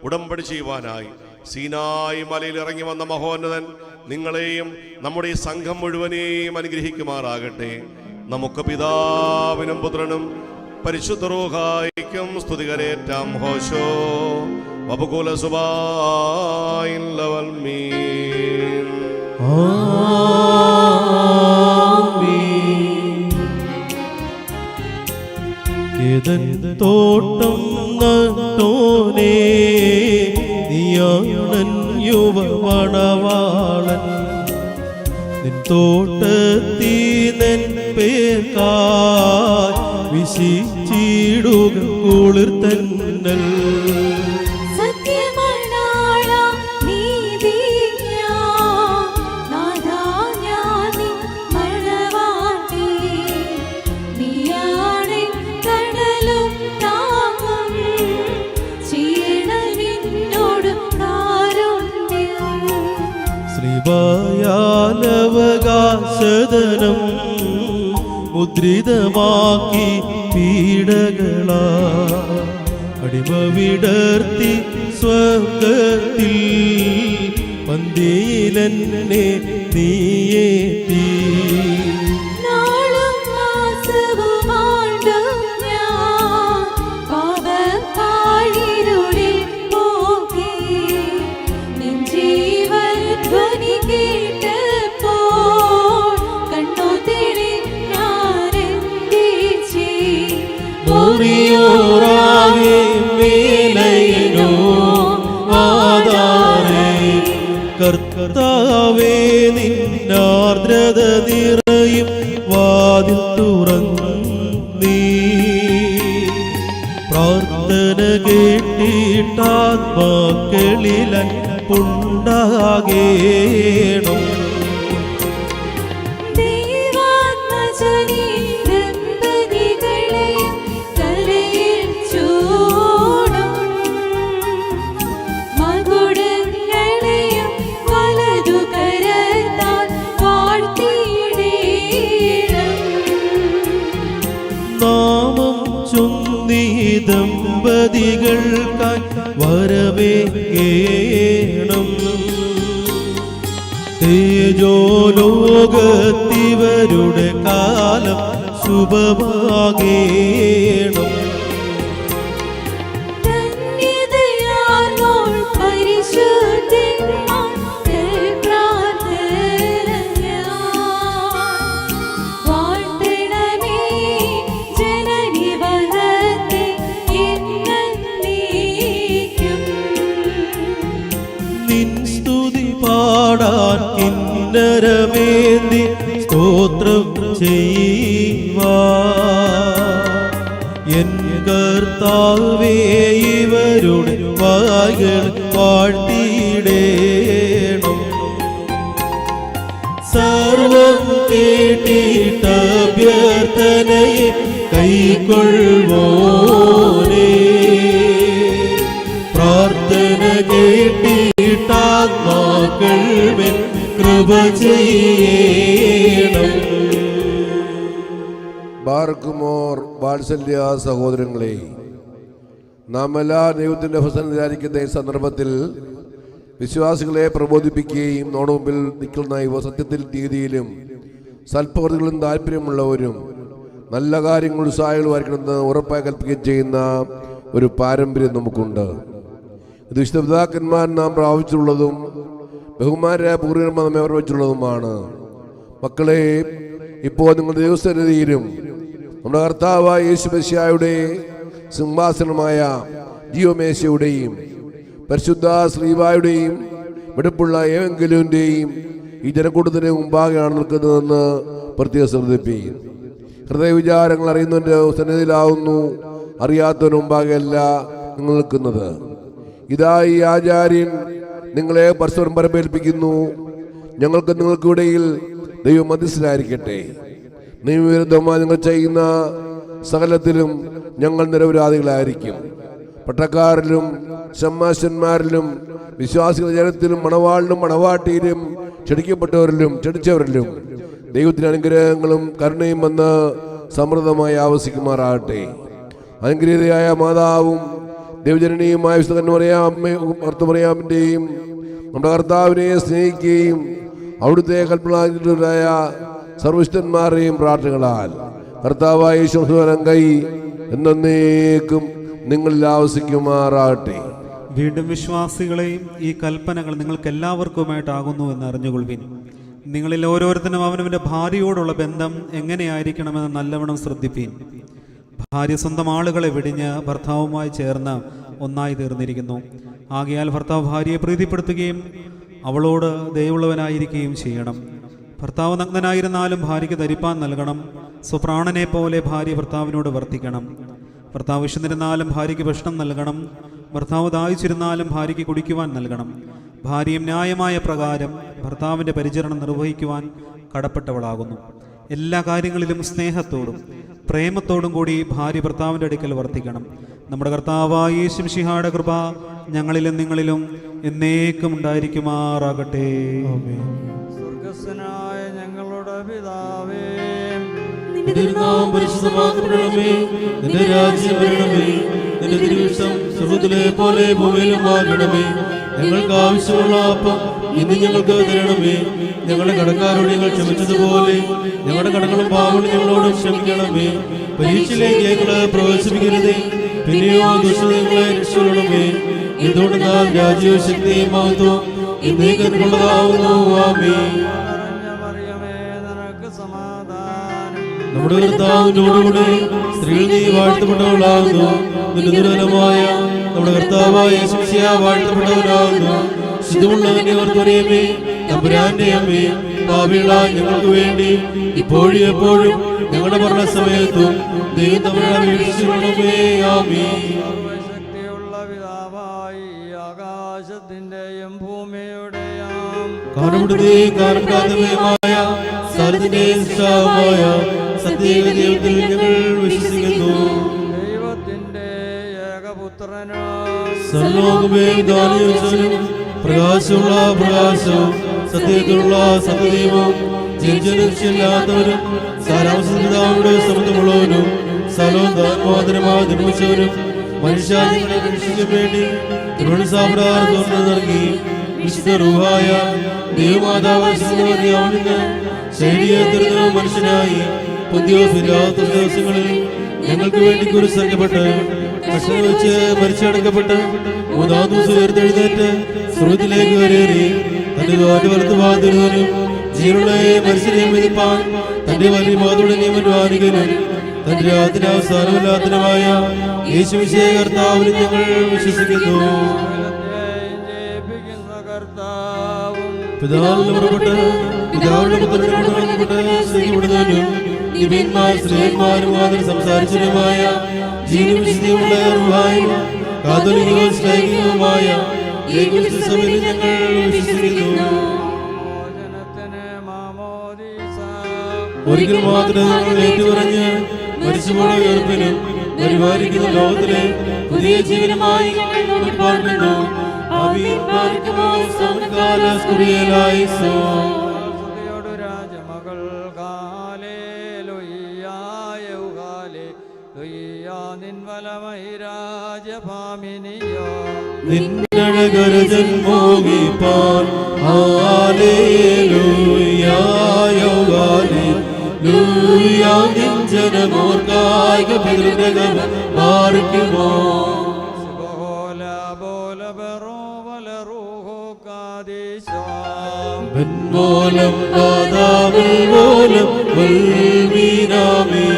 ഉടമ്പടി ചെയ്യുവാനായി സീനായി മലയിൽ ഇറങ്ങി വന്ന മഹോന്നതൻ നിങ്ങളെയും നമ്മുടെ ഈ സംഘം മുഴുവനെയും അനുഗ്രഹിക്കുമാറാകട്ടെ. നമുക്ക് പിതാവിനും പുത്രനും പരിശുദ്ധ റൂഹായിക്കും സ്തുതികരേറ്റാം. ഹോശോ വബകുല സുബായിൻ ലവൽമീൻ. ഏതൻ തോട്ടം നട്ടോനേ നീയാണൻ യുവമണവാളൻ. നിൻ തോട്ടത്തീനൻ പേർക്കായി വിശിച്ചിടുക കുളിർത്തന്നൽ. ശ്രീബയാനവകാശദനം മുദ്രിതമാക്കി പീഡകളാ അടിമ വിടർത്തി സ്വർഗത്തിൽ പന്തിയിലെന്നെ നീയേറ്റി. കർത്താവേ നിന്നാർദ്രത നിറയും വാതിൽ തുറന്നീ. പ്രാർത്ഥന കേട്ടിട്ടാത്മാക്കളിൽ അൻപുണ്ടാകേണം. ദമ്പതികൾക്കായി വരവേണം. തേജോലോകത്തിവരുടെ രൂപമാകേണം. നിൻ സ്തുതി പാടാൻ കിന്നരമേന്തി സ്തോത്രം ചെയ്യുവാ എൻ കർത്താവേ ഇവരുടെ വായ്കൾ വാഴ്ത്തിയിടേണം. സർവം കേട്ടിട്ടഭ്യർത്ഥനയെ കൈക്കൊള്ളുവോനേ, പ്രാർത്ഥന കേട്ടിട്ടാത്മാക്കൾ മേൽ കൃപ ചെയ്യണം. ബാർക്കുമോർ വാത്സല്യ സഹോദരങ്ങളെ, നാം എല്ലാ ദൈവത്തിൻ്റെ പ്രസന്നതയായിരിക്കുന്ന ഈ സന്ദർഭത്തിൽ വിശ്വാസികളെ പ്രബോധിപ്പിക്കുകയും നമ്മുടെ മുമ്പിൽ നിൽക്കുന്ന ഇവ സത്യത്തിൽ രീതിയിലും സൽപ്രവൃത്തികളും താല്പര്യമുള്ളവരും നല്ല കാര്യങ്ങൾ ഉത്സാഹികളുമായിരിക്കണമെന്ന് ഉറപ്പായി കൽപ്പിക്കുകയും ചെയ്യുന്ന ഒരു പാരമ്പര്യം നമുക്കുണ്ട്. ഇത് വിശുദ്ധ പിതാക്കന്മാർ നാം പ്രാപിച്ചിട്ടുള്ളതും ബഹുമാനായ പൂർവികന്മാർ നമ്മെ ഓർമ്മിച്ചുള്ളതുമാണ്. മക്കളെ, ഇപ്പോൾ നിങ്ങളുടെ ദൈവസന്നിധിയിലും നമ്മുടെ കർത്താവായ യേശു മെശിഹായുടെ സിംഹാസനമായ ജീവമേശയുടെയും പരിശുദ്ധ ശ്ലീബായുടെയും വെടുപ്പുള്ള ഏവെങ്കിലുവിൻ്റെയും ഈ ജനക്കൂട്ടത്തിന് മുമ്പാകെയാണ് നിൽക്കുന്നതെന്ന് പ്രത്യേകം ശ്രദ്ധിപ്പിക്കും. ഹൃദയവിചാരങ്ങൾ അറിയുന്നവൻ്റെ സന്നിധിയിലാവുന്നു, അറിയാത്തവന് മുമ്പാകെയല്ല നിങ്ങൾ നിൽക്കുന്നത്. ഇതാ ഈ ആചാര്യൻ നിങ്ങളെ പരസ്പരം പരമേൽപ്പിക്കുന്നു. ഞങ്ങൾക്ക് നിങ്ങൾക്കിടയിൽ ദൈവം മധ്യസ്ഥനായിരിക്കട്ടെ. നിയമവിരുദ്ധമായി നിങ്ങൾ ചെയ്യുന്ന സകലത്തിലും ഞങ്ങൾ നിരപരാധികളായിരിക്കും. പട്ടക്കാരിലും ഷമ്മാശന്മാരിലും വിശ്വാസികളുടെ ജനത്തിലും മണവാളിലും മണവാട്ടിയിലും ക്ഷണിക്കപ്പെട്ടവരിലും ക്ഷണിച്ചവരിലും ദൈവത്തിന് അനുഗ്രഹങ്ങളും കരുണയും വന്ന് സമൃദ്ധമായി ആവസിക്കുമാറാകട്ടെ. അനുഗ്രഹീതയായ മാതാവും ദൈവജനനിയുമായ വിശുദ്ധമറിയാമിൻ്റെയും നമ്മുടെ കർത്താവിനെ സ്നേഹിക്കുകയും അവിടുത്തെ കൽപ്പനായ സർവവിശുദ്ധന്മാരുടെയും പ്രാർത്ഥനകളാൽ കർത്താവായ യേശുവിൻ കൈ എന്നേക്കും നിങ്ങളിൽ ആവസിക്കുമാറാകട്ടെ. വീണ്ടും വിശ്വാസികളെയും ഈ കൽപ്പനകൾ നിങ്ങൾക്ക് എല്ലാവർക്കുമായിട്ടാകുന്നു എന്ന് അറിഞ്ഞുകൊള്ളുവിൻ. നിങ്ങളിൽ ഓരോരുത്തരും അവനവൻ്റെ ഭാര്യയോടുള്ള ബന്ധം എങ്ങനെയായിരിക്കണമെന്ന് നല്ലവണ്ണം ശ്രദ്ധിപ്പീൻ. ഭാര്യ സ്വന്തം ആളുകളെ വെടിഞ്ഞ് ഭർത്താവുമായി ചേർന്ന് ഒന്നായി തീർന്നിരിക്കുന്നു. ആകയാൽ ഭർത്താവ് ഭാര്യയെ പ്രീതിപ്പെടുത്തുകയും അവളോട് ദയവുള്ളവനായിരിക്കുകയും ചെയ്യണം. ഭർത്താവ് നഗ്നനായിരുന്നാലും ഭാര്യയ്ക്ക് ധരിപ്പാൻ നൽകണം. സ്വപ്രാണനെ പോലെ ഭാര്യ ഭർത്താവിനോട് വർത്തിക്കണം. ഭർത്താവ് വിശന്നിരുന്നാലും ഭാര്യയ്ക്ക് ഭക്ഷണം നൽകണം. ഭർത്താവ് ദാഹിച്ചിരുന്നാലും ഭാര്യയ്ക്ക് കുടിക്കുവാൻ നൽകണം. ഭാര്യയും ന്യായമായ പ്രകാരം ഭർത്താവിൻ്റെ പരിചരണം നിർവഹിക്കുവാൻ കടപ്പെട്ടവളാകുന്നു. എല്ലാ കാര്യങ്ങളിലും സ്നേഹത്തോടും പ്രേമത്തോടും കൂടി ഭാര്യ ഭർത്താവിൻ്റെ അടുക്കൽ വർത്തിക്കണം. നമ്മുടെ കർത്താവായ യേശു മിശിഹായുടെ കൃപ ഞങ്ങളിലും നിങ്ങളിലും എന്നേക്കും ഉണ്ടായിരിക്കുമാറാകട്ടെ. സ്വർഗ്ഗസ്ഥനായ ഞങ്ങളുടെ പിതാവേ, നിന്റെ നാമം പരിശുദ്ധമാക്കപ്പെടണമേ. നിന്റെ രാജ്യം വരണമേ. നിന്റെ തിരുവിഷ്ടം സ്വർഗ്ഗത്തിലെ പോലെ ഭൂമിയിലും ആകണമേ. ഞങ്ങൾക്ക് ആവശ്യമുള്ള അപ്പം ഇന്ന് ഞങ്ങൾക്ക് തരണമേ. ഞങ്ങളുടെ കടക്കാരോട് ഞങ്ങൾ ക്ഷമിച്ചതുപോലെ ഞങ്ങളുടെ കടങ്ങളും പാവങ്ങളും ഞങ്ങളോട് ക്ഷമിക്കണമേ. പരീക്ഷയിലേക്ക് ഞങ്ങളെ പ്രവേശിപ്പിക്കരുതേ, പിന്നെയോ ദുഷ്ടങ്ങളെ രക്ഷിക്കണമേ. എന്തുകൊണ്ട് നാം രാജ്യവും ശക്തിയും മഹത്വവും എന്നേക്കുള്ളതാവുന്നു. ആമേൻ. നമ്മുടെ കർത്താവിനോടുകൂടി സ്ത്രീകൾ നീ വാഴ്ത്തപ്പെട്ടവളാകുന്നു. നിന്റെ ദുരഫലമായ നമ്മുടെ കർത്താവായ യേശു മിശിഹാ വാഴ്ത്തപ്പെട്ടവനാകുന്നു. ശുദ്ധമുള്ളവന്റെ ഓർത്തുമറിയമേ, തമ്പുരാന്റെ അമ്മേ, പാപികളായ ഞങ്ങൾക്ക് വേണ്ടി ഇപ്പോഴും എപ്പോഴും ഞങ്ങളുടെ മരണസമയത്തും ദൈവം തമ്പുരാനെ അപേക്ഷിച്ചുകൊള്ളണമേ. ആമേൻ. സർവശക്തിയുള്ള പിതാവായി ആകാശത്തിന്റെയും ഭൂമിയുടെയും കാണപ്പെടുകയും കാണപ്പെടാത്തവയുമായ സകലത്തിന്റെയും സൃഷ്ടാവായ സത്യേക ദൈവത്തിൽ ഞങ്ങൾ വിശ്വസിക്കുന്നു. ദൈവത്തിന്റെ ഏകപുത്രനോ സർവ്വലോകമേ ദാനീയനും പ്രകാശമുള്ള പ്രകാശവും സത്യത്തിലുള്ള സത്യദൈവവും ജനിച്ചവരും സാരാംശങ്ങളുടെ സമൃദ്ധമുള്ളവനും സ്ഥലവും ദാനമാതരമായി നിർമ്മിച്ചവരും മനുഷ്യാദികളെ രക്ഷിക്കാൻ വേണ്ടി തിരുവനന്തപുരം നൽകി വിശുദ്ധ റൂഹായ ദൈവമാതാവ് ശരീരത്തിരുന്ന മനുഷ്യനായി പുതിയോസില്ലാത്ത ദിവസങ്ങളിൽ ഞങ്ങൾക്ക് വേണ്ടി കുരിശിക്കപ്പെട്ട് കഷ്ടം വെച്ച് മരിച്ചടക്കപ്പെട്ട് മൂന്നാം ദിവസം ഉയർത്തെഴുന്നേറ്റ് സ്വർഗ്ഗത്തിലേക്ക് കയറി തന്റെ വലത്തുഭാഗത്തിരുന്നവനും ജീവനുള്ള മനുഷ്യനെയും വിധിപ്പാൻ തന്റെ വലിയ മാതോടെ നിയമനുമാനികനും തന്റെ രാത്രി അവസാനമില്ലാത്തനുമായ യേശുമിശിഹായ കർത്താവിൽ ഞങ്ങൾ വിശ്വസിക്കുന്നു. പിതാവിന് പുറപ്പെട്ട് പിതാവിന്റെ പുത്രനുപെട്ട് സ്നേഹിക്കപ്പെടുന്നവനും ദിവ്യന്മാർ സ്നേഹന്മാരും അതിൽ സംസാരിച്ചതുമായ ജീവവിശുദ്ധിയുള്ള കാതോലികവും സ്നേഹികവുമായ സഭയിൽ ഞങ്ങൾ വിശ്വസിക്കുന്നു. ഒരിക്കൽ മാത്രം ഞങ്ങൾ ഏറ്റുപറഞ്ഞ് മരിച്ചുപോയ ഉയർപ്പിനും പരിപാലിക്കുന്ന ലോകത്തിലെ പുതിയ ജീവനുമായി പാർക്കുന്നു. രാജമകൾ നിൻവലമൈ രാജഭാമിനിയോ നിന്നഴകരജൻ മോഹിപ്പാൻ ഹല്ലേലൂയാ ഹല്ലേലൂയാ നിൻജനമോർക്കായിക പിതൃഗം പാർക്കുമോ ബൻമോലം വാദാമിൽ മോലം വൽമീനാമേ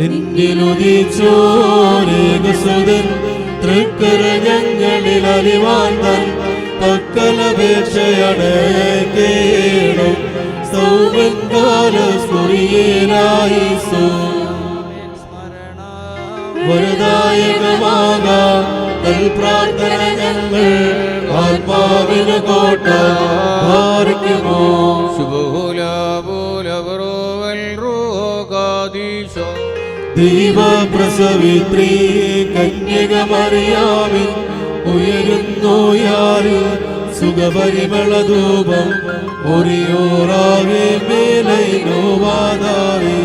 നിന്നിലുദിച്ചോരേകസുതൻ തൃക്കര ഞങ്ങളിൽ അലിവാൻ തൻ പക്കലപേക്ഷയാണ് കേടും സൗമൻ കാലസ്കുറിയേലായി സോ വരദായകമാകാ തൽ പ്രാർത്ഥന ഞങ്ങൾ ആത്മാവിന് കോട്ട പാർക്കുമോ ദൈവപ്രസവിത്രീ കന്യകമറിയാമിൻ ഉയരുന്നോയാല് സുഖപരിമളധൂപം ഒറിയോറാകെ മേലൈ നോവാതാറേ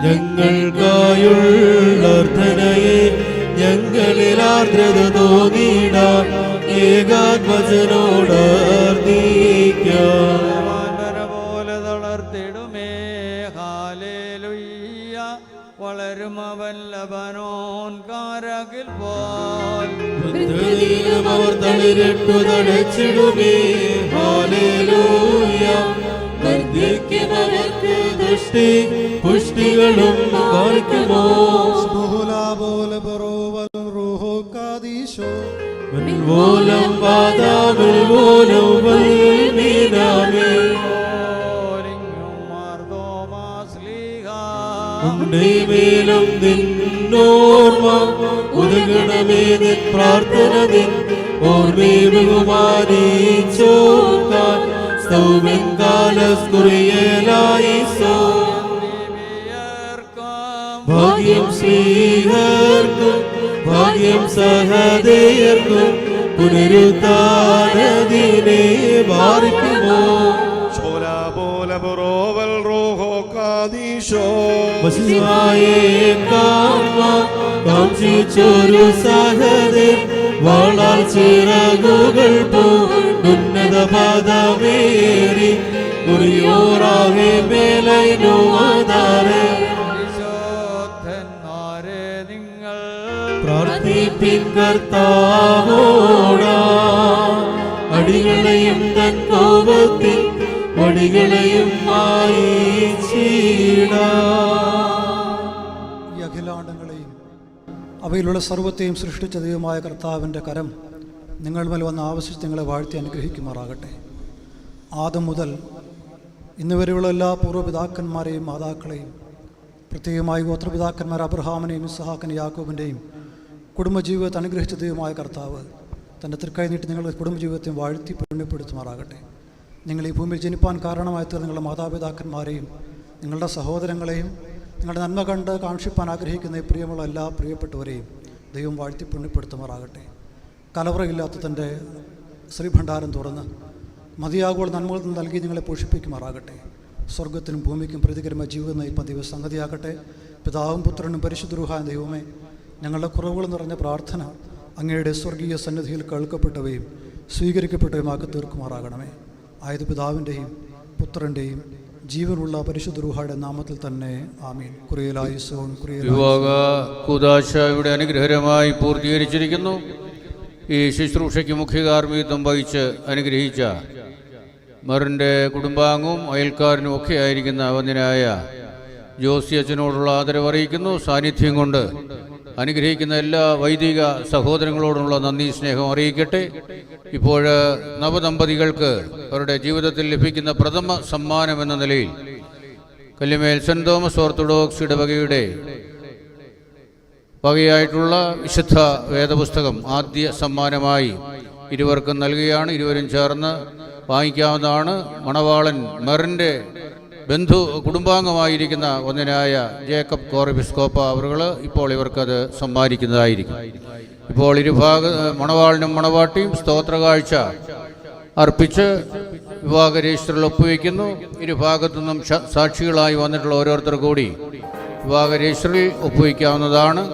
ഞങ്ങൾക്കായുള്ളർത്ഥനയെ ഞങ്ങളിൽ ആർദ്രത തോന്നിടാൻ ഏകാത്മജനോട് പോലെ തളർത്തിടുമേ ഹാലേലുയ്യ വളരും അവൻ ലബനോൻ കാരകിൽ പോൽ അവർ തളിരിട്ടു തടച്ചിടുമേ ഹാലേലൂയ വർദ്ധിക്കുന്നവർക്ക് ദൃഷ്ടി പുഷ്ടികളും പാർക്കുമോ ോലം പാതാമിൽ മേലും നിന്നോർമ്മ ഉദകണമേ നിൻ പ്രാർത്ഥന നിൻ ഓർമ്മേ ബഹുമാനിച്ചോക്കാൻ സൗമൻ കാലസ്കുറിയേലായി സോ ഭാഗ്യം ശ്രീഹർക്കും ഭാഗ്യം സഹദേയർക്കും പുനരുദ്ധാനദിനെ പാർക്കുമോ കാഞ്ചിച്ചൊരു സഹദേർ വളർ ചിറകുകൾ ഉന്നത പദമേറി കുറിയോറാകെ മേലൈനോ ആധാരേ പ്രാർത്ഥിപ്പിൻ കർത്താവോടാ അടികളെയും തൻ കോപത്തിൽ വടികളെയും ഈ അഖിലാണ്ടങ്ങളെയും അവയിലുള്ള സർവത്തെയും സൃഷ്ടിച്ച ദൈവമായ കർത്താവിൻ്റെ കരം നിങ്ങൾ മേൽ വന്ന് ആവശ്യിച്ച് നിങ്ങളെ വാഴ്ത്തി അനുഗ്രഹിക്കുമാറാകട്ടെ. ആദം മുതൽ ഇന്ന് വരെയുള്ള എല്ലാ പൂർവ്വപിതാക്കന്മാരെയും മാതാക്കളെയും പ്രത്യേകമായി ഗോത്രപിതാക്കന്മാർ അബ്രഹാമിനെയും ഇസ്ഹാക്കിനെയും യാക്കോബിൻ്റെയും കുടുംബജീവിതത്തെ അനുഗ്രഹിച്ച ദൈവമായ കർത്താവ് തൻ്റെ തൃക്കൈ നീട്ടി നിങ്ങളുടെ കുടുംബജീവിതത്തെ വാഴ്ത്തി പുണ്യപ്പെടുത്തുമാറാകട്ടെ. നിങ്ങൾ ഈ ഭൂമിയിൽ ജനിപ്പാൻ കാരണമായി തീർന്ന നിങ്ങളുടെ മാതാപിതാക്കന്മാരെയും നിങ്ങളുടെ സഹോദരങ്ങളെയും നിങ്ങളുടെ നന്മ കണ്ട് കാക്ഷിപ്പാൻ ആഗ്രഹിക്കുന്ന ഈ പ്രിയമുള്ള എല്ലാ പ്രിയപ്പെട്ടവരെയും ദൈവം വാഴ്ത്തി പുണ്യപ്പെടുത്തുമാറാകട്ടെ. കലവറയില്ലാത്ത തൻ്റെ ശ്രീഭണ്ഡാരം തുറന്ന് മതിയാകുമ്പോൾ നന്മകൾ നൽകി നിങ്ങളെ പോഷിപ്പിക്കുമാറാകട്ടെ. സ്വർഗത്തിനും ഭൂമിക്കും പ്രതികരമായ ജീവിതം നയിപ്പാൻ ദൈവം സംഗതിയാകട്ടെ. പിതാവും പുത്രനും പരിശുദ്ധരൂഹായ ദൈവമേ, ഞങ്ങളുടെ കുറവുകൾ നിറഞ്ഞ പ്രാർത്ഥന അങ്ങയുടെ സ്വർഗീയ സന്നിധിയിൽ കേൾക്കപ്പെട്ടവയും സ്വീകരിക്കപ്പെട്ടതുമാക്കി തീർക്കുമാറാകണമേ. ആയത് പിതാവിൻ്റെയും പുത്രൻ്റെയും ജീവനുള്ള പരിശുദ്ധ റൂഹായുടെ നാമത്തിൽ തന്നെ ആമീൻ. കുറിയലായുസോൻ വിവാഹ കൂദാശ ഇവിടെ അനുഗ്രഹകരമായി പൂർത്തീകരിച്ചിരിക്കുന്നു. ഈ ശുശ്രൂഷയ്ക്ക് മുഖ്യകാർമ്മികത്വം വഹിച്ച് അനുഗ്രഹിച്ച മറിൻ്റെ കുടുംബാംഗവും അയൽക്കാരനും ഒക്കെ ആയിരിക്കുന്ന വന്യനായ ജോസി അച്ഛനോടുള്ള ആദരവ് അറിയിക്കുന്നു. സാന്നിധ്യം കൊണ്ട് അനുഗ്രഹിക്കുന്ന എല്ലാ വൈദിക സഹോദരങ്ങളോടുള്ള നന്ദി സ്നേഹം അറിയിക്കട്ടെ. ഇപ്പോൾ നവദമ്പതികൾക്ക് അവരുടെ ജീവിതത്തിൽ ലഭിക്കുന്ന പ്രഥമ സമ്മാനം എന്ന നിലയിൽ കല്ലിമേൽ സെൻറ് തോമസ് ഓർത്തഡോക്സ് ഇടവകയുടെ വകയായിട്ടുള്ള വിശുദ്ധ വേദപുസ്തകം ആദ്യ സമ്മാനമായി ഇരുവർക്കും നൽകുകയാണ്. ഇരുവരും ചേർന്ന് വാങ്ങിക്കാവുന്നതാണ്. മണവാളൻ മെറിൻ്റെ കുടുംബാംഗമായിരിക്കുന്ന ഒന്നിനായ ജേക്കബ് കോറബിസ്കോപ്പ അവറുകൾ ഇപ്പോൾ ഇവർക്കത് സമ്മാനിക്കുന്നതായിരിക്കും. ഇപ്പോൾ മണവാളിനും മണവാട്ടിയും സ്തോത്രകാഴ്ച അർപ്പിച്ച് വിവാഹ രജിസ്റ്ററിൽ ഒപ്പുവെക്കുന്നു. ഇരുഭാഗത്തു നിന്നും സാക്ഷികളായി വന്നിട്ടുള്ള ഓരോരുത്തർ കൂടി വിവാഹ രജിസ്റ്ററിൽ ഒപ്പുവെക്കാവുന്നതാണ്.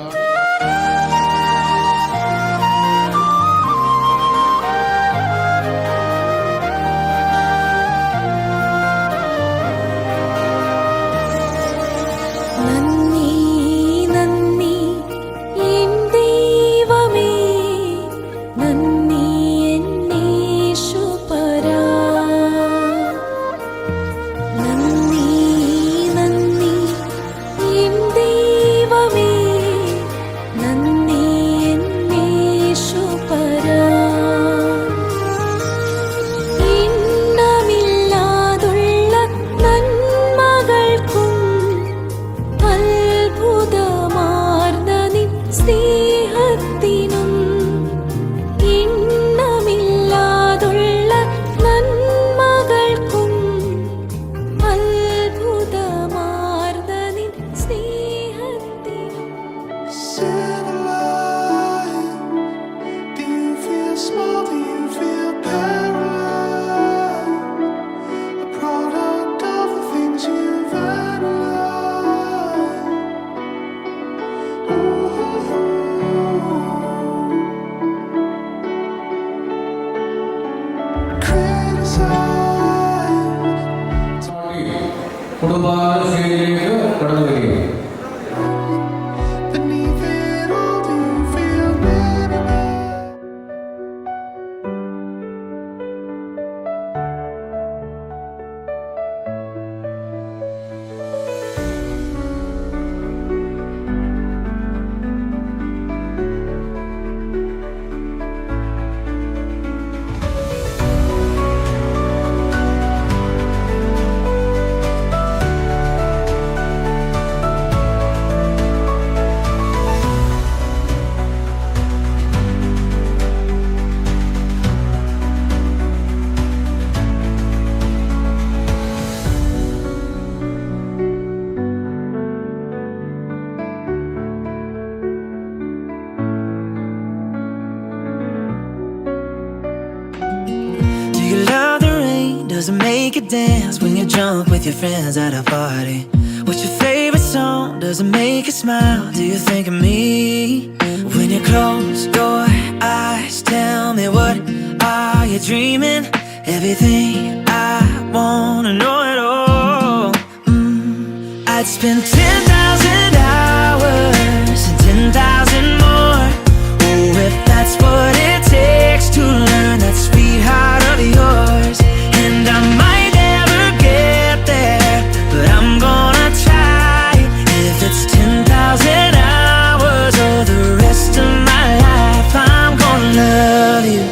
കുടുംബാശ്രയിലേക്ക് കടന്നു വരികയും Does it make you dance when you're drunk with your friends at a party? What's your favorite song? Does it make you smile? Do you think of me? When you close your eyes, tell me, what are you dreaming? Everything I wanna know it all. I'd spend 10,000 hours and 10,000 more. Oh, if that's what it takes to learn that sweet heart of yours. And I might never get there, but I'm gonna try. If it's 10,000 hours or the rest of my life, I'm gonna love you.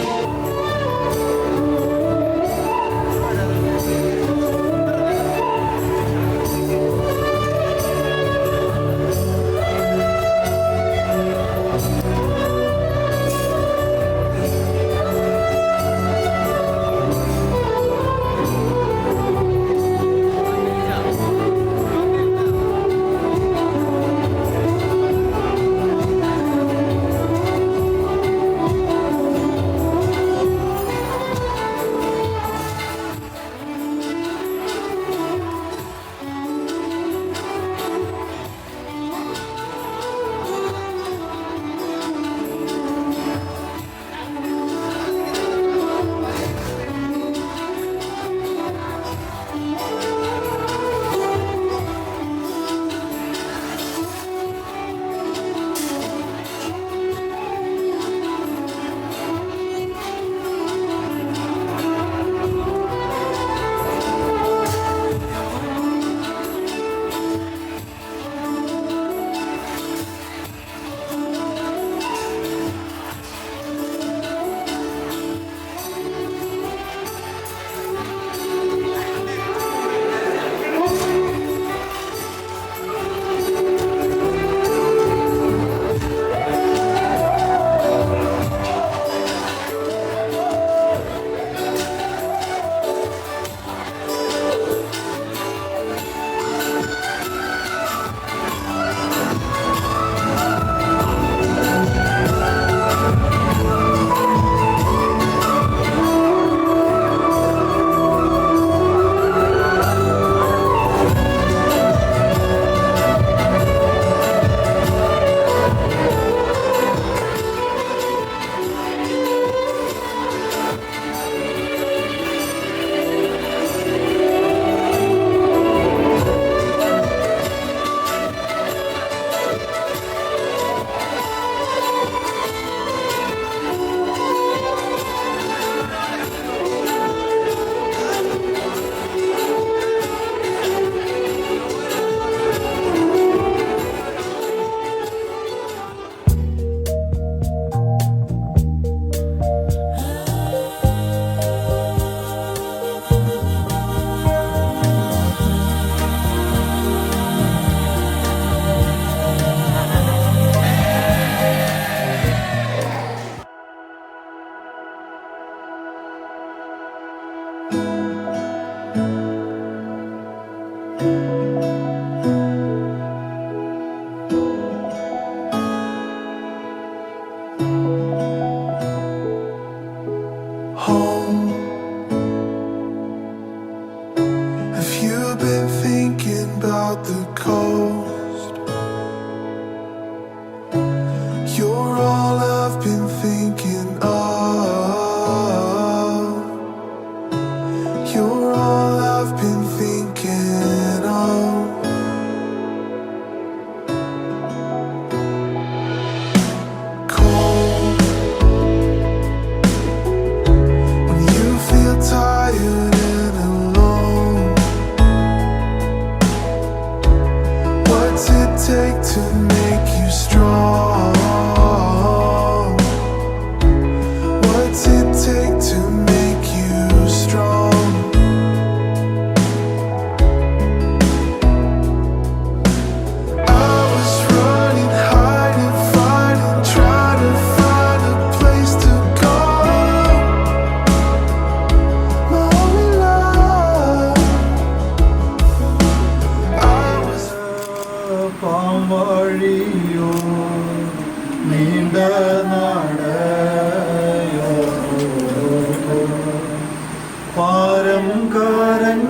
ജീവൻ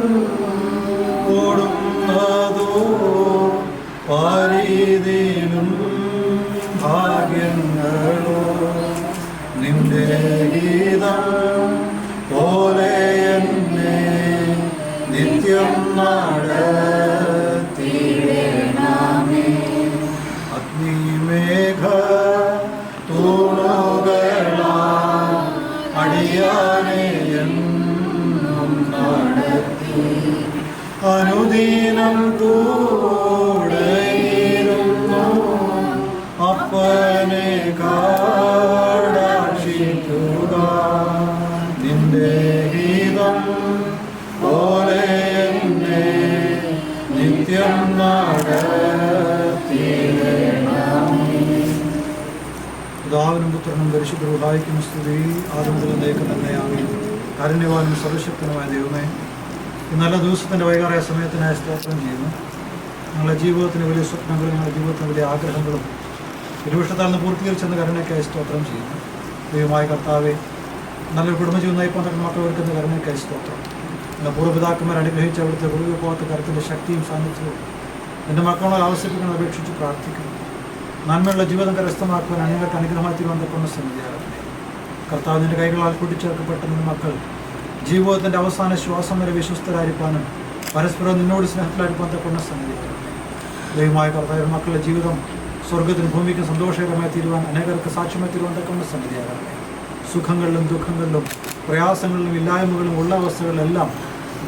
ഓടുന്നതോ പാരീതിലും ഭാഗ്യങ്ങളോ നിന്റെ ഗീതം പോലെ എന്നെ നിത്യം നടത്തിയിടണമേ. അഗ്നിമേഘ തൂണുകളാൽ അടിയാനെ എന്നും നടത്തി അനുദിനം കൂടെയിരുന്നു അപ്പനെ കാടാക്ഷിക്കുക നിന്റെ ഗീതം പോലെ എന്നെ നിത്യം നടത്തിയിടണമേ. പിതാവിനും പുത്രനും പരിശുദ്ധ റൂഹായിക്കും സ്തുതി ആദ്യം മുതൽ എന്നേക്കും തന്നെയാമേൻ. കാരുണ്യവാനും സർവശക്തനുമായ ദൈവമേ, ഈ നല്ല ദിവസത്തിൻ്റെ വൈകാറിയ സമയത്തിനായി സ്തോത്രം ചെയ്യുന്നു. ഞങ്ങളുടെ ജീവിതത്തിന് വലിയ സ്വപ്നങ്ങളും ഞങ്ങളുടെ ജീവിതത്തിന് വലിയ ആഗ്രഹങ്ങളും ഇരുപക്ഷത്താൽ നിന്ന് പൂർത്തീകരിച്ചെന്ന കരുണയ്ക്കായി സ്തോത്രം ചെയ്യുന്നു. ദൈവമായ കർത്താവെ, നല്ലൊരു കുടുംബജീവൻ നയിപ്പാൻ തക്ക മക്കൾ ഒരുക്കുന്ന കരുണയ്ക്കായി സ്തോത്രം. എൻ്റെ പൂർവ്വപിതാക്കന്മാർ അനുഗ്രഹിച്ച അവിടുത്തെ പുറകെ പോകാത്ത കരുത്തിൻ്റെ ശക്തിയും സാന്നിധ്യവും എൻ്റെ മക്കളോട് ആവശ്യപ്പിക്കണം അപേക്ഷിച്ച് പ്രാർത്ഥിക്കുന്നു. നന്മയുള്ള ജീവിതം കരസ്ഥമാക്കുവാൻ അനേകർക്ക് അനുഗ്രഹമായി തീരുവാൻ സന്നിധിയാകട്ടെ. കർത്താവ് നിൻ്റെ കൈകളാൽ കൂട്ടിച്ചേർക്കപ്പെട്ട നിന്റെ മക്കൾ ജീവിതത്തിൻ്റെ അവസാന ശ്വാസം വരെ വിശ്വസ്തരായിരിക്കാനും പരസ്പരം നിന്നോട് സ്നേഹത്തിലായിരിക്കാൻ തക്കൊണ്ട് സന്നിധിയാകട്ടെ. ദൈവമായ കർത്താവ് മക്കളുടെ ജീവിതം സ്വർഗത്തിനും ഭൂമിക്കും സന്തോഷകരമായി തീരുവാൻ അനേകർക്ക് സാക്ഷ്യമായി തീരുവാൻ തക്കൊണ്ട് സന്നിധിയാകട്ടെ. സുഖങ്ങളിലും ദുഃഖങ്ങളിലും പ്രയാസങ്ങളിലും ഇല്ലായ്മകളിലും ഉള്ള അവസ്ഥകളിലെല്ലാം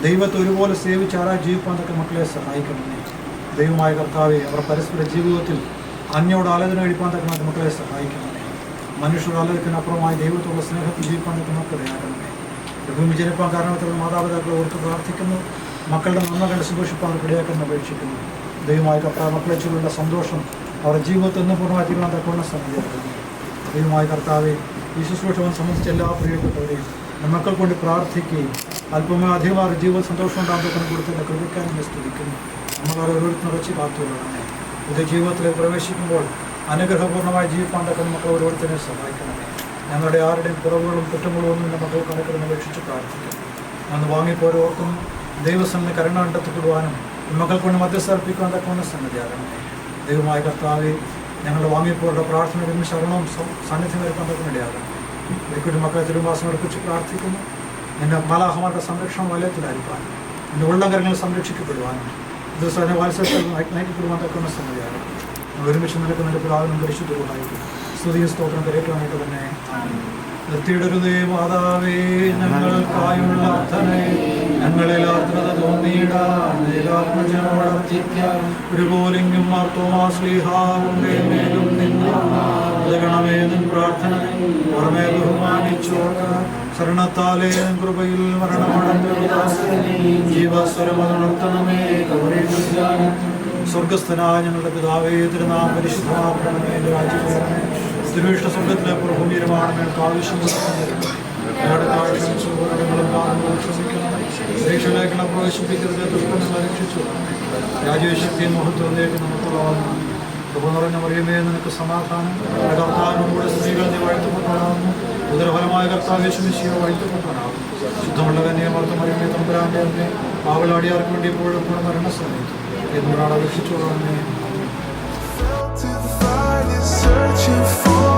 ദൈവത്തെ ഒരുപോലെ സേവിച്ചാരാ ജീവിക്കാൻ തക്ക മക്കളെ സഹായിക്കണമേ. ദൈവമായ കർത്താവെ, അവർ പരസ്പര ജീവിതത്തിൽ അന്യോട് ആലോചന കഴിപ്പാൻ തക്ക മക്കളെ സഹായിക്കണമേ. മനുഷ്യരുടെ ആലോചനക്കപ്പുറമായി ദൈവത്തോടുള്ള സ്നേഹത്തിൽ ജീവിക്കാൻ തക്ക മക്കളെ ആകണമേ. ഭൂമി ജനിപ്പാൻ കാരണത്തിലുള്ള മാതാപിതാക്കളെ ഓർത്ത് പ്രാർത്ഥിക്കുന്നു. മക്കളുടെ നന്മ കണ്ട് സന്തോഷിപ്പാൻ ഇടയാക്കാൻ അപേക്ഷിക്കുന്നു. ദൈവമായ കർത്താവ് മക്കളെ ചുള്ള സന്തോഷം അവരുടെ ജീവിതത്തിൽ നിന്ന് പൂർണ്ണമായി തീരുവാൻ തക്കവണ്ണം സമ്മതിയാക്കുന്നു. ദൈവമായ കർത്താവെ, ഈ ശുശ്രൂഷവൻ സംബന്ധിച്ച എല്ലാ പ്രിയപ്പെട്ടവരെയും മക്കൾ കൊണ്ട് പ്രാർത്ഥിക്കുകയും അല്പമായി അധികമായ ജീവിത സന്തോഷം ഉണ്ടാകുന്ന കൊടുത്തതിൻ്റെ കൃപയ്ക്കാനും സ്തുതിക്കുന്നു. നമ്മൾ ഓരോരുത്തരും വെച്ച് കാത്തുകൊള്ളണമേ. ഇത് ജീവിതത്തിലേക്ക് പ്രവേശിക്കുമ്പോൾ അനുഗ്രഹപൂർണ്ണമായി ജീവിക്കാൻ തക്കുന്ന മക്കൾ ഓരോരുത്തരെ സഹായിക്കണമേ. ഞങ്ങളുടെ ആരുടെയും കുറവുകളും കുറ്റങ്ങളും ഒന്നും എൻ്റെ മക്കൾ കണക്കിൽ അപേക്ഷിച്ച് പ്രാർത്ഥിക്കുന്നു. അന്ന് വാങ്ങിപ്പോരെ ഓർക്കുന്നു. ദൈവസന്നിധി കരുണ കണ്ടെത്തിപ്പെടുവാനും മക്കൾ കൊണ്ട് മധ്യസ്ഥർപ്പിക്കാൻ തക്കവണ്ണം സന്നദ്ധയാകണമേ. ദൈവമായ കർത്താവെ, ഞങ്ങളുടെ വാങ്ങിപ്പോരുടെ പ്രാർത്ഥനയും ശരണവും സാന്നിധ്യം വരുത്താൻ തക്കനിടയാകണം. ഒരിക്കലും മക്കളെ തിരുവാസം എടുപ്പിച്ച് പ്രാർത്ഥിക്കുന്നു. നിന്റെ മാലാഹമാരുടെ സംരക്ഷണം വലയത്തിലായിരിക്കാൻ നിന്റെ ഉള്ളംകരങ്ങൾ സംരക്ഷിക്കപ്പെടുവാനും ദിവസം വാത്സല്യത്തിൽ നയിക്കപ്പെടുവാൻ തക്കവണ്ണം സന്നദ്ധയാകണം. ഒരുമിച്ച് നിൽക്കുന്ന എൻ്റെ പിതാവിനും പരിശുദ്ധരുമായിരിക്കും സ്തുതിയും സ്തോത്രം കരയറ്റുവാനായിട്ട് തന്നെ നിർത്തിയിടരുതേ മാതാവേ. ഞങ്ങൾക്കായുള്ള അർത്ഥനെ ഞങ്ങളിൽ ആർദ്രത തോന്നിയിടാത്മജനോടർത്തിക്കാൻ ഒരുപോലെങ്കിലും മാർത്തോമാശ്ലീഹാവുണ്ടേ മേലും നിന്നണമേ നിൻ പ്രാർത്ഥന പുറമേ ബഹുമാനിച്ചോട് ശരണത്താലേ കൃപയിൽ മരണമടഞ്ഞ ജീവസ്വരമുണർത്തണമേ. സ്വർഗസ്ഥനായ ഞങ്ങളുടെ പിതാവേ, തിരുനാമം പരിശുദ്ധമാക്കണമേ. എൻ്റെ രാജ്യം തിരുവിഷ്ട സ്വർഗത്തിലെ ഭൂമിയിലുമാണ് ഞങ്ങൾക്ക് ആവശ്യമുള്ള പരീക്ഷയിലേക്കുള്ള പ്രവേശിപ്പിക്കരുത്, ദുഷ്ടങ്ങളെ രക്ഷിച്ചു. രാജ്യശക്തിയും മഹത്വത്തിലേക്ക് നമുക്കുള്ളതാകുന്നു. കൃപ നിറഞ്ഞ മറിയമേ, നിനക്ക് സമാധാനം. കർത്താവിനോട് സ്ത്രീകൾ നീ വാഴ്ത്തപ്പെട്ടവനാകുന്നു. ഉദരഫലമായ കർത്താവ് യേശുമിശിഹ വാഴ്ത്തപ്പെട്ടവനാകുന്നു. ശുദ്ധമുള്ള കന്യാമർത്ത മറിയമേ, തമ്പുരാന്റെ അമ്മേ, പാവലാടിയാർക്ക് വേണ്ടി ഇപ്പോഴും മരണസമയത്ത് എന്നോടാണ് അപേക്ഷിച്ചുകൊള്ളണമേ. Searching for